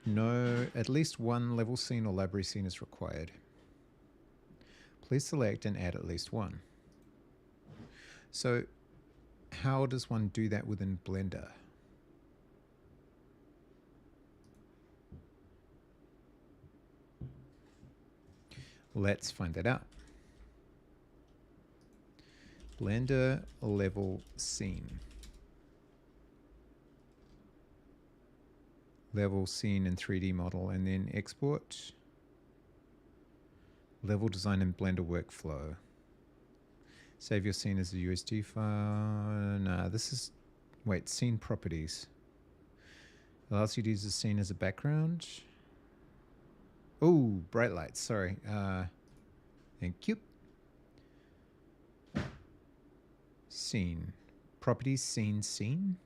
no, at least one level scene or library scene is required. Please select and add at least one. So how does one do that within Blender? Let's find that out. Blender level scene. Level scene in 3D model, and then export. Level design in Blender workflow. Save your scene as a USD file. Nah, this is, wait, scene properties. Allows you to use the scene as a background. Oh, bright lights, sorry. Thank you. Scene. Properties, scene.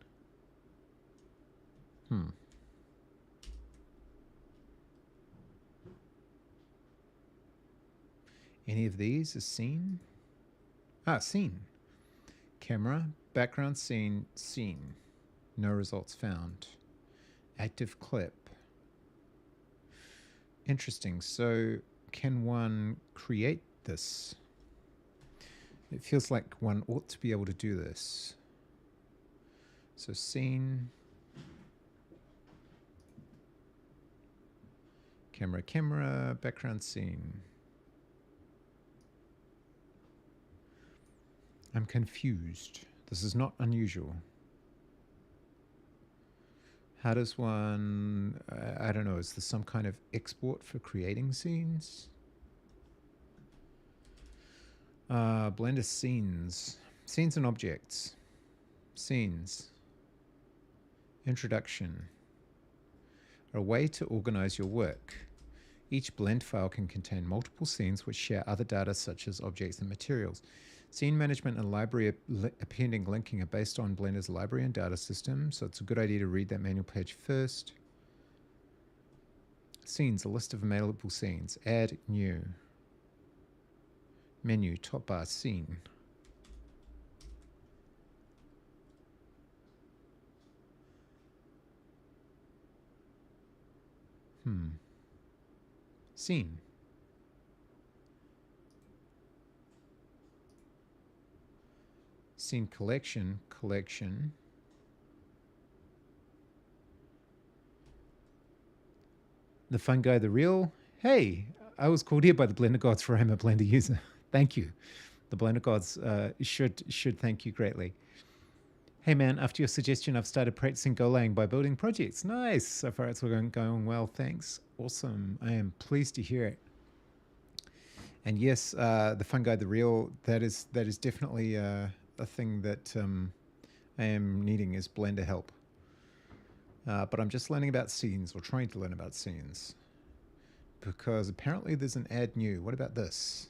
Any of these is scene? Scene. Camera, background scene. No results found. Active clip. Interesting. So can one create this? It feels like one ought to be able to do this. So scene. Camera, background scene. I'm confused. This is not unusual. How does one, I don't know, is there some kind of export for creating scenes? Blender scenes. Scenes and objects. Scenes. Introduction. A way to organize your work. Each blend file can contain multiple scenes which share other data such as objects and materials. Scene management and library appending linking are based on Blender's library and data system, so it's a good idea to read that manual page first. Scenes, a list of available scenes. Add new. Menu, top bar, scene. Scene. Scene collection. The fun guy, the real. Hey, I was called here by the Blender gods for I'm a Blender user. Thank you. The Blender gods should thank you greatly. Hey man, after your suggestion, I've started practicing Golang by building projects. Nice. So far it's going well. Thanks. Awesome. I am pleased to hear it. And yes, the fun guy, the real. That is definitely a thing that I am needing is Blender help. But I'm just learning about scenes, or trying to learn about scenes. Because apparently there's an add new. What about this?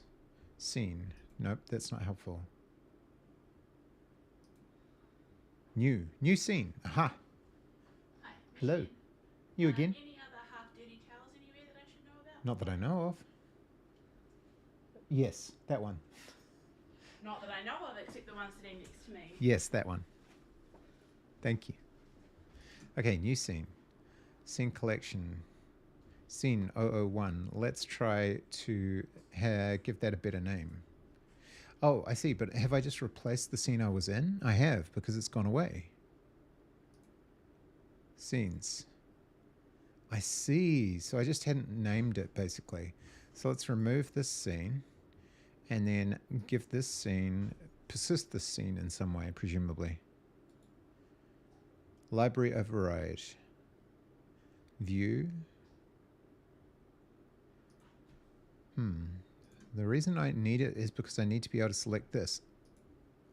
Scene. Nope, that's not helpful. New scene. Aha. Hi, Hello. Michelle. You again? Any other half-dirty towels anywhere that I should know about? Not that I know of. Yes, that one. Not that I know of, except the ones sitting next to me. Yes, that one. Thank you. Okay, new scene. Scene collection. Scene 001. Let's try to give that a better name. Oh, I see, but have I just replaced the scene I was in? I have, because it's gone away. Scenes. I see. So I just hadn't named it, basically. So let's remove this scene, and then give this scene, persist this scene in some way, presumably. Library override. View. The reason I need it is because I need to be able to select this.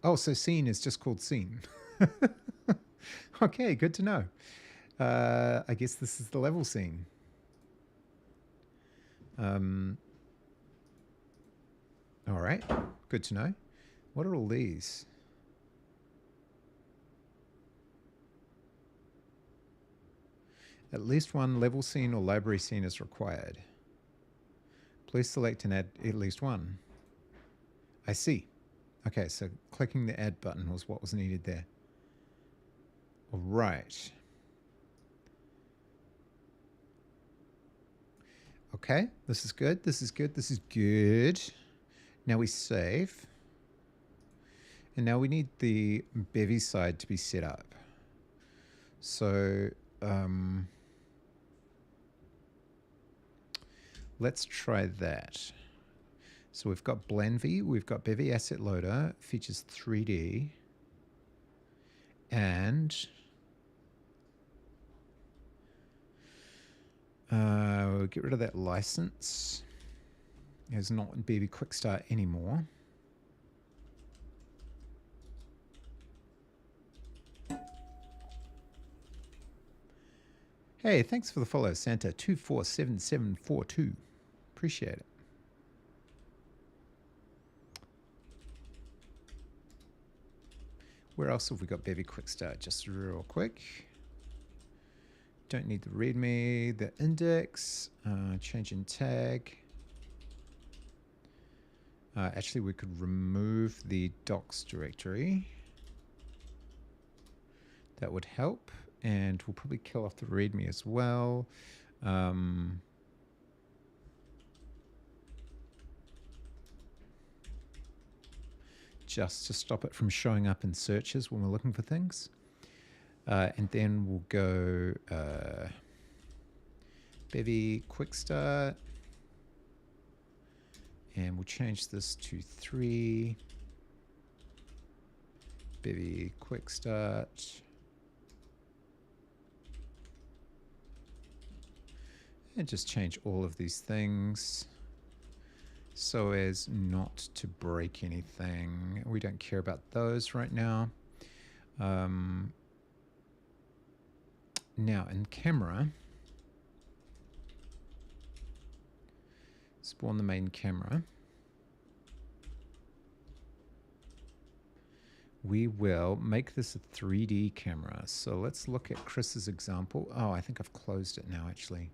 Oh, so scene is just called scene. Okay, good to know. I guess this is the level scene. All right, good to know. What are all these? At least one level scene or library scene is required. Please select and add at least one. I see. Okay, so clicking the add button was what was needed there. All right. Okay, this is good. This is good. This is good. Now we save. And now we need the bevy side to be set up. So, let's try that. So we've got BlendV, we've got Bevy Asset Loader, features 3D, and we'll get rid of that license. It's not in Bevy Quick Start anymore. Hey, thanks for the follow, Santa 247742. Appreciate it. Where else have we got Bevy Quick Start? Just real quick. Don't need the README, the index, change in tag. Actually, we could remove the docs directory. That would help. And we'll probably kill off the README as well. Just to stop it from showing up in searches when we're looking for things. And then we'll go Bevy Quick Start. And we'll change this to 3. Bevy Quick Start. And just change all of these things so as not to break anything. We don't care about those right now. Now in camera, spawn the main camera. We will make this a 3D camera. So let's look at Chris's example. Oh, I think I've closed it now actually.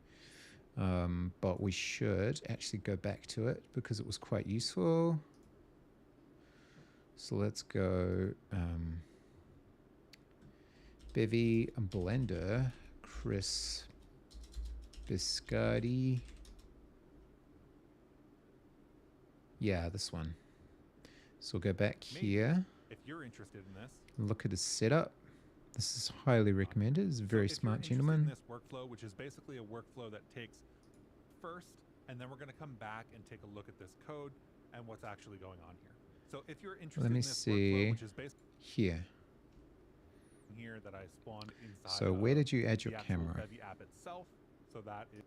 But we should actually go back to it because it was quite useful. So let's go Bevy Blender, Chris Biscardi. Yeah, this one. So we'll go back here. If you're interested in this, look at his setup. This is highly recommended. It's a very smart gentleman. This workflow, which is basically a workflow that takes first, and then we're going to come back and take a look at this code and what's actually going on here. So if you're interested in this workflow, which is basically here that I spawned inside. So where did you add your camera? Bevy app itself. So that is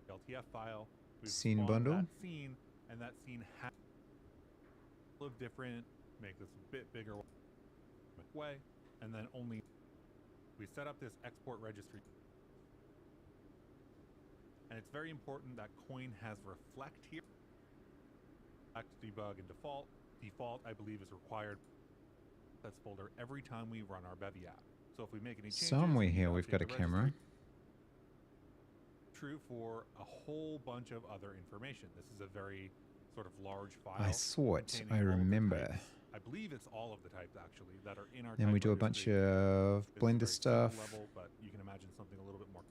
LTF file. We've scene bundle. That scene, and that scene has a little different. Make this a bit bigger way, and then only we set up this export registry. And it's very important that Coin has reflect here. Reflect, debug, and default. Default, I believe, is required. That's folder every time we run our Bevy app. So if we make any changes, somewhere here we've got a camera. True for a whole bunch of other information. This is a very sort of large file. I saw it. I remember. I believe it's all of the types actually that are in our. Then we do a bunch of Blender stuff. Level, but you can imagine something a little bit more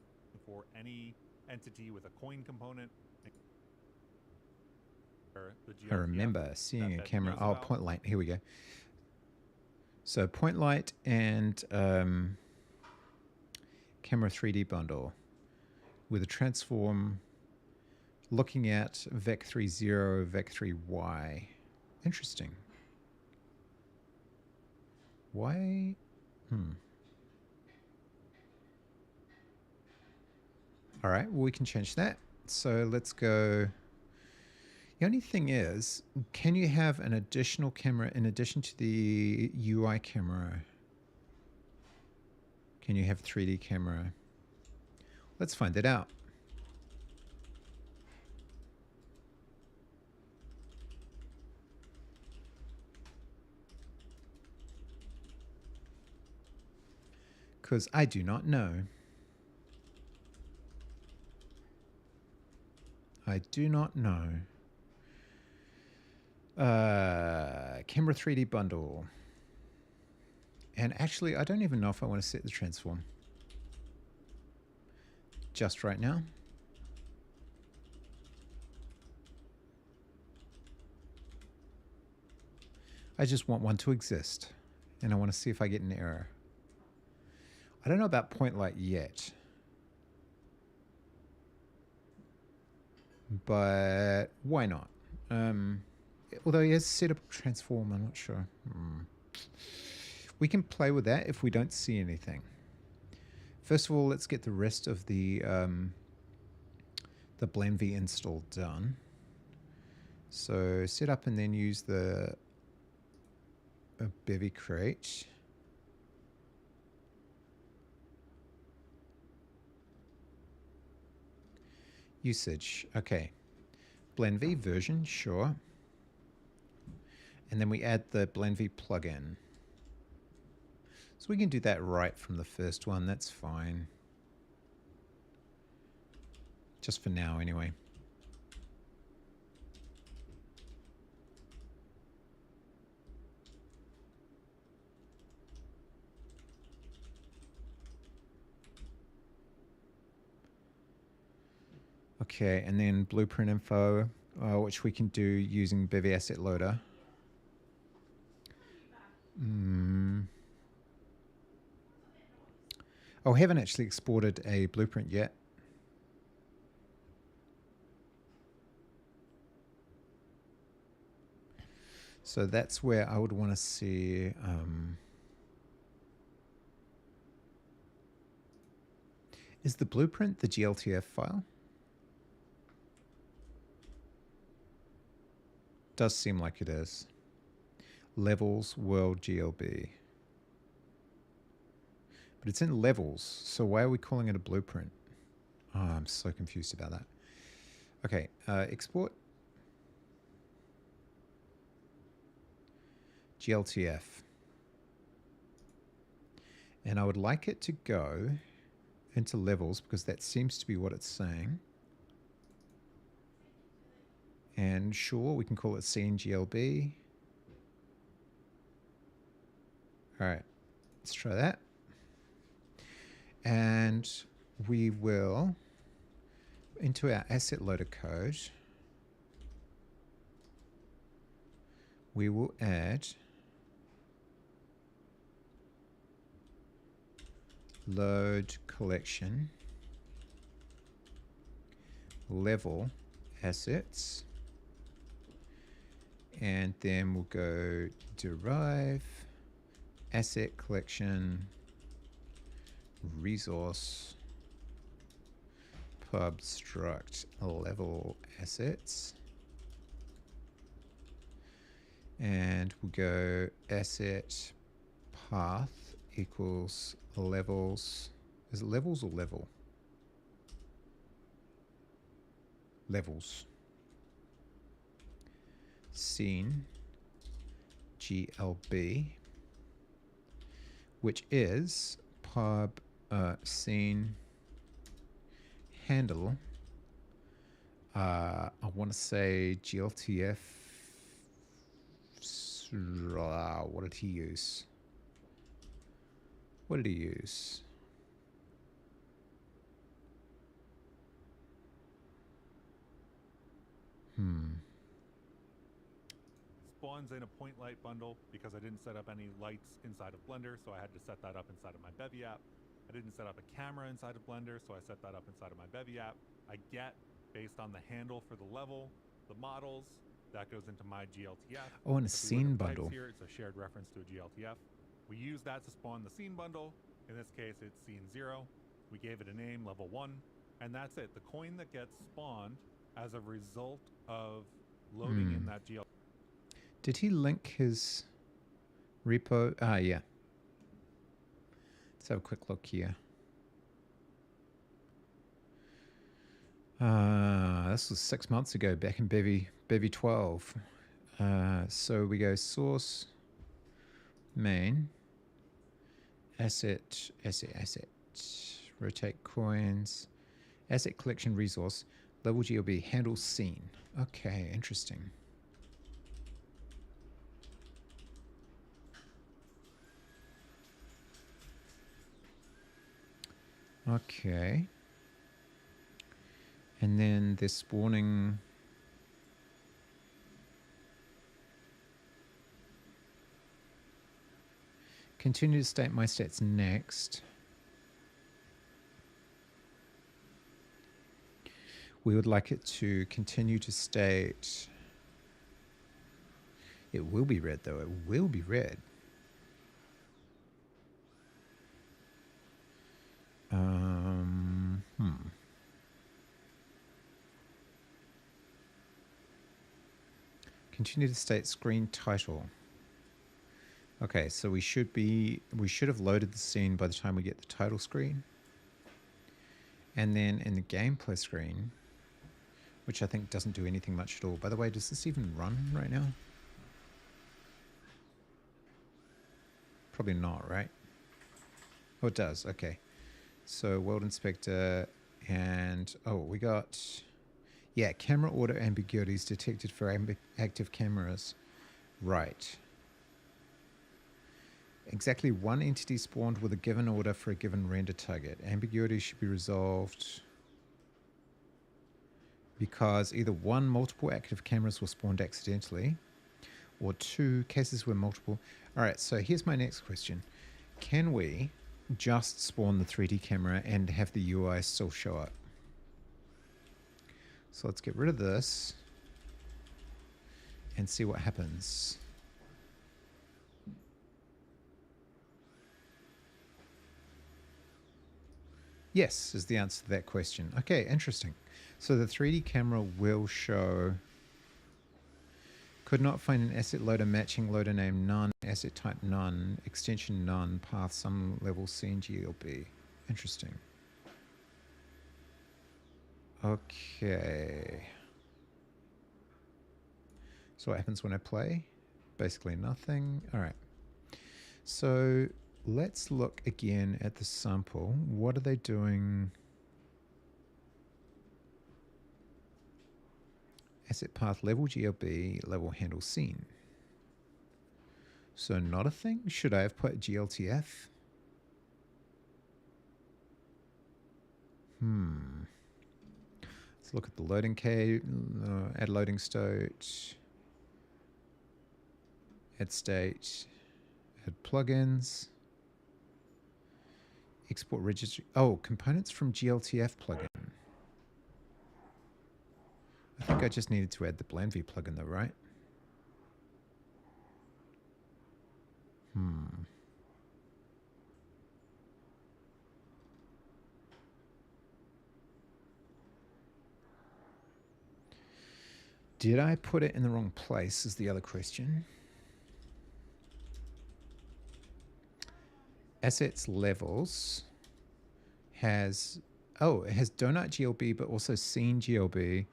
for any entity with a Coin component. I remember seeing a camera. Oh, point light. Here we go. So point light and camera 3D bundle with a transform looking at Vec30, Vec3Y. Interesting. Why? All right, well, we can change that. So let's go. The only thing is, can you have an additional camera in addition to the UI camera? Can you have 3D camera? Let's find it out. Because I do not know. I do not know. Camera 3D bundle. And actually, I don't even know if I want to set the transform. Just right now. I just want one to exist. And I want to see if I get an error. I don't know about point light yet. But why not? Although he has set up transform, I'm not sure. We can play with that if we don't see anything. First of all, let's get the rest of the BlendV install done. So set up and then use the Bevy Create. Usage, okay. BlendV version, sure. And then we add the BlendV plugin. So we can do that right from the first one, that's fine. Just for now, anyway. Okay, and then blueprint info, which we can do using Bevy Asset Loader. Oh, I haven't actually exported a blueprint yet. So that's where I would want to see is the blueprint the GLTF file? Does seem like it is. Levels world GLB. But it's in levels, so why are we calling it a blueprint? Oh, I'm so confused about that. Okay, export. GLTF. And I would like it to go into levels because that seems to be what it's saying. And sure, we can call it CNGLB. All right, let's try that. And we will, into our asset loader code, we will add load collection level assets, and then we'll go derive asset collection resource pub struct level assets, and we'll go asset path equals levels. Is it levels or level? Levels. Scene GLB, which is pub scene handle. I want to say GLTF. What did he use? What did he use? Spawns in a point light bundle because I didn't set up any lights inside of Blender, so I had to set that up inside of my Bevy app. I didn't set up a camera inside of Blender, so I set that up inside of my Bevy app. I get, based on the handle for the level, the models, that goes into my GLTF. Oh, and a scene bundle. Here, it's a shared reference to a GLTF. We use that to spawn the scene bundle. In this case, it's scene 0. We gave it a name, level 1, and that's it. The coin that gets spawned as a result of loading in that GLTF. Did he link his repo? Ah, yeah. Let's have a quick look here. This was 6 months ago, back in Bevy 12. So we go source, main, asset, rotate coins, asset collection resource, level GLB, handle scene. Okay, interesting. Okay. And then the spawning. Continue to state my stats next. We would like it to continue to state It will be red, though. It will be red. Continue to state screen title. Okay, so we should have loaded the scene by the time we get the title screen. And then in the gameplay screen, which I think doesn't do anything much at all. By the way, does this even run right now? Probably not, right? Oh, it does. Okay. So World Inspector and... oh, we got... yeah, camera order ambiguities detected for active cameras. Right. Exactly one entity spawned with a given order for a given render target. Ambiguity should be resolved because either one, multiple active cameras were spawned accidentally, or two, cases where multiple... all right, so here's my next question. Can we just spawn the 3D camera and have the UI still show up? So let's get rid of this and see what happens. Yes, is the answer to that question. Okay, interesting. So the 3D camera will show... could not find an asset loader matching loader name none, asset type none, extension none, path some level scene GLB. Interesting. Okay. So what happens when I play? Basically nothing. All right. So let's look again at the sample. What are they doing? Asset path level GLB, level handle scene. So not a thing? Should I have put GLTF? Let's look at the loading code, add loading state, add state, add plugins, export registry. Oh, components from GLTF plugin. I think I just needed to add the BlandV plugin though, right? Did I put it in the wrong place is the other question. Assets levels has... oh, it has Donut GLB, but also Scene GLB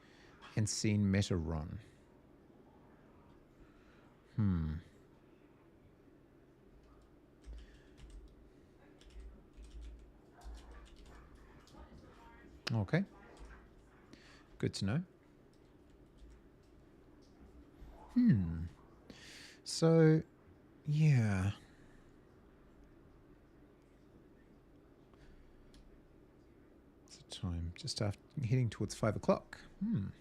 and Scene Meta Run. Okay. Good to know. So, yeah. What's the time? Just after heading towards 5 o'clock. Now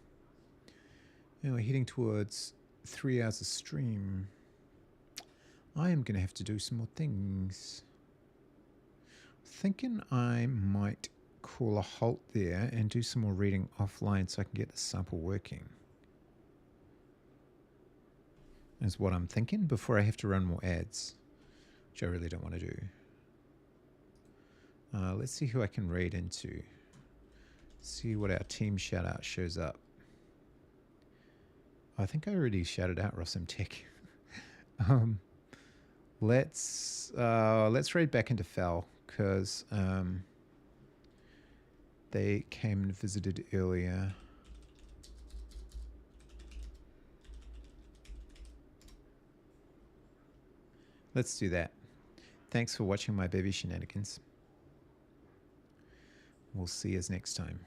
we're heading towards 3 hours of stream. I am going to have to do some more things. Thinking I might call a halt there and do some more reading offline so I can get the sample working. Is what I'm thinking before I have to run more ads, which I really don't want to do. Let's see who I can raid into. See what our team shout out shows up. I think I already shouted out Rossum Tech. Let's raid back into Fel because they came and visited earlier. Let's do that. Thanks for watching my baby shenanigans. We'll see you next time.